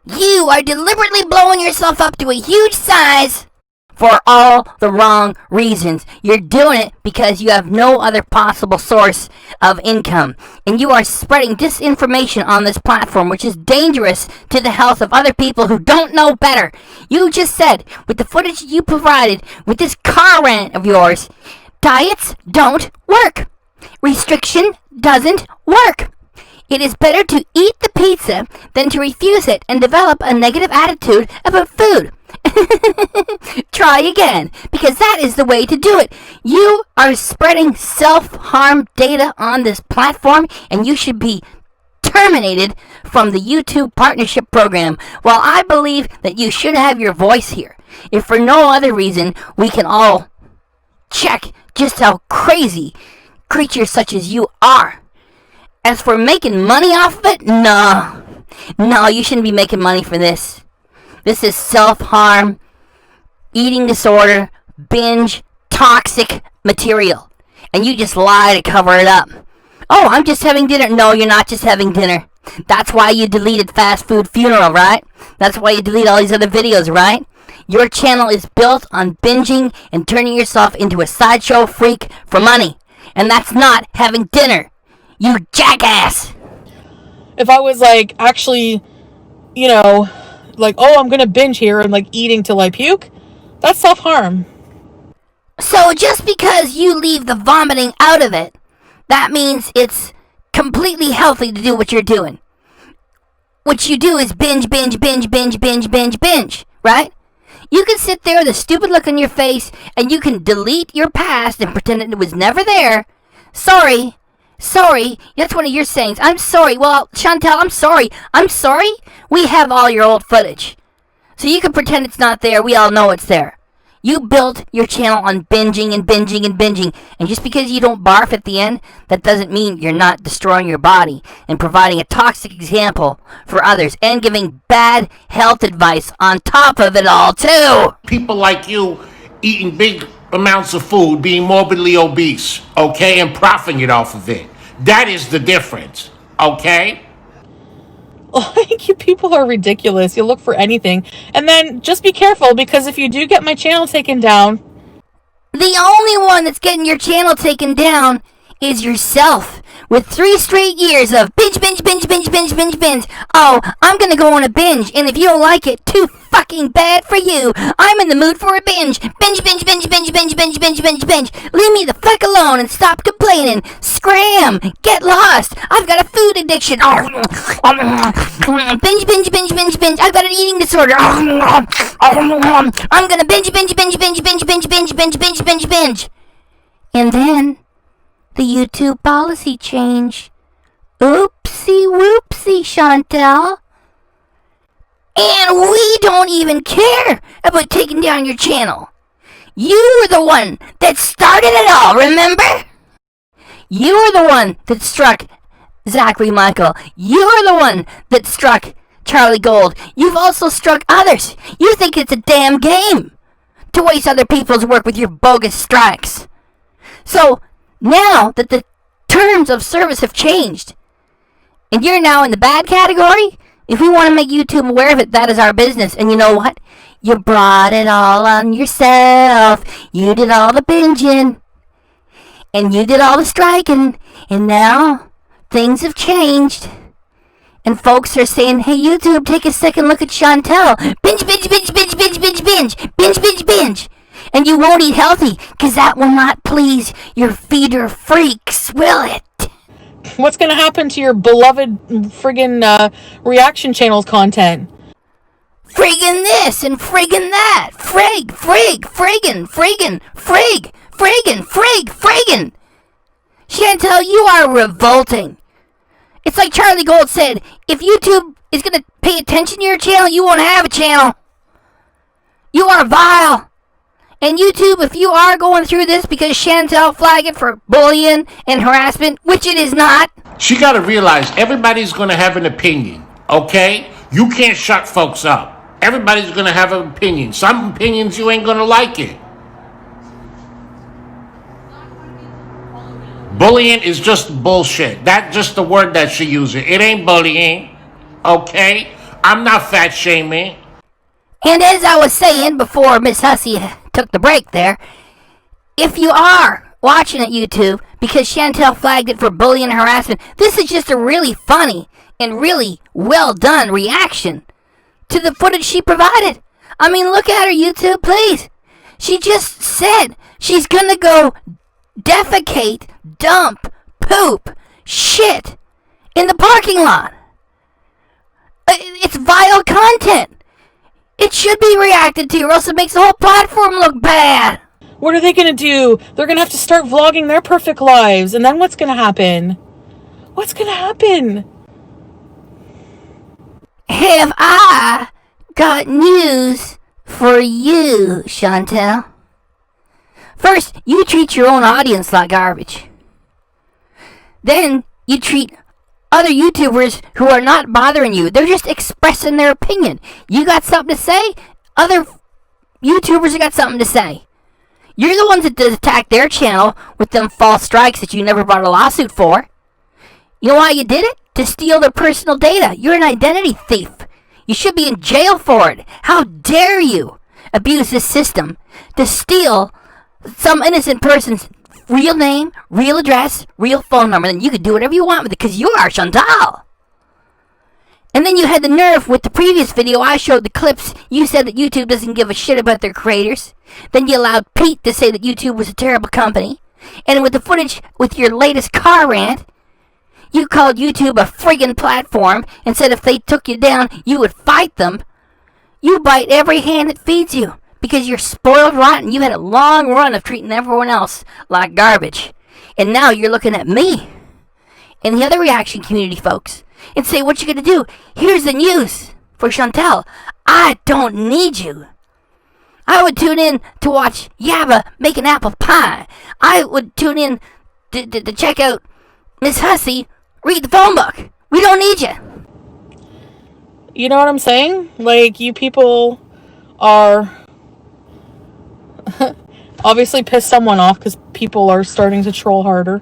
You are deliberately blowing yourself up to a huge size for all the wrong reasons. You're doing it because you have no other possible source of income. And you are spreading disinformation on this platform, which is dangerous to the health of other people who don't know better. You just said, with the footage you provided, with this car rant of yours, diets don't work. Restriction doesn't work. It is better to eat the pizza than to refuse it and develop a negative attitude about food. Try again, because that is the way to do it. You are spreading self-harm data on this platform, and you should be terminated from the YouTube partnership program. While I believe that you should have your voice here, if for no other reason, we can all check just how crazy creatures such as you are. As for making money off of it, no, you shouldn't be making money for this. This is self-harm, eating disorder, binge, toxic material. And you just lie to cover it up. Oh, I'm just having dinner. No, you're not just having dinner. That's why you deleted Fast Food Funeral, right? That's why you delete all these other videos, right? Your channel is built on binging and turning yourself into a sideshow freak for money. And that's not having dinner. You jackass! If I was like actually, you know, like, oh, I'm gonna binge here and like eating till I puke, that's self-harm. So just because you leave the vomiting out of it, that means it's completely healthy to do what you're doing. What you do is binge, right? You can sit there with a stupid look on your face and you can delete your past and pretend it was never there. Sorry, that's one of your sayings. I'm sorry. Well, Chantal, I'm sorry. We have all your old footage. So you can pretend it's not there. We all know it's there. You built your channel on binging. And just because you don't barf at the end, that doesn't mean you're not destroying your body and providing a toxic example for others and giving bad health advice on top of it all, too. People like you eating big amounts of food, being morbidly obese, okay, and profiting off of it. That is the difference, okay? Like, you people are ridiculous. You look for anything. And then just be careful, because if you do get my channel taken down... The only one that's getting your channel taken down is yourself. With 3 straight years of binge. Oh, I'm gonna go on a binge, and if you don't like it, too fucking bad for you. I'm in the mood for a binge. Binge. Leave me the fuck alone and stop complaining. Scram. Get lost. I've got a food addiction. Binge. I've got an eating disorder. I'm gonna binge. And then the YouTube policy change. Oopsie whoopsie, Chantal. And we don't even care about taking down your channel. You were the one that started it all, remember? You were the one that struck Zachary Michael. You were the one that struck Charlie Gold. You've also struck others. You think it's a damn game to waste other people's work with your bogus strikes. So, now that the terms of service have changed, and you're now in the bad category, if we want to make YouTube aware of it, that is our business. And you know what? You brought it all on yourself. You did all the binging. And you did all the striking. And now, things have changed. And folks are saying, hey, YouTube, take a second look at Chantal. Binge, binge, binge, binge, binge, binge, binge. Binge, binge, binge. And you won't eat healthy, because that will not please your feeder freaks, will it? What's going to happen to your beloved friggin' reaction channels content? Friggin' this and friggin' that. Frig, frig, friggin', friggin', frig, friggin', frig, friggin'. Chantal, you are revolting. It's like Charlie Gold said, if YouTube is going to pay attention to your channel, you won't have a channel. You are vile. And YouTube, if you are going through this because Chantal flagged it for bullying and harassment, which it is not. She got to realize everybody's going to have an opinion, okay? You can't shut folks up. Everybody's going to have an opinion. Some opinions you ain't going to like it. Bullying is just bullshit. That's just the word that she uses. It ain't bullying, okay? I'm not fat shaming. And as I was saying before Miss Hussey took the break there, if you are watching at YouTube because Chantal flagged it for bullying and harassment, this is just a really funny and really well done reaction to the footage she provided. I mean, look at her, YouTube, please. She just said she's gonna go defecate, dump, poop, shit in the parking lot. It's vile content. It should be reacted to, or else it makes the whole platform look bad. What are they going to do? They're going to have to start vlogging their perfect lives. And then what's going to happen? What's going to happen? Have I got news for you, Chantal? First, you treat your own audience like garbage. Then, you treat other YouTubers who are not bothering you. They're just expressing their opinion. You got something to say? Other YouTubers have got something to say. You're the ones that attacked their channel with them false strikes that you never brought a lawsuit for. You know why you did it? To steal their personal data. You're an identity thief. You should be in jail for it. How dare you abuse this system to steal some innocent person's real name, real address, real phone number, and you could do whatever you want with it because you are Chantal. And then you had the nerve with the previous video I showed the clips. You said that YouTube doesn't give a shit about their creators. Then you allowed Pete to say that YouTube was a terrible company. And with the footage with your latest car rant, you called YouTube a friggin' platform and said if they took you down, you would fight them. You bite every hand that feeds you. Because you're spoiled rotten. You had a long run of treating everyone else like garbage. And now you're looking at me and the other reaction community folks and say, what you gonna do? Here's the news for Chantal. I don't need you. I would tune in to watch Yabba make an apple pie. I would tune in to check out Miss Hussey read the phone book. We don't need you. You know what I'm saying? Like, you people are obviously pissed someone off because people are starting to troll harder.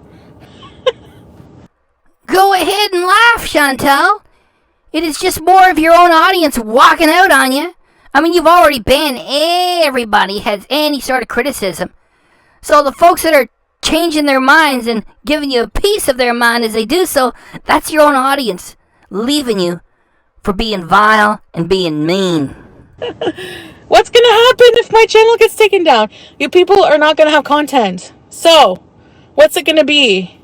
Go ahead and laugh, Chantal. It is just more of your own audience walking out on you. I mean, you've already banned everybody who has any sort of criticism. So the folks that are changing their minds and giving you a piece of their mind as they do so, that's your own audience leaving you for being vile and being mean. What's going to happen if my channel gets taken down? You people are not going to have content. So, what's it going to be?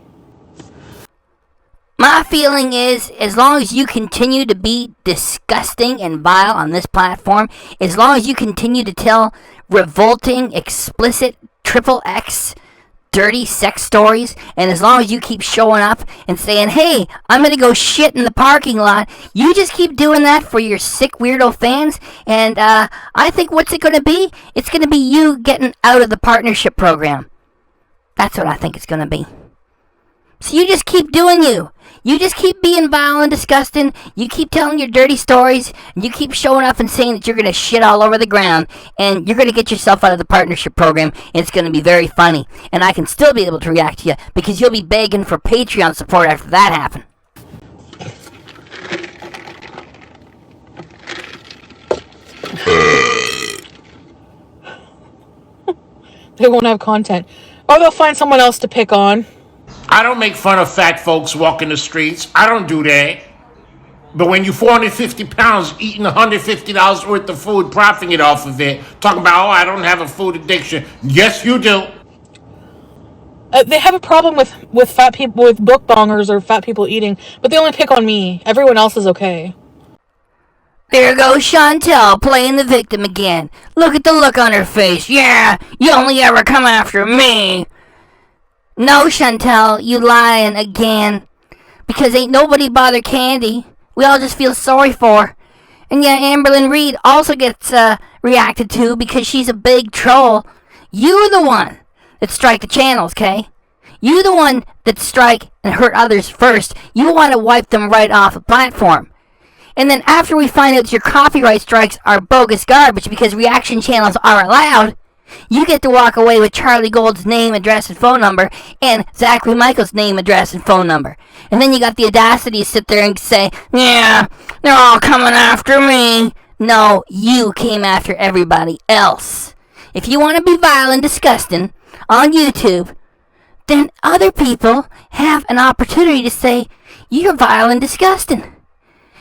My feeling is, as long as you continue to be disgusting and vile on this platform, as long as you continue to tell revolting, explicit, triple X dirty sex stories, and as long as you keep showing up and saying, hey, I'm gonna go shit in the parking lot, you just keep doing that for your sick weirdo fans, and I think what's it gonna be? It's gonna be you getting out of the partnership program. That's what I think it's gonna be. So you just keep doing you. You just keep being vile and disgusting. You keep telling your dirty stories. And you keep showing up and saying that you're going to shit all over the ground. And you're going to get yourself out of the partnership program. And it's going to be very funny. And I can still be able to react to you because you'll be begging for Patreon support after that happens. They won't have content. Or they'll find someone else to pick on. I don't make fun of fat folks walking the streets. I don't do that. But when you're 450 pounds eating $150 worth of food, profiting off of it, talking about, oh, I don't have a food addiction. Yes, you do. They have a problem with fat people, with bookbongers or fat people eating, but they only pick on me. Everyone else is okay. There goes Chantal playing the victim again. Look at the look on her face. Yeah, you only ever come after me. No, Chantal, you lying again. Because ain't nobody bother Candy. We all just feel sorry for her. And yeah, Amberlyn Reed also gets reacted to because she's a big troll. You're the one that strike the channels, Kay. You're the one that strike and hurt others first. You want to wipe them right off the platform. And then after we find out that your copyright strikes are bogus garbage because reaction channels are allowed, you get to walk away with Charlie Gold's name, address, and phone number, and Zachary Michael's name, address, and phone number. And then you got the audacity to sit there and say, yeah, they're all coming after me. No, you came after everybody else. If you want to be vile and disgusting on YouTube, then other people have an opportunity to say, you're vile and disgusting.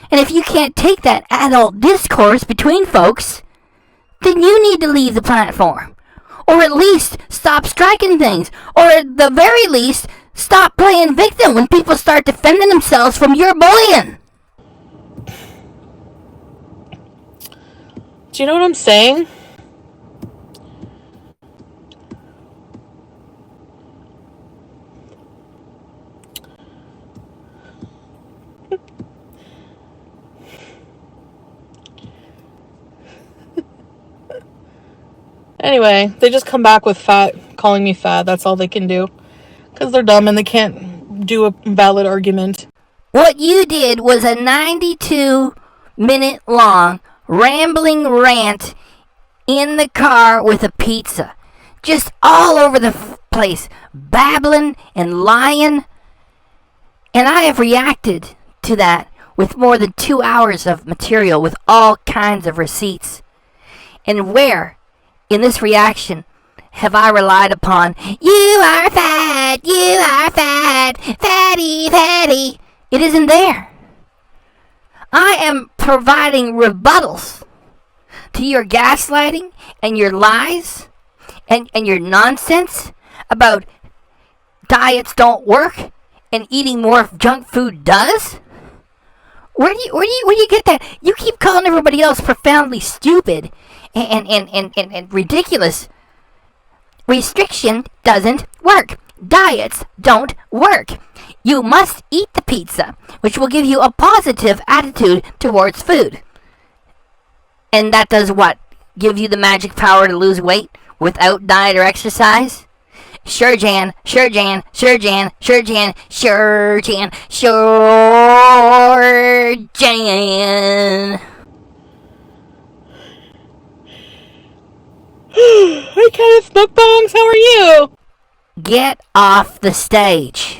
And if you can't take that adult discourse between folks, then you need to leave the platform. Or at least stop striking things. Or at the very least, stop playing victim when people start defending themselves from your bullying. Do you know what I'm saying? Anyway, they just come back with fat, calling me fat. That's all they can do. Because they're dumb and they can't do a valid argument. What you did was a 92-minute long rambling rant in the car with a pizza. Just all over the place. Babbling and lying. And I have reacted to that with more than 2 hours of material with all kinds of receipts. And where in this reaction have I relied upon, you are fat, fatty, fatty? It isn't there. I am providing rebuttals to your gaslighting and your lies and your nonsense about diets don't work and eating more junk food does. Where do you get that? You keep calling everybody else profoundly stupid and ridiculous. Restriction doesn't work. Diets don't work. You must eat the pizza, which will give you a positive attitude towards food. And that does what? Give you the magic power to lose weight without diet or exercise? Sure, Jan. Sure, Jan. Sure, Jan. Sure, Jan. Sure, Jan. Sure, Jan. Hey, Kenneth Bookbongs, how are you? Get off the stage.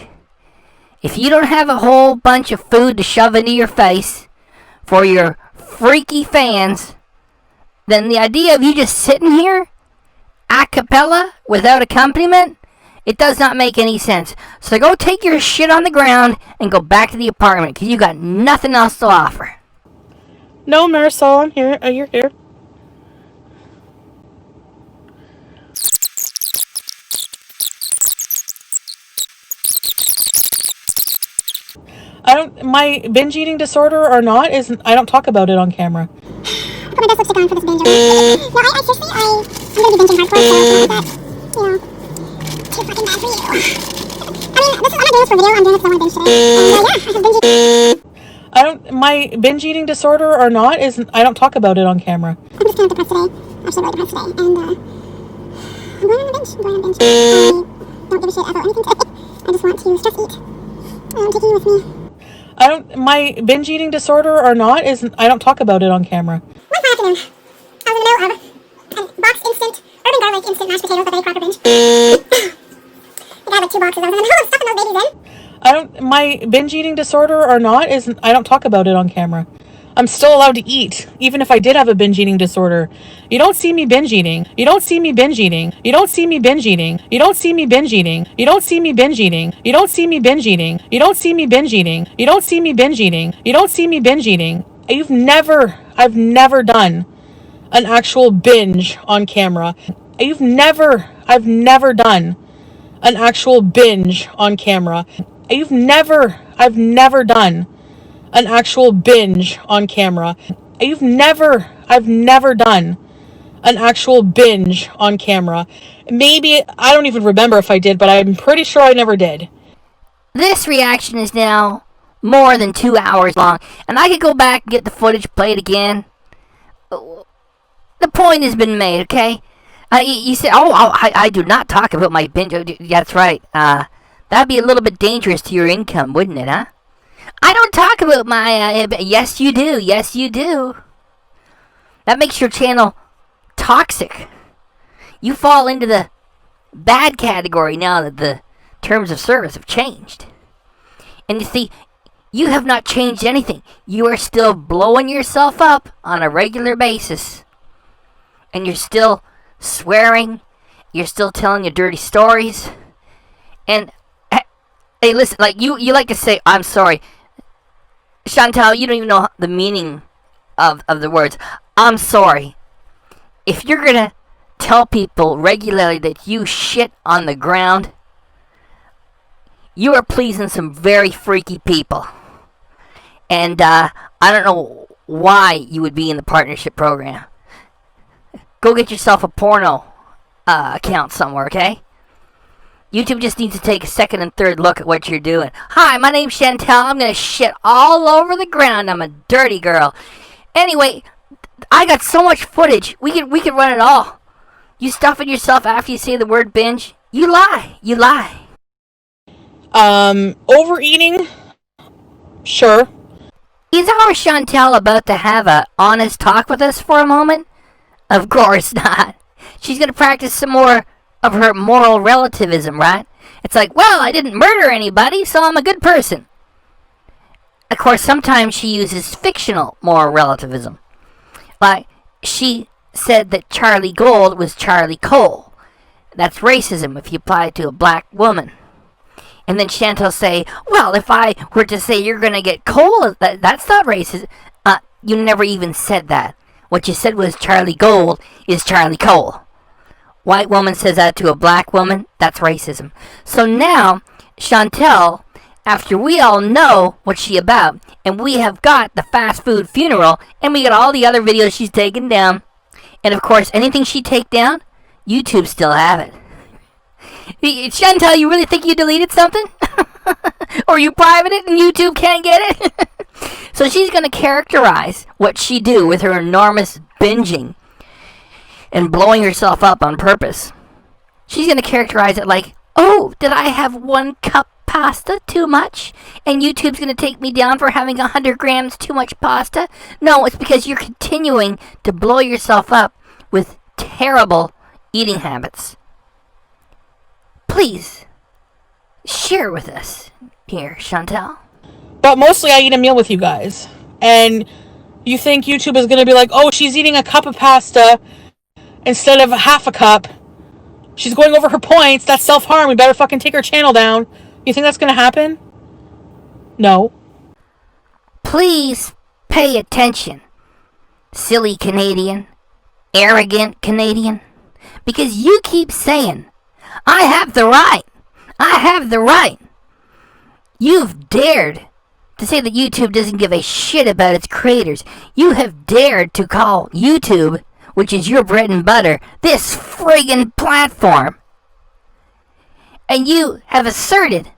If you don't have a whole bunch of food to shove into your face for your freaky fans, then the idea of you just sitting here a cappella without accompaniment, it does not make any sense. So go take your shit on the ground and go back to the apartment because you got nothing else to offer. No, Marisol, I'm here. You're here. My binge eating disorder or not, I don't talk about it on camera. Put my best lipstick on for this binge. No, I seriously, I'm gonna be binging hardcore, so that, too fucking bad for this for video. I'm doing it because I want to binge today. And yeah, I have binge. I don't. My binge eating disorder or not is. I don't talk about it on camera. I'm just kind of depressed today. Actually, really depressed today. And I'm going on a binge. I don't give a shit about anything today. I just want to stress eat. I'm taking you with me. I don't. My binge eating disorder or not is. I don't talk about it on camera. One fine afternoon. I was in the middle of a box instant, urban garlic instant mashed potatoes, the Betty Crocker binge. I had like 2 boxes. I was in the middle of stuffing those babies in. I don't. My binge eating disorder or not is. I don't talk about it on camera. I'm still allowed to eat, even if I did have a binge eating disorder. You don't see me binge eating. You don't see me binge eating. You don't see me binge eating. You don't see me binge eating. You don't see me binge eating. You don't see me binge eating. You don't see me binge eating. You don't see me binge eating. You don't see me binge eating. I've never done an actual binge on camera. I've never done an actual binge on camera. I've never done an actual binge on camera. I've never done an actual binge on camera. Maybe, I don't even remember if I did, but I'm pretty sure I never did. This reaction is now more than 2 hours long, and I could go back and get the footage played again. The point has been made, okay? You say, I do not talk about my binge. Yeah, that's right. That'd be a little bit dangerous to your income, wouldn't it, huh? I don't talk about my, yes you do, yes you do. That makes your channel toxic. You fall into the bad category now that the terms of service have changed. And you see, you have not changed anything. You are still blowing yourself up on a regular basis. And you're still swearing. You're still telling your dirty stories. And, hey, listen, like, you like to say, I'm sorry. Chantal, you don't even know the meaning of the words. I'm sorry. If you're gonna tell people regularly that you shit on the ground, you are pleasing some very freaky people. And I don't know why you would be in the partnership program. Go get yourself a porno account somewhere, okay? YouTube just needs to take a second and third look at what you're doing. Hi, my name's Chantal. I'm going to shit all over the ground. I'm a dirty girl. Anyway, I got so much footage. We could run it all. You stuffing yourself after you say the word binge? You lie. You lie. Overeating? Sure. Is our Chantal about to have a honest talk with us for a moment? Of course not. She's going to practice some more of her moral relativism, right? It's like, well, I didn't murder anybody, so I'm a good person. Of course, sometimes she uses fictional moral relativism. Like, she said that Charlie Gold was Charlie Cole. That's racism if you apply it to a black woman. And then Chantal say, well, if I were to say you're going to get coal, that's not racist. You never even said that. What you said was Charlie Gold is Charlie Cole. White woman says that to a black woman, that's racism. So now, Chantal, after we all know what she's about, and we have got the fast food funeral, and we got all the other videos she's taken down, and of course, anything she take down, YouTube still have it. Chantal, you really think you deleted something? Or you private it and YouTube can't get it? So she's going to characterize what she do with her enormous binging and blowing herself up on purpose. She's going to characterize it like, oh, did I have 1 cup pasta too much? And YouTube's going to take me down for having 100 grams too much pasta? No, it's because you're continuing to blow yourself up with terrible eating habits. Please, share with us here, Chantal. But mostly I eat a meal with you guys. And you think YouTube is going to be like, oh, she's eating a cup of pasta instead of half a cup. She's going over her points. That's self-harm. We better fucking take her channel down. You think that's going to happen? No. Please pay attention, silly Canadian, arrogant Canadian. Because you keep saying, I have the right. I have the right. You've dared to say that YouTube doesn't give a shit about its creators. You have dared to call YouTube, which is your bread and butter, this friggin' platform. And you have asserted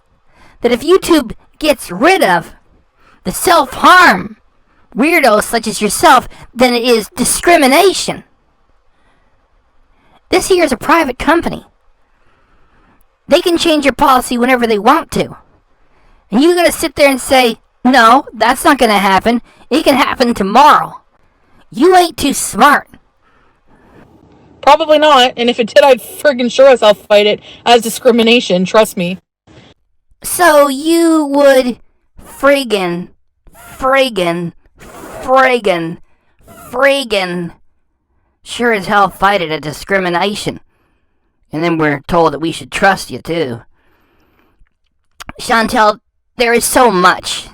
that if YouTube gets rid of the self-harm weirdos such as yourself, then it is discrimination. This here is a private company. They can change your policy whenever they want to. And you're going to sit there and say, no, that's not going to happen. It can happen tomorrow. You ain't too smart. Probably not, and if it did, I'd friggin' sure as I'll fight it as discrimination, trust me. So you would friggin' sure as hell fight it as discrimination. And then we're told that we should trust you too. Chantal, there is so much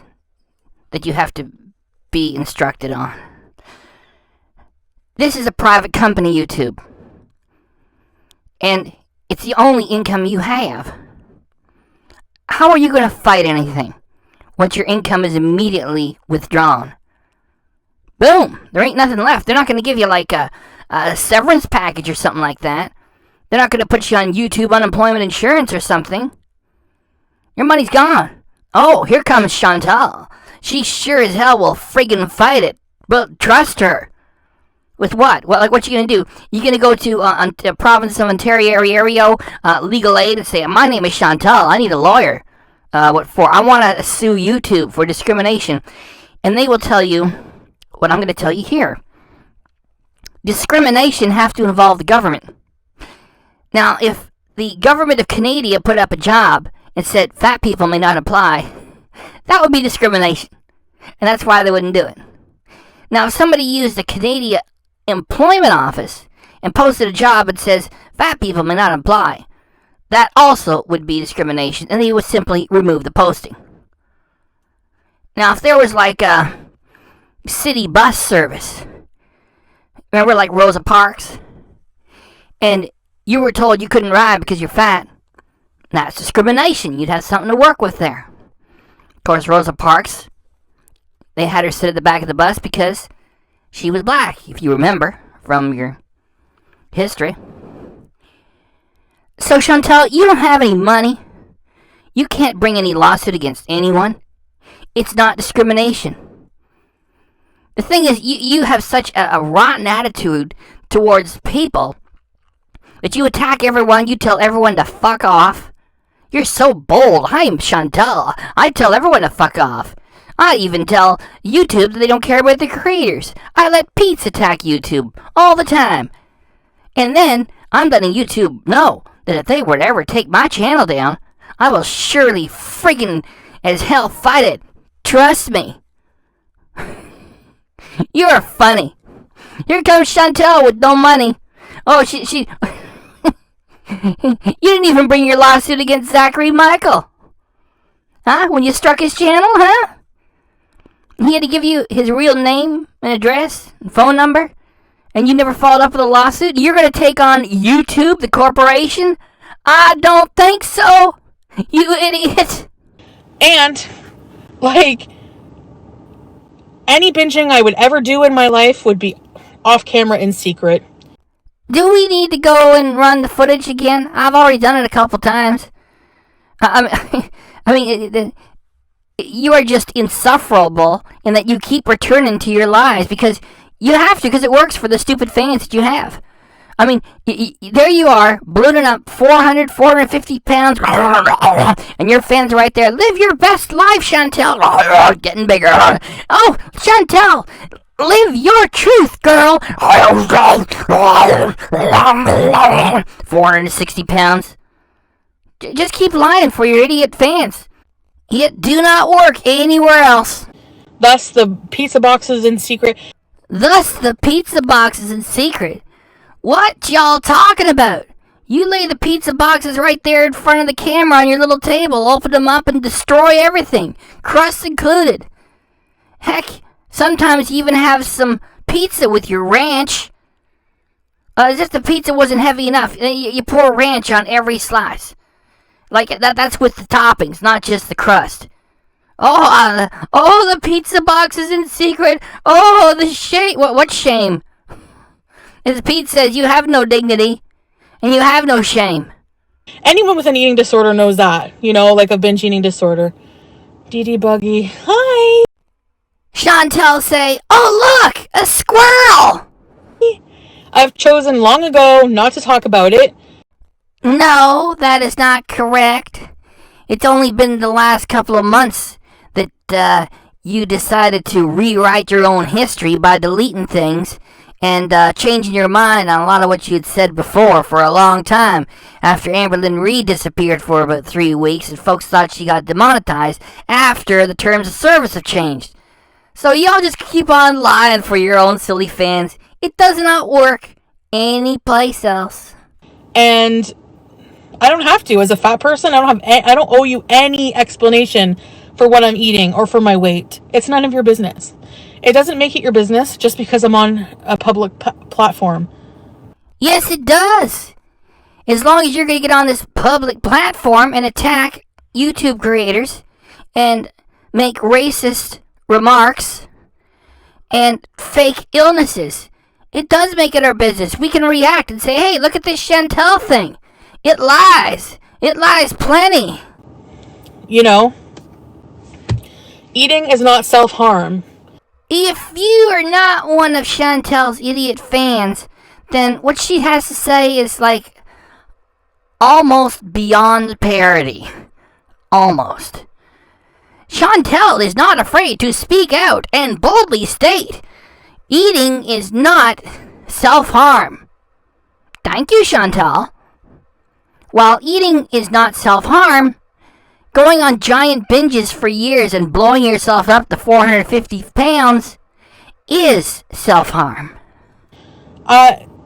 that you have to be instructed on. This is a private company, YouTube. And it's the only income you have. How are you going to fight anything once your income is immediately withdrawn? Boom! There ain't nothing left. They're not going to give you like a severance package or something like that. They're not going to put you on YouTube unemployment insurance or something. Your money's gone. Oh, here comes Chantal. She sure as hell will friggin' fight it. But trust her. With what? Well, like, what you gonna do? You gonna go to province of Ontario, legal aid, and say, my name is Chantal, I need a lawyer. What for? I want to sue YouTube for discrimination. And they will tell you what I'm going to tell you here. Discrimination have to involve the government. Now, if the government of Canada put up a job and said fat people may not apply, that would be discrimination. And that's why they wouldn't do it. Now, if somebody used the Canadian Employment Office and posted a job and says fat people may not apply, that also would be discrimination, and they would simply remove the posting. Now, if there was like a city bus service, remember like Rosa Parks, and you were told you couldn't ride because you're fat, that's discrimination. You'd have something to work with there. Of course, Rosa Parks, they had her sit at the back of the bus because she was black, if you remember from your history. So, Chantal, you don't have any money. You can't bring any lawsuit against anyone. It's not discrimination. The thing is, you have such a rotten attitude towards people that you attack everyone, you tell everyone to fuck off. You're so bold. I am Chantal. I tell everyone to fuck off. I even tell YouTube that they don't care about the creators. I let Pete's attack YouTube all the time. And then I'm letting YouTube know that if they were to ever take my channel down, I will surely friggin' as hell fight it. Trust me. You're funny. Here comes Chantal with no money. Oh, she you didn't even bring your lawsuit against Zachary Michael. Huh? When you struck his channel, huh? He had to give you his real name and address and phone number, and you never followed up with a lawsuit? You're going to take on YouTube, the corporation? I don't think so, you idiot. And, like, any binging I would ever do in my life would be off camera in secret. Do we need to go and run the footage again? I've already done it a couple times. I mean, you are just insufferable in that you keep returning to your lies because you have to, because it works for the stupid fans that you have. I mean, there you are, ballooning up 450 pounds, and your fans right there. Live your best life, Chantal. Getting bigger. Oh, Chantal, live your truth, girl. 460 pounds. Just keep lying for your idiot fans. It do not work anywhere else. Thus the pizza boxes in secret. What y'all talking about? You lay the pizza boxes right there in front of the camera on your little table, open them up and destroy everything, crust included. Heck, sometimes you even have some pizza with your ranch. As if the pizza wasn't heavy enough, you pour ranch on every slice. Like, that's with the toppings, not just the crust. Oh, the pizza boxes in secret. Oh, the shame. What shame? As Pete says, you have no dignity, and you have no shame. Anyone with an eating disorder knows that, like a binge eating disorder. DD Buggy, hi. Chantal say, "Oh look, a squirrel!" I've chosen long ago not to talk about it. No, that is not correct. It's only been the last couple of months that you decided to rewrite your own history by deleting things and changing your mind on a lot of what you had said before for a long time after Amberlynn Reed disappeared for about 3 weeks and folks thought she got demonetized after the terms of service have changed. So y'all just keep on lying for your own silly fans. It does not work anyplace else. And I don't have to. As a fat person, I don't owe you any explanation for what I'm eating or for my weight. It's none of your business. It doesn't make it your business just because I'm on a public platform. Yes, it does. As long as you're going to get on this public platform and attack YouTube creators and make racist remarks and fake illnesses, it does make it our business. We can react and say, hey, look at this Chantal thing. It lies. It lies plenty. Eating is not self-harm. If you are not one of Chantal's idiot fans, then what she has to say is like almost beyond parody. Almost. Chantal is not afraid to speak out and boldly state eating is not self-harm. Thank you, Chantal. While eating is not self-harm, going on giant binges for years and blowing yourself up to 450 pounds is self-harm.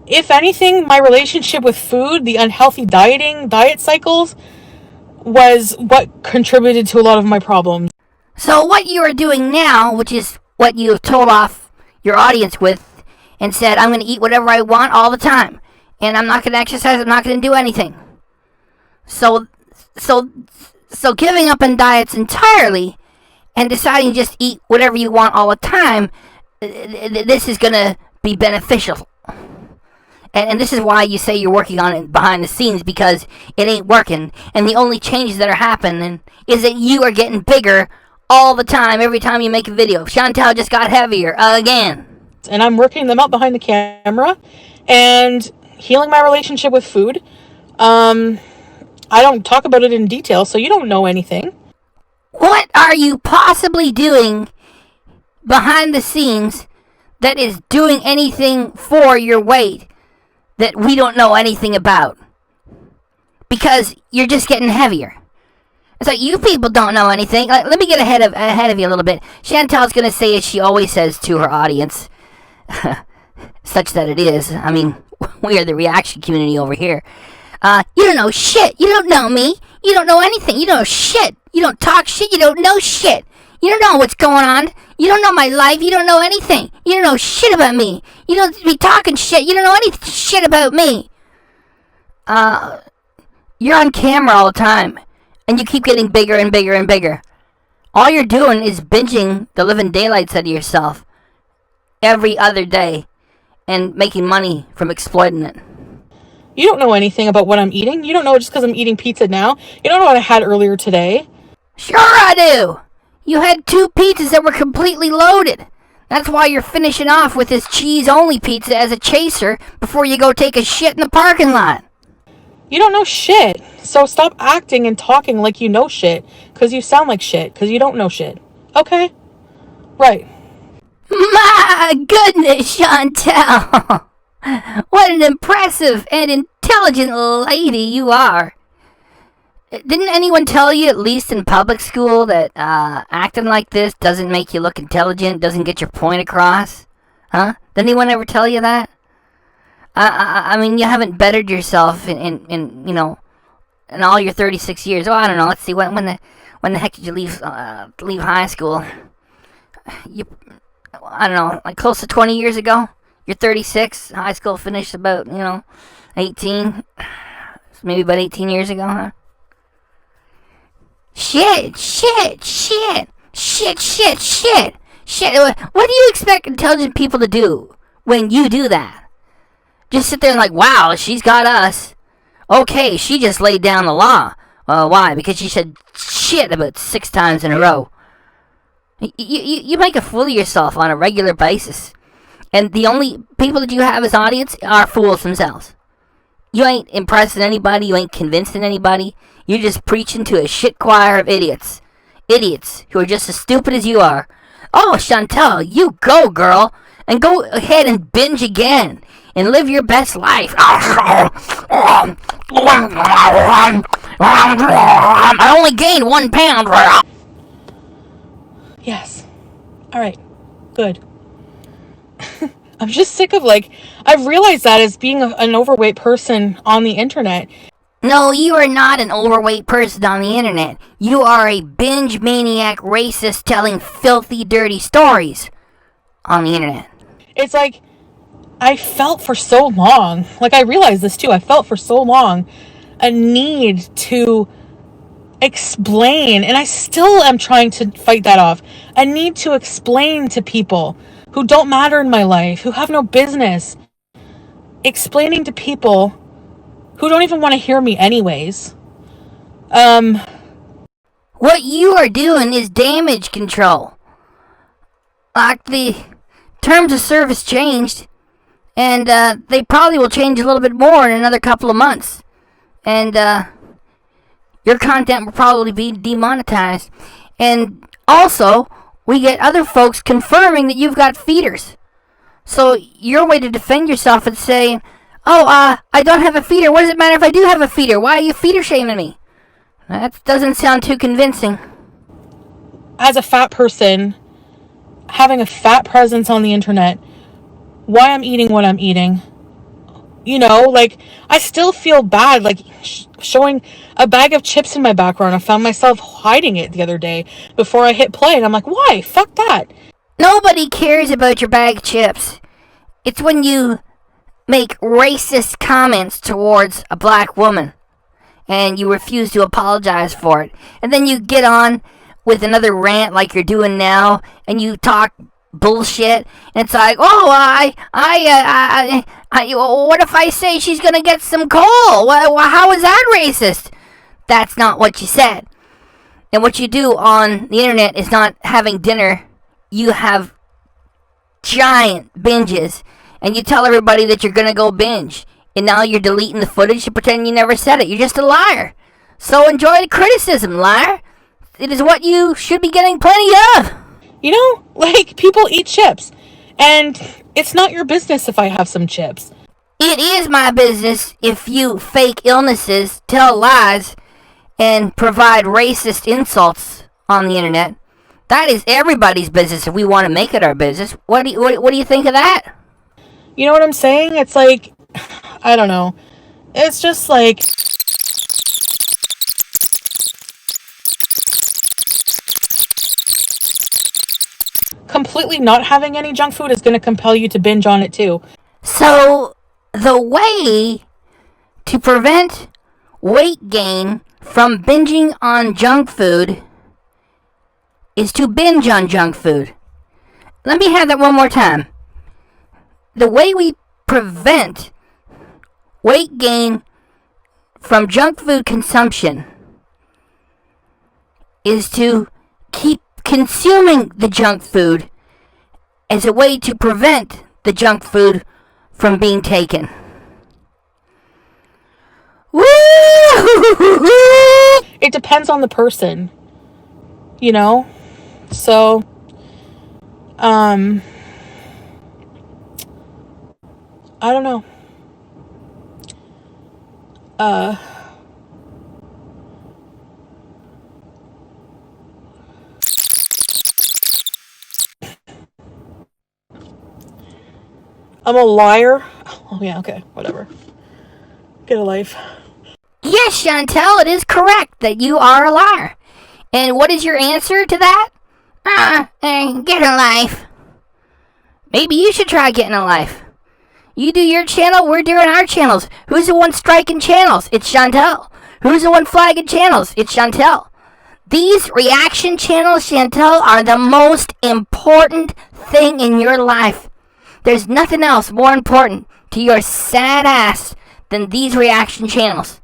If anything, my relationship with food, the unhealthy diet cycles, was what contributed to a lot of my problems. So what you are doing now, which is what you have told off your audience with and said, I'm going to eat whatever I want all the time, and I'm not going to exercise, I'm not going to do anything. So giving up on diets entirely and deciding to just eat whatever you want all the time, this is going to be beneficial. And this is why you say you're working on it behind the scenes, because it ain't working. And the only changes that are happening is that you are getting bigger all the time, every time you make a video. Chantal just got heavier again. And I'm working them out behind the camera and healing my relationship with food. I don't talk about it in detail, so you don't know anything. What are you possibly doing behind the scenes that is doing anything for your weight that we don't know anything about? Because you're just getting heavier. It's like you people don't know anything. Like, let me get ahead of you a little bit. Chantal's going to say, as she always says to her audience, such that it is. I mean, we are the reaction community over here. You don't know shit. You don't know me. You don't know anything. You don't know shit. You don't talk shit. You don't know shit. You don't know what's going on. You don't know my life. You don't know anything. You don't know shit about me. You don't be talking shit. You don't know any shit about me. You're on camera all the time, and you keep getting bigger and bigger and bigger. All you're doing is binging the living daylights out of yourself every other day and making money from exploiting it. You don't know anything about what I'm eating. You don't know just because I'm eating pizza now. You don't know what I had earlier today. Sure I do. You had 2 pizzas that were completely loaded. That's why you're finishing off with this cheese-only pizza as a chaser before you go take a shit in the parking lot. You don't know shit. So stop acting and talking like you know shit, because you sound like shit, because you don't know shit. Okay? Right. My goodness, Chantal. What an impressive and intelligent lady you are. Didn't anyone tell you, at least in public school, that acting like this doesn't make you look intelligent, doesn't get your point across? Huh? Did anyone ever tell you that? I mean, you haven't bettered yourself in you know, in all your 36 years. Oh, I don't know. Let's see. When the heck did you leave high school? I don't know, like close to 20 years ago. You're 36. High school finished about, 18. Maybe about 18 years ago, huh? Shit. What do you expect intelligent people to do when you do that? Just sit there and like, wow, she's got us. Okay, she just laid down the law. Why? Because she said shit about 6 times in a row. You make a fool of yourself on a regular basis. And the only people that you have as audience are fools themselves. You ain't impressing anybody. You ain't convincing anybody. You're just preaching to a shit choir of idiots. Idiots who are just as stupid as you are. Oh, Chantal, you go, girl. And go ahead and binge again. And live your best life. I only gained 1 pound. Yes. All right. Good. I'm just sick of, like, I've realized that as being an overweight person on the internet. No, you are not an overweight person on the internet. You are a binge maniac racist telling filthy, dirty stories on the internet. It's like, I felt for so long, like I realized this too, I felt for so long a need to explain, and I still am trying to fight that off, a need to explain to people who don't matter in my life, who have no business, explaining to people who don't even want to hear me anyways. What you are doing is damage control. Like, the terms of service changed, and they probably will change a little bit more in another couple of months. And your content will probably be demonetized. And also, we get other folks confirming that you've got feeders. So your way to defend yourself is saying, I don't have a feeder. What does it matter if I do have a feeder? Why are you feeder shaming me? That doesn't sound too convincing. As a fat person, having a fat presence on the internet, why I'm eating what I'm eating, you know, like, I still feel bad, like, showing a bag of chips in my background. I found myself hiding it the other day before I hit play, and I'm like, why? Fuck that. Nobody cares about your bag of chips. It's when you make racist comments towards a black woman, and you refuse to apologize for it. And then you get on with another rant like you're doing now, and you talk bullshit, and it's like, what if I say she's gonna get some coal? How is that racist? That's not what you said. And what you do on the internet is not having dinner. You have giant binges, and you tell everybody that you're gonna go binge, and now you're deleting the footage to pretend you never said it. You're just a liar. So enjoy the criticism, liar. It is what you should be getting plenty of. You know, like, people eat chips, and it's not your business if I have some chips. It is my business if you fake illnesses, tell lies, and provide racist insults on the internet. That is everybody's business if we want to make it our business. What do you think of that? You know what I'm saying? It's like, I don't know. It's just like, completely not having any junk food is going to compel you to binge on it too. So, the way to prevent weight gain from binging on junk food is to binge on junk food. Let me have that one more time. The way we prevent weight gain from junk food consumption is to keep consuming the junk food as a way to prevent the junk food from being taken. Woo! It depends on the person, you know? So, I don't know. I'm a liar. Oh, yeah, okay, whatever. Get a life. Yes, Chantal, it is correct that you are a liar. And what is your answer to that? Get a life. Maybe you should try getting a life. You do your channel, we're doing our channels. Who's the one striking channels? It's Chantal. Who's the one flagging channels? It's Chantal. These reaction channels, Chantal, are the most important thing in your life. There's nothing else more important to your sad ass than these reaction channels.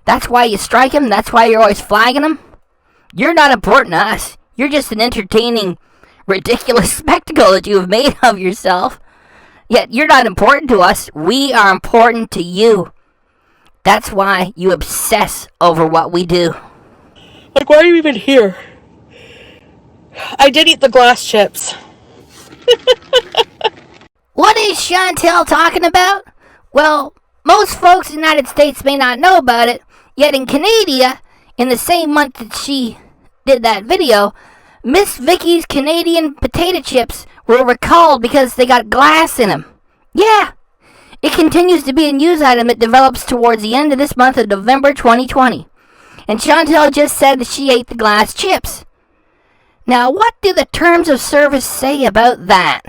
That's why you strike him? That's why you're always flagging him? You're not important to us. You're just an entertaining, ridiculous spectacle that you have made of yourself. Yet you're not important to us. We are important to you. That's why you obsess over what we do. Like, why are you even here? I did eat the glass chips. What is Chantal talking about? Well, most folks in the United States may not know about it, yet in Canada, in the same month that she did that video, Miss Vicky's Canadian potato chips were recalled because they got glass in them. Yeah, it continues to be a news item that develops towards the end of this month of November 2020. And Chantal just said that she ate the glass chips. Now, what do the terms of service say about that?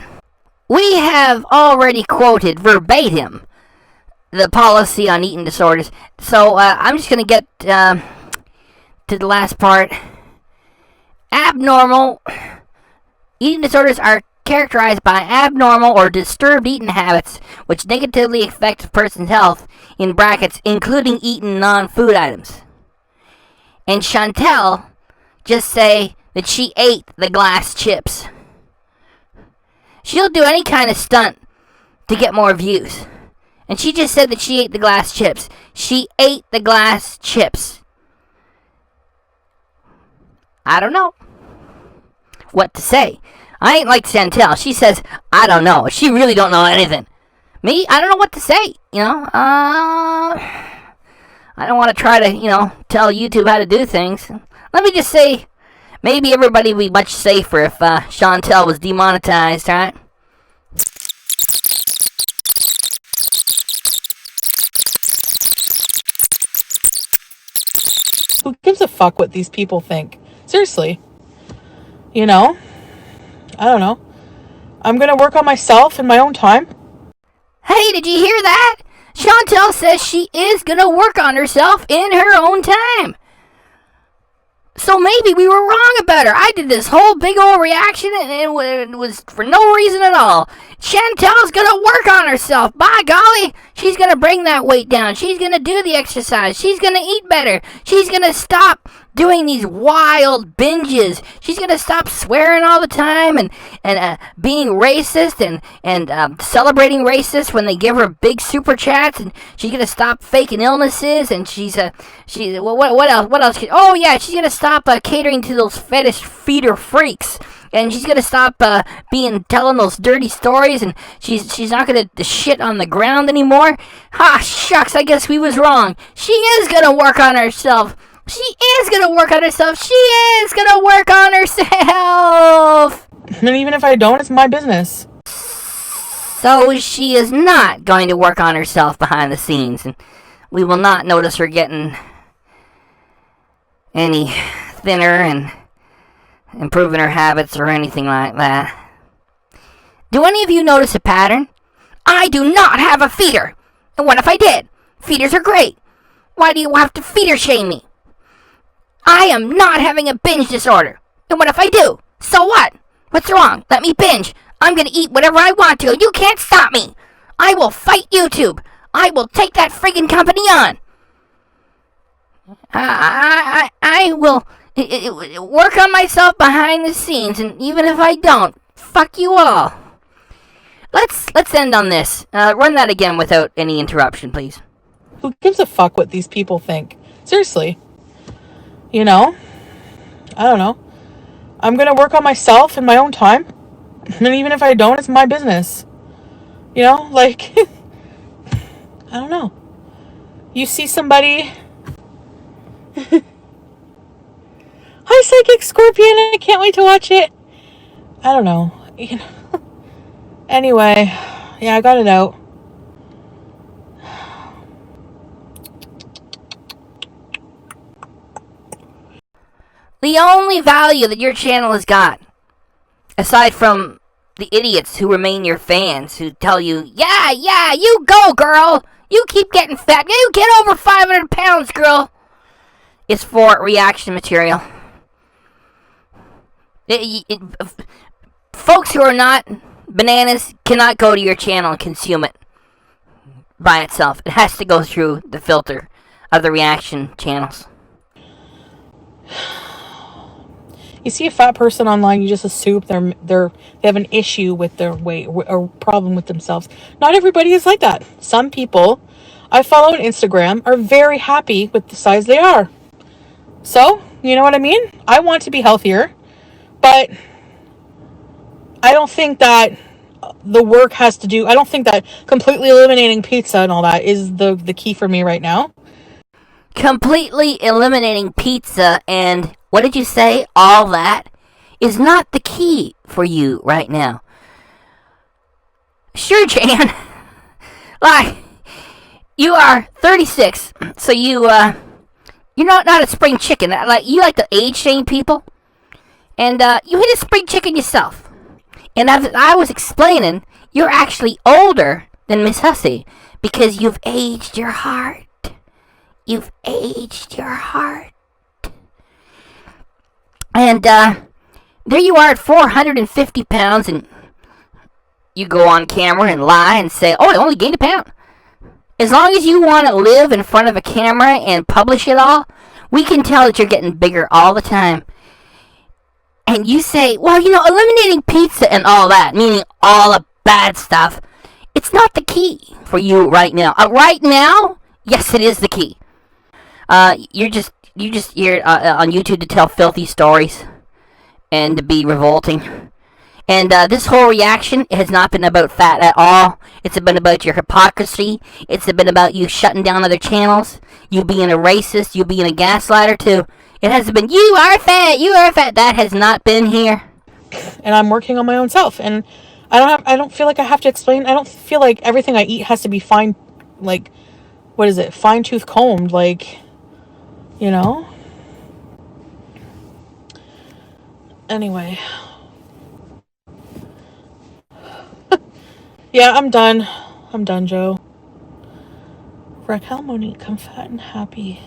We have already quoted verbatim the policy on eating disorders, so I'm just going to get to the last part. Abnormal eating disorders are characterized by abnormal or disturbed eating habits which negatively affect a person's health, in brackets, including eating non-food items. And Chantal just say that she ate the glass chips. She'll do any kind of stunt to get more views. And she just said that she ate the glass chips. She ate the glass chips. I don't know what to say. I ain't like Chantal. She says, I don't know. She really don't know anything. Me, I don't know what to say. I don't want to try to, tell YouTube how to do things. Let me just say, maybe everybody would be much safer if Chantal was demonetized, right? Who gives a fuck what these people think? Seriously. I don't know. I'm gonna work on myself in my own time. Hey, did you hear that? Chantal says she is gonna work on herself in her own time. So maybe we were wrong about her. I did this whole big old reaction and it was for no reason at all. Chantal's gonna work on herself. By golly, she's gonna bring that weight down. She's gonna do the exercise. She's gonna eat better. She's gonna stop doing these wild binges. She's gonna stop swearing all the time and being racist and celebrating racists when they give her big super chats. And she's gonna stop faking illnesses. And she's what else? Oh yeah, she's gonna stop catering to those fetish feeder freaks. And she's gonna stop telling those dirty stories, and she's not gonna shit on the ground anymore. Ha, shucks, I guess we was wrong. She is gonna work on herself. She is gonna work on herself. She is gonna work on herself. And even if I don't, it's my business. So she is not going to work on herself behind the scenes, and we will not notice her getting any thinner and improving her habits or anything like that. Do any of you notice a pattern? I do not have a feeder. And what if I did? Feeders are great. Why do you have to feeder shame me? I am not having a binge disorder. And what if I do? So what? What's wrong? Let me binge. I'm gonna eat whatever I want to. You can't stop me. I will fight YouTube. I will take that friggin' company on. I will work on myself behind the scenes, and even if I don't, fuck you all. Let's end on this. Run that again without any interruption, please. Who gives a fuck what these people think? Seriously. I don't know. I'm gonna work on myself in my own time. And even if I don't, it's my business. I don't know. You see somebody... Hi, Psychic Scorpion. I can't wait to watch it. I don't know. Anyway, yeah, I got it out. The only value that your channel has got, aside from the idiots who remain your fans, who tell you, yeah, you go, girl. You keep getting fat. You get over 500 pounds, girl. It's for reaction material. Folks who are not bananas cannot go to your channel and consume it by itself. It has to go through the filter of the reaction channels. You see a fat person online, you just assume they have an issue with their weight or problem with themselves. Not everybody is like that. Some people I follow on Instagram are very happy with the size they are. So, you know what I mean? I want to be healthier, but I don't think that the work has to do, I don't think that completely eliminating pizza and all that is the key for me right now. Completely eliminating pizza and, what did you say, all that, is not the key for you right now. Sure, Jan. Like, you are 36, so you're not a spring chicken. Like, you like to age shame people, and you hit a spring chicken yourself. And as I was explaining, you're actually older than Miss Hussey because you've aged your heart. You've aged your heart. And there you are at 450 pounds, and you go on camera and lie and say, oh, I only gained a pound. As long as you want to live in front of a camera and publish it all, we can tell that you're getting bigger all the time. And you say, well, eliminating pizza and all that, meaning all the bad stuff, it's not the key for you right now. Right now, yes, it is the key. You're on YouTube to tell filthy stories and to be revolting. And this whole reaction has not been about fat at all. It's been about your hypocrisy. It's been about you shutting down other channels, you being a racist, you being a gaslighter too. It hasn't been, you are fat, you are fat. That has not been here. And I'm working on my own self. And I don't feel like I have to explain. I don't feel like everything I eat has to be fine, like, what is it? Fine-tooth combed, like, Anyway. Yeah, I'm done. I'm done, Joe. Raquel Monique, come fat and happy.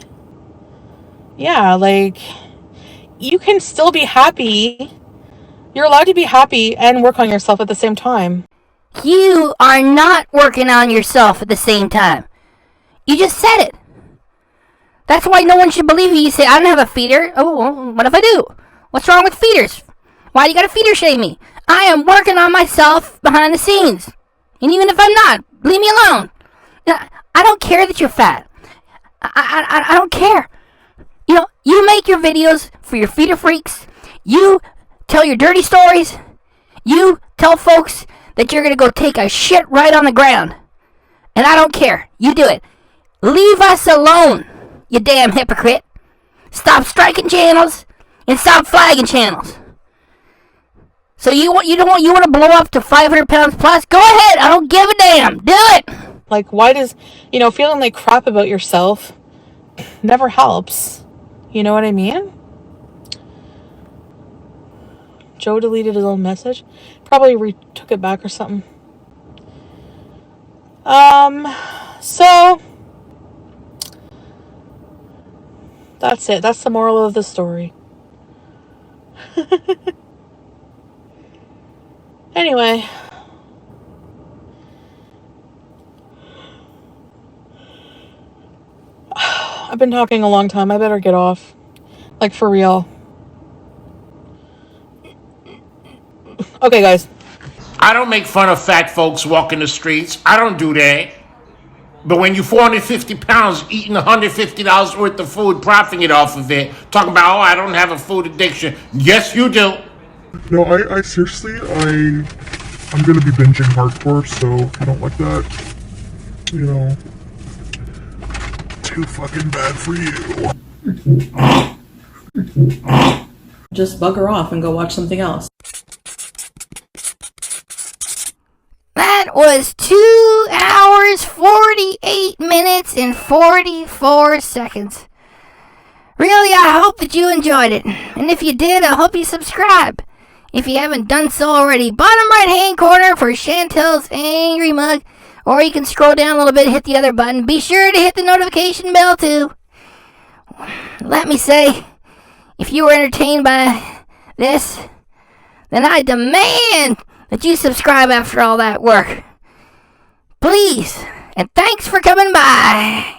Yeah, like, you can still be happy. You're allowed to be happy and work on yourself at the same time. You are not working on yourself at the same time. You just said it. That's why no one should believe you. You say, I don't have a feeder. Oh, well, what if I do? What's wrong with feeders? Why do you gotta feeder shame me? I am working on myself behind the scenes. And even if I'm not, leave me alone. I don't care that you're fat. I don't care. You make your videos for your feeder freaks. You tell your dirty stories. You tell folks that you're gonna go take a shit right on the ground. And I don't care. You do it. Leave us alone, you damn hypocrite. Stop striking channels and stop flagging channels. So you want to blow up to 500 pounds plus? Go ahead. I don't give a damn. Do it. Like, why does, feeling like crap about yourself never helps. You know what I mean? Joe deleted his own message. Probably took it back or something. So that's it. That's the moral of the story. Anyway. I've been talking a long time. I better get off. Like, for real. Okay, guys. I don't make fun of fat folks walking the streets. I don't do that. But when you're 450 pounds eating $150 worth of food, profiting it off of it, talking about, oh, I don't have a food addiction. Yes, you do. No, I seriously, I'm gonna be binging hardcore, so if you don't like that, too fucking bad for you. Just bugger off and go watch something else. That was 2 hours, 48 minutes, and 44 seconds. Really, I hope that you enjoyed it. And if you did, I hope you subscribe. If you haven't done so already, bottom right hand corner for Chantal's angry mug. Or you can scroll down a little bit and hit the other button. Be sure to hit the notification bell too. Let me say, if you were entertained by this, then I demand that you subscribe after all that work. Please, and thanks for coming by.